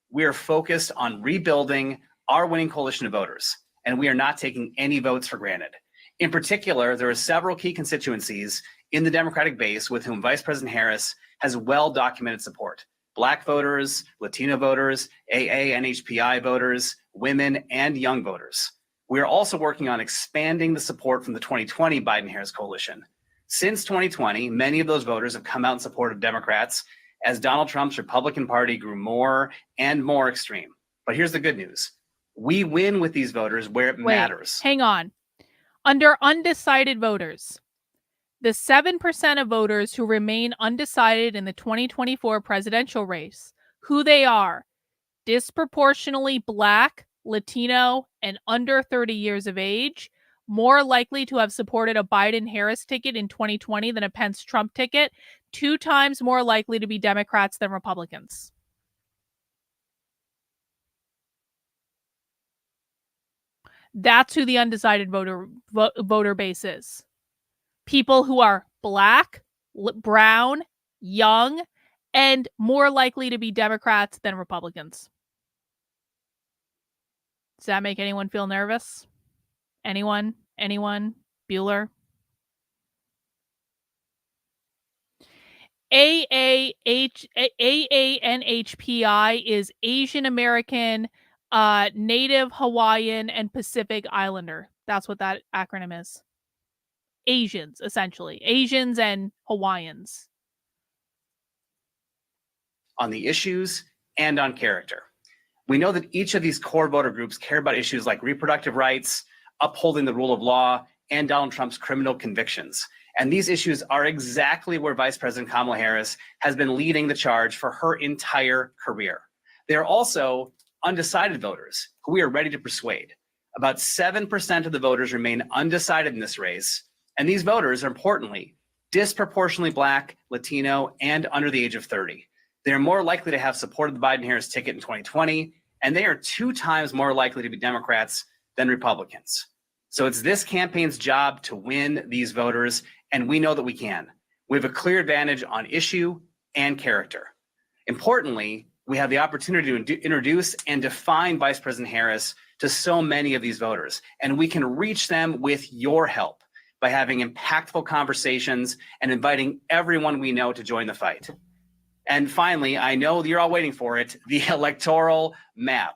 we are focused on rebuilding our winning coalition of voters, and we are not taking any votes for granted. In particular, there are several key constituencies in the Democratic base with whom Vice President Harris has well-documented support. Black voters, Latino voters, AA and HPI voters, women, and young voters. We are also working on expanding the support from the 2020 Biden-Harris coalition. Since 2020, many of those voters have come out in support of Democrats as Donald Trump's Republican Party grew more and more extreme. But here's the good news. We win with these voters where it matters. Hang on. Under undecided voters, the 7% of voters who remain undecided in the 2024 presidential race, who they are, disproportionately Black, Latino, and under 30 years of age, more likely to have supported a Biden-Harris ticket in 2020 than a Pence-Trump ticket, 2 times more likely to be Democrats than Republicans. That's who the undecided voter base is. People who are Black, brown, young, and more likely to be Democrats than Republicans. Does that make anyone feel nervous? Anyone? Bueller? AANHPI is Asian American, Native Hawaiian, and Pacific Islander. That's what that acronym is. Asians, essentially. Asians and Hawaiians. On the issues and on character. We know that each of these core voter groups care about issues like reproductive rights, upholding the rule of law, and Donald Trump's criminal convictions. And these issues are exactly where Vice President Kamala Harris has been leading the charge for her entire career. They are also undecided voters who we are ready to persuade. About 7% of the voters remain undecided in this race. And these voters are, importantly, disproportionately Black, Latino, and under the age of 30. They are more likely to have supported the Biden-Harris ticket in 2020, and they are 2 times more likely to be Democrats than Republicans. So it's this campaign's job to win these voters, and we know that we can. We have a clear advantage on issue and character. Importantly, we have the opportunity to introduce and define Vice President Harris to so many of these voters, and we can reach them with your help by having impactful conversations and inviting everyone we know to join the fight. And finally, I know you're all waiting for it, the electoral map.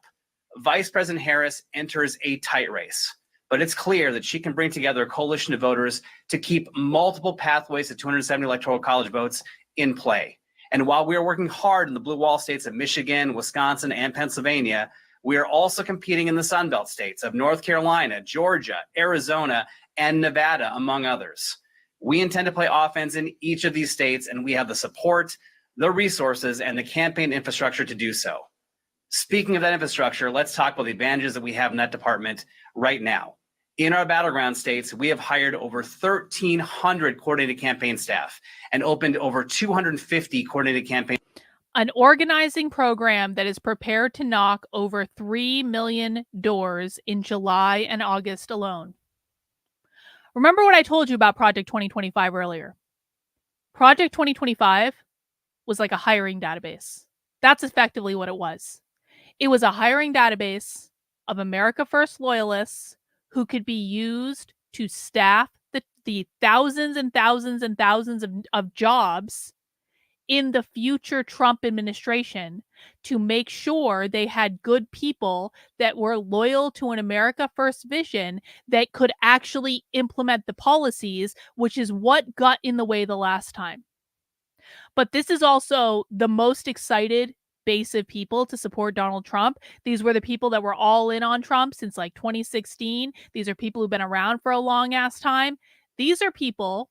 Vice President Harris enters a tight race, but it's clear that she can bring together a coalition of voters to keep multiple pathways to 270 electoral college votes in play. And while we are working hard in the blue wall states of Michigan, Wisconsin, and Pennsylvania, we are also competing in the Sun Belt states of North Carolina, Georgia, Arizona, and Nevada, among others. We intend to play offense in each of these states, and we have the support, the resources, and the campaign infrastructure to do so. Speaking of that infrastructure, let's talk about the advantages that we have in that department right now. In our battleground states, we have hired over 1,300 coordinated campaign staff and opened over 250 coordinated campaign. An organizing program that is prepared to knock over 3 million doors in July and August alone. Remember what I told you about Project 2025 earlier? Project 2025 was like a hiring database. That's effectively what it was. It was a hiring database of America First loyalists who could be used to staff the thousands and thousands and thousands of jobs in the future Trump administration to make sure they had good people that were loyal to an America First vision that could actually implement the policies, which is what got in the way the last time. But this is also the most excited base of people to support Donald Trump. These were the people that were all in on Trump since like 2016. These are people who've been around for a long ass time. These are people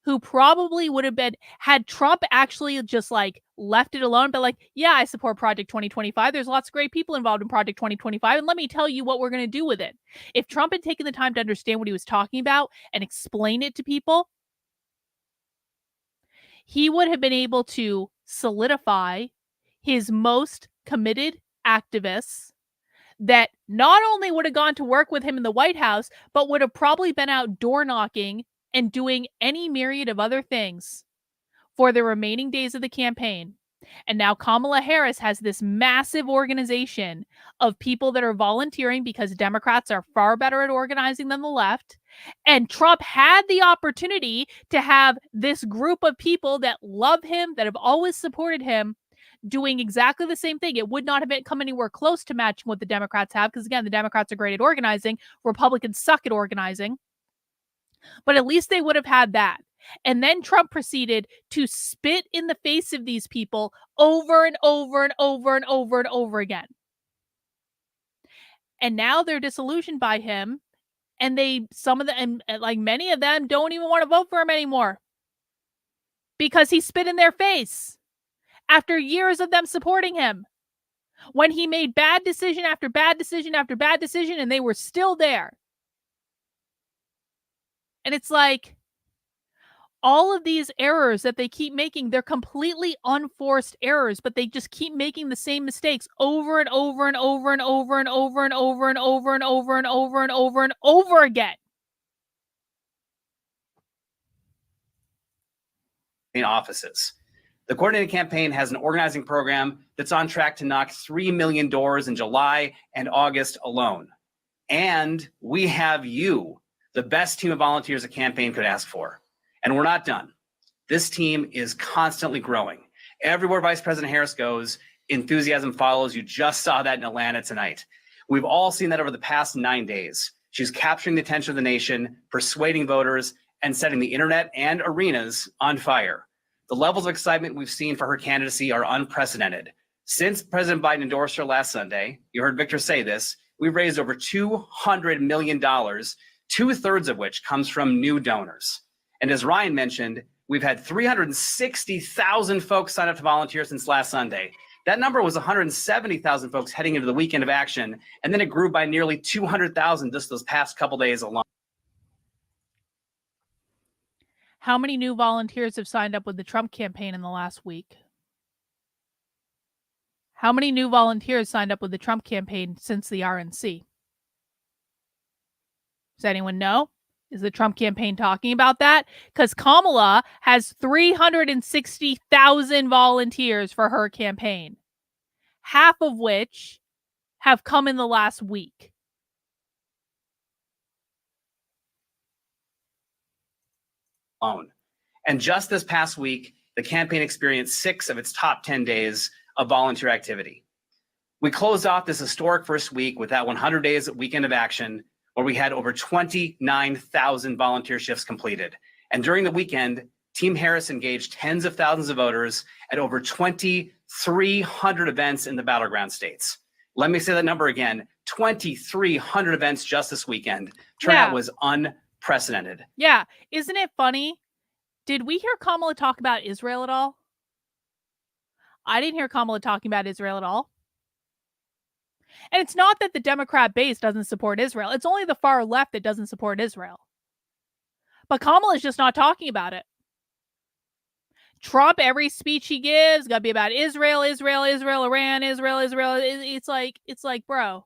who probably would have been, had Trump actually just like left it alone, but like, yeah, I support Project 2025. There's lots of great people involved in Project 2025. And let me tell you what we're going to do with it. If Trump had taken the time to understand what he was talking about and explain it to people, he would have been able to solidify his most committed activists that not only would have gone to work with him in the White House, but would have probably been out door knocking and doing any myriad of other things for the remaining days of the campaign. And now Kamala Harris has this massive organization of people that are volunteering because Democrats are far better at organizing than the left. And Trump had the opportunity to have this group of people that love him, that have always supported him, doing exactly the same thing. It would not have come anywhere close to matching what the Democrats have, because again, the Democrats are great at organizing. Republicans suck at organizing. But at least they would have had that. And then Trump proceeded to spit in the face of these people over and over and over and over and over again. And now they're disillusioned by him. And many of them don't even want to vote for him anymore because he spit in their face after years of them supporting him. When he made bad decision after bad decision after bad decision, and they were still there. And it's like, all of these errors that they keep making, they're completely unforced errors, but they just keep making the same mistakes over and over and over and over and over and over and over and over and over and over and over again. In offices. The coordinated campaign has an organizing program that's on track to knock 3 million doors in July and August alone. And we have you, the best team of volunteers a campaign could ask for. And we're not done. This team is constantly growing. Everywhere Vice President Harris goes, enthusiasm follows. You just saw that in Atlanta tonight. We've all seen that over the past 9 days. She's capturing the attention of the nation, persuading voters, and setting the internet and arenas on fire. The levels of excitement we've seen for her candidacy are unprecedented. Since President Biden endorsed her last Sunday, you heard Victor say this, we've raised over $200 million, 2/3 of which comes from new donors. And as Ryan mentioned, we've had 360,000 folks sign up to volunteer since last Sunday. That number was 170,000 folks heading into the weekend of action, and then it grew by nearly 200,000 just those past couple days alone. How many new volunteers have signed up with the Trump campaign in the last week? How many new volunteers signed up with the Trump campaign since the RNC? Does anyone know? Is the Trump campaign talking about that? Because Kamala has 360,000 volunteers for her campaign, half of which have come in the last week. And just this past week, the campaign experienced 6 of its top 10 days of volunteer activity. We closed off this historic first week with that 100 days weekend of action, where we had over 29,000 volunteer shifts completed. And during the weekend, Team Harris engaged tens of thousands of voters at over 2,300 events in the battleground states. Let me say that number again, 2,300 events just this weekend. Turnout was unprecedented. Yeah. Isn't it funny? Did we hear Kamala talk about Israel at all? I didn't hear Kamala talking about Israel at all. And it's not that the Democrat base doesn't support Israel. It's only the far left that doesn't support Israel. But Kamala is just not talking about it. Trump, every speech he gives, got to be about Israel, Israel, Israel, Iran, Israel, Israel. It's like, bro.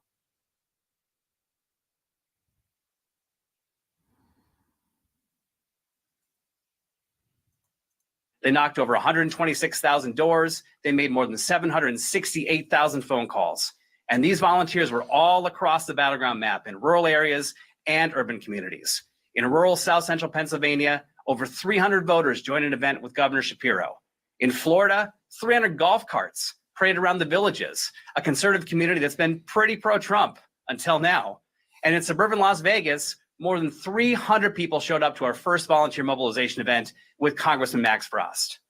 They knocked over 126,000 doors. They made more than 768,000 phone calls. And these volunteers were all across the battleground map in rural areas and urban communities. In rural South Central Pennsylvania, over 300 voters joined an event with Governor Shapiro. In Florida, 300 golf carts paraded around the villages, a conservative community that's been pretty pro-Trump until now. And in suburban Las Vegas, more than 300 people showed up to our first volunteer mobilization event with Congressman Max Frost.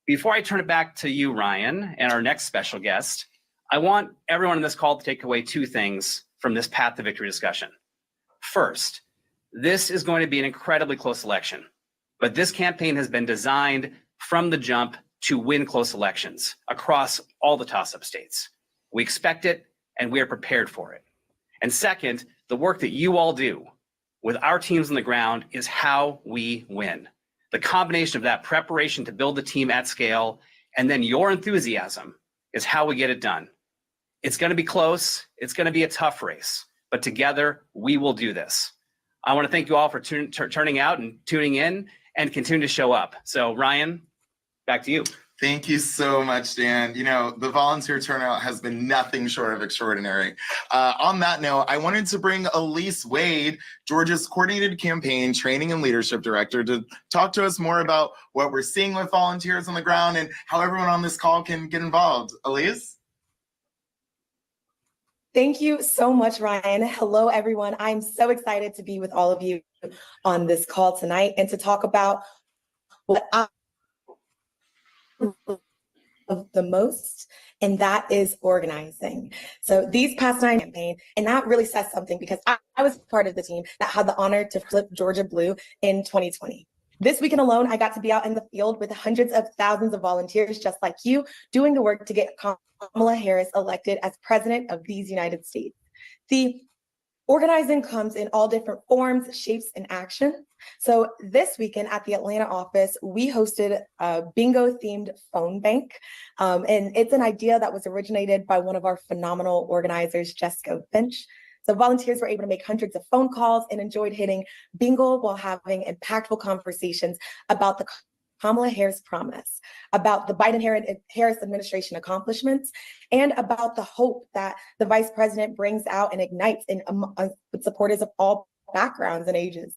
Before I turn it back to you, Ryan, and our next special guest, I want everyone in this call to take away two things from this Path to Victory discussion. First, this is going to be an incredibly close election, but this campaign has been designed from the jump to win close elections across all the toss-up states. We expect it, and we are prepared for it. And second, the work that you all do with our teams on the ground is how we win. The combination of that preparation to build the team at scale and then your enthusiasm is how we get it done. It's going to be close. It's going to be a tough race, but together we will do this. I want to thank you all for turning out and tuning in and continue to show up. So Ryan, back to you. Thank you so much, Dan. You know, the volunteer turnout has been nothing short of extraordinary. On that note, I wanted to bring Elise Wade, Georgia's Coordinated Campaign Training and Leadership Director, to talk to us more about what we're seeing with volunteers on the ground and how everyone on this call can get involved. Elise? Thank you so much, Ryan. Hello, everyone. I'm so excited to be with all of you on this call tonight and to talk about what I love the most, and that is organizing. So these past 9 campaign, and that really says something because I was part of the team that had the honor to flip Georgia blue in 2020. This weekend alone, I got to be out in the field with hundreds of thousands of volunteers just like you, doing the work to get Kamala Harris elected as president of these United States. The organizing comes in all different forms, shapes, and action. So this weekend at the Atlanta office, we hosted a bingo-themed phone bank. And it's an idea that was originated by one of our phenomenal organizers, Jessica Finch. So volunteers were able to make hundreds of phone calls and enjoyed hitting bingo while having impactful conversations about the Kamala Harris promise, about the Biden-Harris administration accomplishments, and about the hope that the vice president brings out and ignites in supporters of all backgrounds and ages.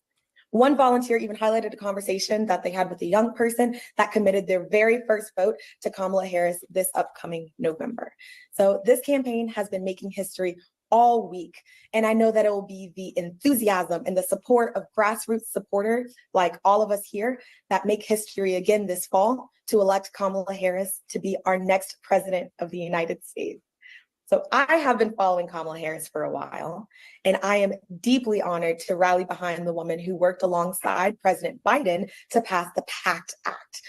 One volunteer even highlighted a conversation that they had with a young person that committed their very first vote to Kamala Harris this upcoming November. So this campaign has been making history all week. And I know that it will be the enthusiasm and the support of grassroots supporters like all of us here that make history again this fall to elect Kamala Harris to be our next president of the United States. So I have been following Kamala Harris for a while, and I am deeply honored to rally behind the woman who worked alongside President Biden to pass the PACT Act.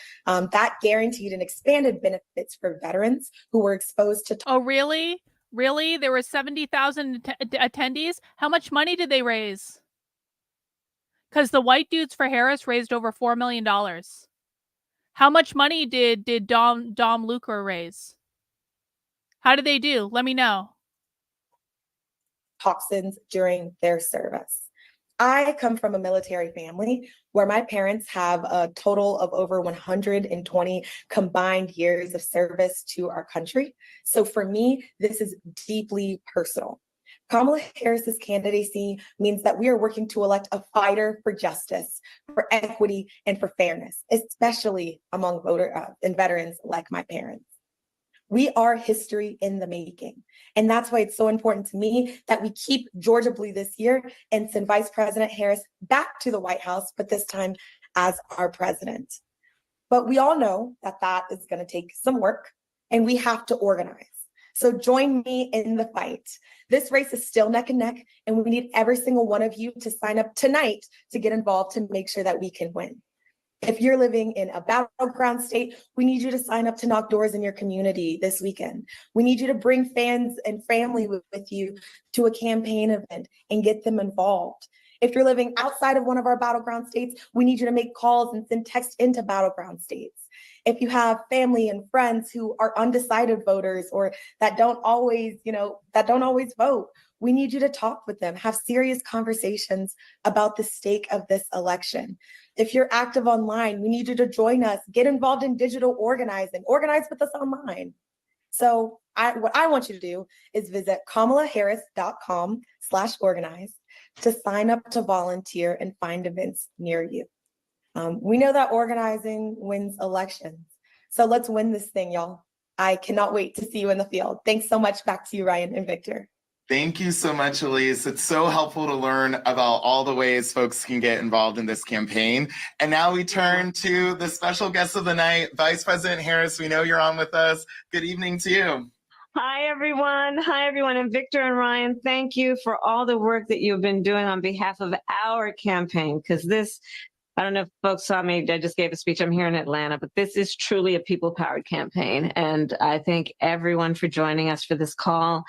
That guaranteed and expanded benefits for veterans who were exposed to— Oh, really? Really? There were 70,000 attendees? How much money did they raise? Because the White Dudes for Harris raised over $4 million. How much money did Dom Lucre raise? How did they do? Let me know. Toxins during their service. I come from a military family where my parents have a total of over 120 combined years of service to our country. So for me, this is deeply personal. Kamala Harris's candidacy means that we are working to elect a fighter for justice, for equity, and for fairness, especially among and veterans like my parents. We are history in the making. And that's why it's so important to me that we keep Georgia blue this year and send Vice President Harris back to the White House, but this time as our president. But we all know that that is going to take some work and we have to organize. So join me in the fight. This race is still neck and neck, and we need every single one of you to sign up tonight to get involved to make sure that we can win. If you're living in a battleground state, we need you to sign up to knock doors in your community this weekend. We need you to bring fans and family with you to a campaign event and get them involved. If you're living outside of one of our battleground states, we need you to make calls and send text into battleground states. If you have family and friends who are undecided voters or that don't always vote, we need you to talk with them, have serious conversations about the stake of this election. If you're active online, we need you to join us, get involved in digital organizing, organize with us online. So what I want you to do is visit kamalaharris.com/organize to sign up to volunteer and find events near you. We know that organizing wins elections. So let's win this thing, y'all. I cannot wait to see you in the field. Thanks so much. Back to you, Ryan and Victor. Thank you so much, Elise. It's so helpful to learn about all the ways folks can get involved in this campaign. And now we turn to the special guest of the night, Vice President Harris. We know you're on with us. Good evening to you. Hi, everyone. Hi, everyone. And Victor and Ryan, thank you for all the work that you've been doing on behalf of our campaign, because this, I don't know if folks saw me, I just gave a speech. I'm here in Atlanta, but this is truly a people-powered campaign. And I thank everyone for joining us for this call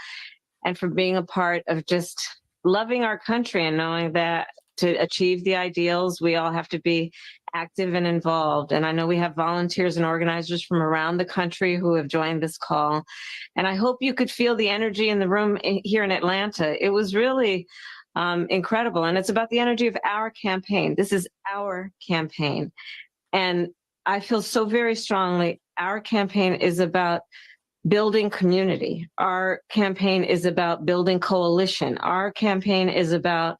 and for being a part of just loving our country and knowing that to achieve the ideals, we all have to be active and involved. And I know we have volunteers and organizers from around the country who have joined this call. And I hope you could feel the energy in the room here in Atlanta. It was really incredible. And it's about the energy of our campaign. This is our campaign. And I feel so very strongly, our campaign is about building community. Our campaign is about building coalition. Our campaign is about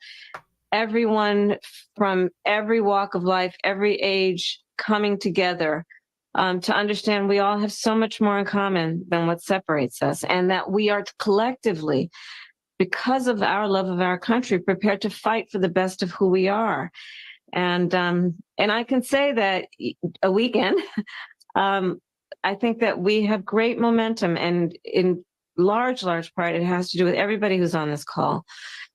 everyone from every walk of life, every age coming together to understand we all have so much more in common than what separates us, and that we are collectively, because of our love of our country, prepared to fight for the best of who we are. And I can say that a weekend, I think that we have great momentum, and in large part, it has to do with everybody who's on this call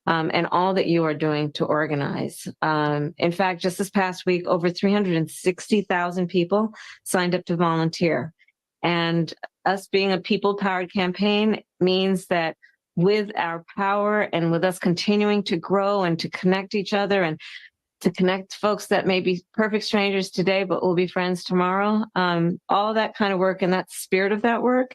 and all that you are doing to organize. In fact, just this past week, over 360,000 people signed up to volunteer. And us being a people-powered campaign means that with our power and with us continuing to grow and to connect each other and to connect folks that may be perfect strangers today, but will be friends tomorrow. All that kind of work and that spirit of that work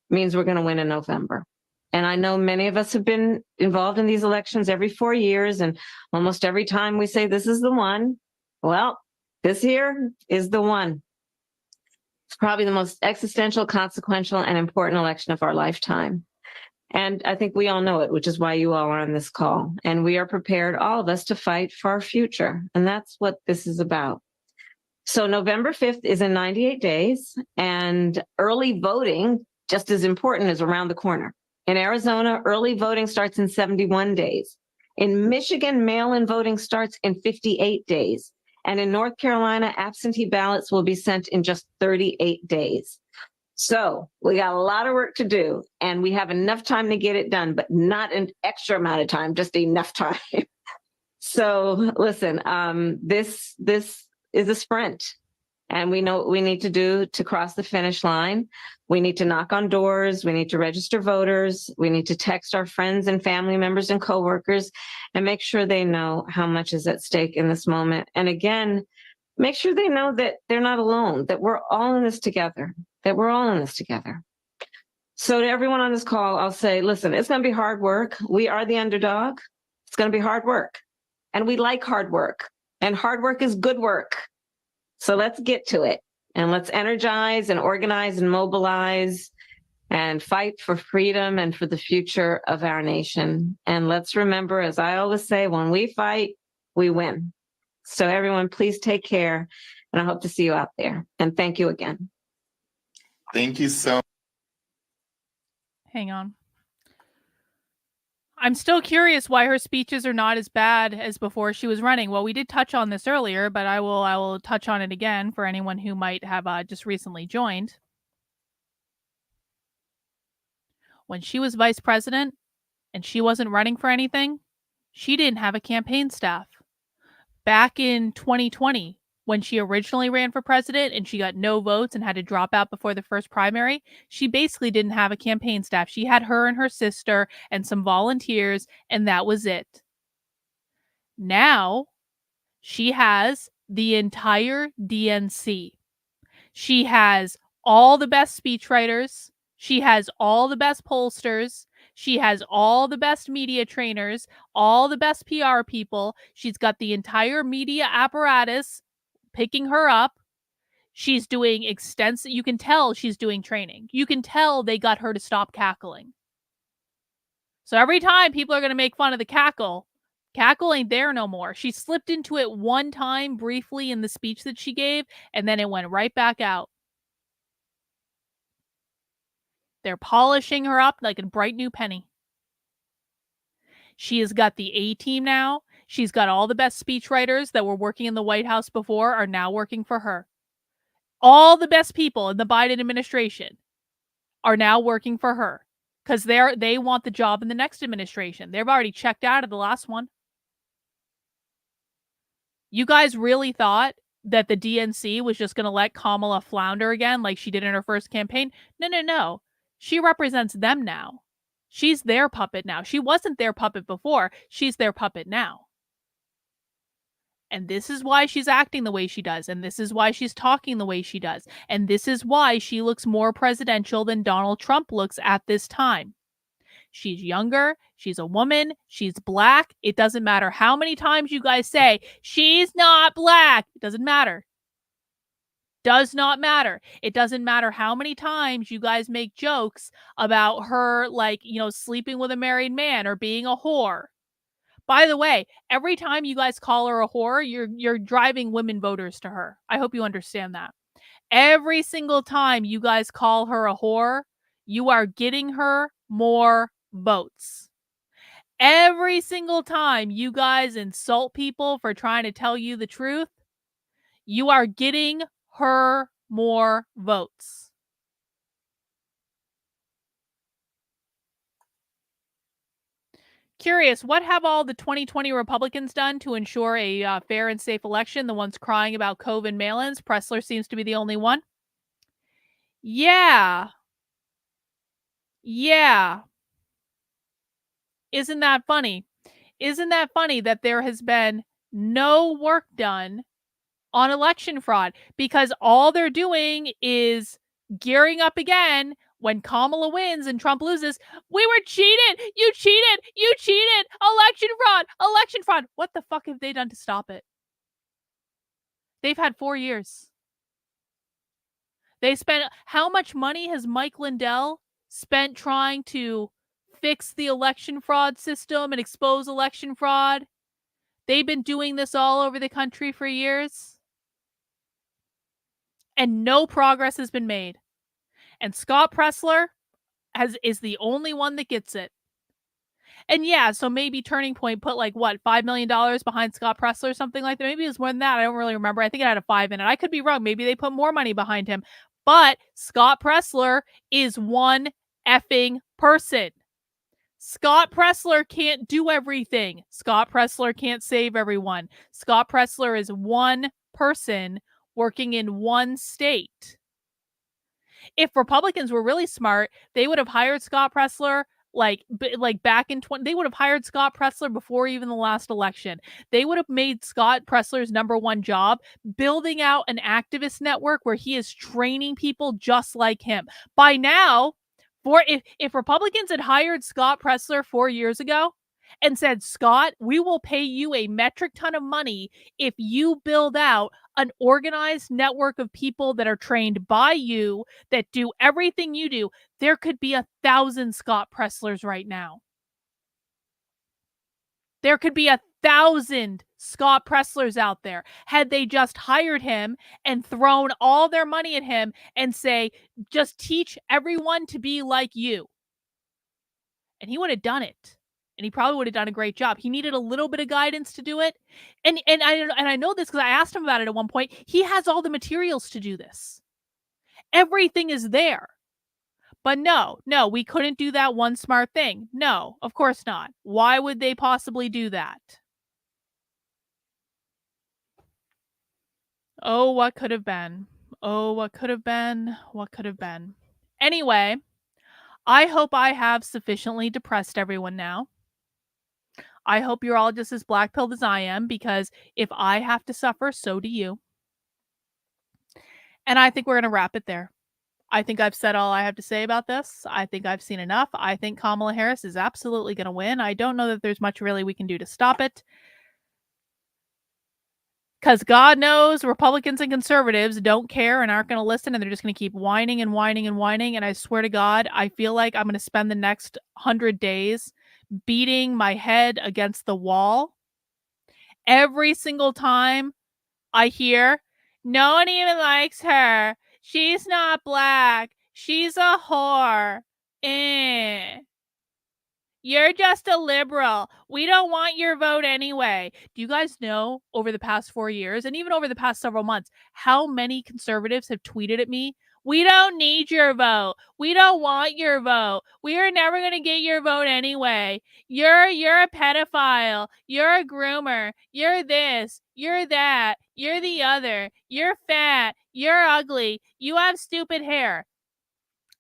means we're going to win in November. And I know many of us have been involved in these elections every 4 years, and almost every time we say this is the one, well, this year is the one. It's probably the most existential, consequential, and important election of our lifetime. And I think we all know it, which is why you all are on this call. And we are prepared, all of us, to fight for our future. And that's what this is about. So November 5th is in 98 days, and early voting, just as important, is around the corner. In Arizona, early voting starts in 71 days. In Michigan, mail-in voting starts in 58 days. And in North Carolina, absentee ballots will be sent in just 38 days. So we got a lot of work to do, and we have enough time to get it done, but not an extra amount of time, just enough time. So listen, this is a sprint, and we know what we need to do to cross the finish line. We need to knock on doors. We need to register voters. We need to text our friends and family members and coworkers and make sure they know how much is at stake in this moment. And again, make sure they know that they're not alone, that we're all in this together, So to everyone on this call, I'll say, listen, it's going to be hard work. We are the underdog. It's going to be hard work. And we like hard work. And hard work is good work. So let's get to it. And let's energize and organize and mobilize and fight for freedom and for the future of our nation. And let's remember, as I always say, when we fight, we win. So everyone, please take care. And I hope to see you out there. And thank you again. Thank you so much. Hang on. I'm still curious why her speeches are not as bad as before she was running. Well, we did touch on this earlier, but I will touch on it again for anyone who might have just recently joined. When she was vice president and she wasn't running for anything, she didn't have a campaign staff. Back in 2020, when she originally ran for president and she got no votes and had to drop out before the first primary, she basically didn't have a campaign staff. She had her and her sister and some volunteers, and that was it. Now, she has the entire DNC. She has all the best speechwriters. She has all the best pollsters. She has all the best media trainers, all the best PR people. She's got the entire media apparatus picking her up. She's doing extensive, you can tell she's doing training. You can tell they got her to stop cackling. So every time people are going to make fun of the cackle ain't there no more. She slipped into it one time briefly in the speech that she gave, and then it went right back out. They're polishing her up like a bright new penny. She has got the A-team now. She's got all the best speechwriters that were working in the White House before are now working for her. All the best people in the Biden administration are now working for her because they want the job in the next administration. They've already checked out of the last one. You guys really thought that the DNC was just going to let Kamala flounder again like she did in her first campaign? No. She represents them now. She's their puppet now. She wasn't their puppet before. She's their puppet now. And this is why she's acting the way she does. And this is why she's talking the way she does. And this is why she looks more presidential than Donald Trump looks at this time. She's younger. She's a woman. She's black. It doesn't matter how many times you guys say, she's not black. It doesn't matter. Does not matter. It doesn't matter how many times you guys make jokes about her, sleeping with a married man or being a whore. By the way, every time you guys call her a whore, you're driving women voters to her. I hope you understand that. Every single time you guys call her a whore, you are getting her more votes. Every single time you guys insult people for trying to tell you the truth, you are getting her more votes. Curious, what have all the 2020 Republicans done to ensure a fair and safe election? The ones crying about COVID mail-ins. Pressler seems to be the only one. Yeah. Isn't that funny? Isn't that funny that there has been no work done on election fraud? Because all they're doing is gearing up again when Kamala wins and Trump loses. We were cheated. You cheated. You cheated. Election fraud. Election fraud. What the fuck have they done to stop it? They've had 4 years. They spent, how much money has Mike Lindell spent trying to fix the election fraud system and expose election fraud? They've been doing this all over the country for years. And no progress has been made. And Scott Pressler is the only one that gets it. And yeah, so maybe Turning Point put $5 million behind Scott Pressler or something like that. Maybe it was more than that. I don't really remember. I think it had a 5 in it. I could be wrong. Maybe they put more money behind him. But Scott Pressler is one effing person. Scott Pressler can't do everything. Scott Pressler can't save everyone. Scott Pressler is one person working in one state. If Republicans were really smart, they would have hired Scott Pressler back in they would have hired Scott Pressler before even the last election. They would have made Scott Pressler's number one job building out an activist network where he is training people just like him. By now, if Republicans had hired Scott Pressler 4 years ago and said, Scott, we will pay you a metric ton of money if you build out an organized network of people that are trained by you, that do everything you do, there could be 1,000 Scott Presslers right now. There could be 1,000 Scott Presslers out there had they just hired him and thrown all their money at him and say, just teach everyone to be like you. And he would have done it. And he probably would have done a great job. He needed a little bit of guidance to do it. And I know this because I asked him about it at one point. He has all the materials to do this. Everything is there. But no, we couldn't do that one smart thing. No, of course not. Why would they possibly do that? Oh, what could have been? Oh, what could have been? What could have been? Anyway, I hope I have sufficiently depressed everyone now. I hope you're all just as black-pilled as I am, because if I have to suffer, so do you. And I think we're going to wrap it there. I think I've said all I have to say about this. I think I've seen enough. I think Kamala Harris is absolutely going to win. I don't know that there's much really we can do to stop it. Because God knows Republicans and conservatives don't care and aren't going to listen, and they're just going to keep whining and whining and whining. And I swear to God, I feel like I'm going to spend the next 100 days beating my head against the wall. Every single time I hear, no one even likes her. She's not black. She's a whore. You're just a liberal. We don't want your vote anyway. Do you guys know over the past 4 years, and even over the past several months, how many conservatives have tweeted at me? We don't need your vote. We don't want your vote. We are never going to get your vote anyway. You're a pedophile. You're a groomer. You're this. You're that. You're the other. You're fat. You're ugly. You have stupid hair.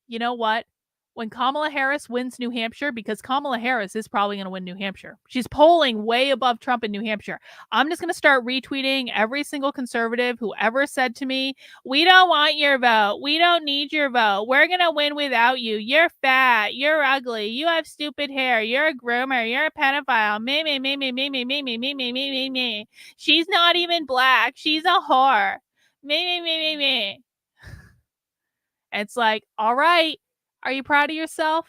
You know what? When Kamala Harris wins New Hampshire, because Kamala Harris is probably going to win New Hampshire. She's polling way above Trump in New Hampshire. I'm just going to start retweeting every single conservative who ever said to me, we don't want your vote. We don't need your vote. We're going to win without you. You're fat. You're ugly. You have stupid hair. You're a groomer. You're a pedophile. Me, me, me, me, me, me, me, me, me, me, me, me, me. She's not even black. She's a whore. Me, me, me, me, me. It's like, all right. Are you proud of yourself?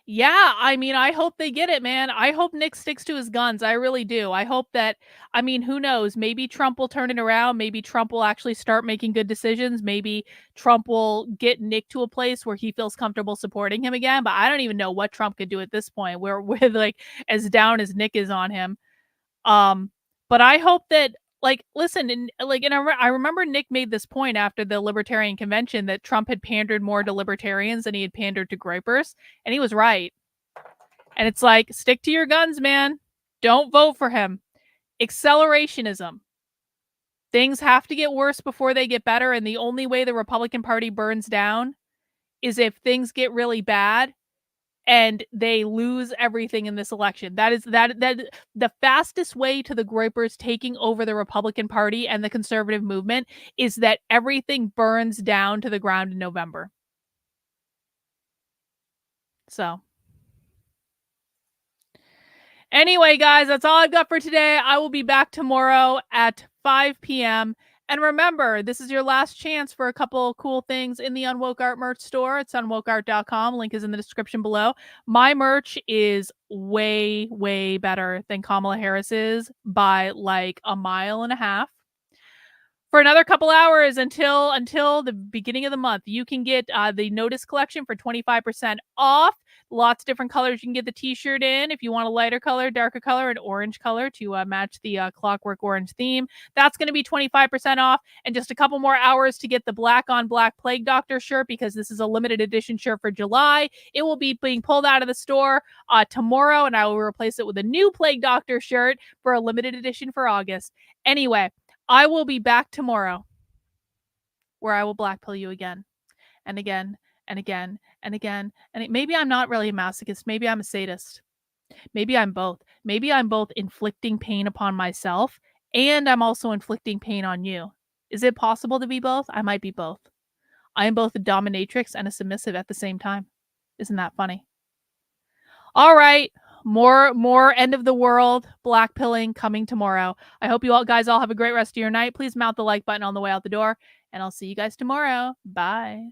Yeah, I mean, I hope they get it, man. I hope Nick sticks to his guns. I really do. I hope that, I mean, who knows? Maybe Trump will turn it around. Maybe Trump will actually start making good decisions. Maybe Trump will get Nick to a place where he feels comfortable supporting him again. But I don't even know what Trump could do at this point, where we're like as down as Nick is on him. But I hope that, like, listen, and I remember Nick made this point after the Libertarian Convention that Trump had pandered more to libertarians than he had pandered to gripers, and he was right. And it's like, stick to your guns, man. Don't vote for him. Accelerationism. Things have to get worse before they get better, and the only way the Republican Party burns down is if things get really bad and they lose everything in this election. That is the fastest way to the groypers taking over the Republican Party and the conservative movement is that everything burns down to the ground in November. So anyway, guys, that's all I've got for today. I will be back tomorrow at 5 p.m. And remember, this is your last chance for a couple cool things in the Unwoke Art merch store. It's unwokeart.com. Link is in the description below. My merch is way, way better than Kamala Harris's by like a mile and a half. For another couple hours until the beginning of the month, you can get the Notice collection for 25% off. Lots of different colors you can get the t-shirt in if you want a lighter color, darker color, and orange color to match the Clockwork Orange theme. That's going to be 25% off, and just a couple more hours to get the black on black Plague Doctor shirt, because this is a limited edition shirt for July. It will be being pulled out of the store tomorrow, and I will replace it with a new Plague Doctor shirt for a limited edition for August. Anyway, I will be back tomorrow where I will blackpill you again and again and again and again. And maybe I'm not really a masochist. Maybe I'm a sadist. Maybe I'm both. Maybe I'm both inflicting pain upon myself and I'm also inflicting pain on you. Is it possible to be both? I might be both. I am both a dominatrix and a submissive at the same time. Isn't that funny? All right. More end of the world blackpilling coming tomorrow. I hope you all guys all have a great rest of your night. Please mount the like button on the way out the door, and I'll see you guys tomorrow. Bye.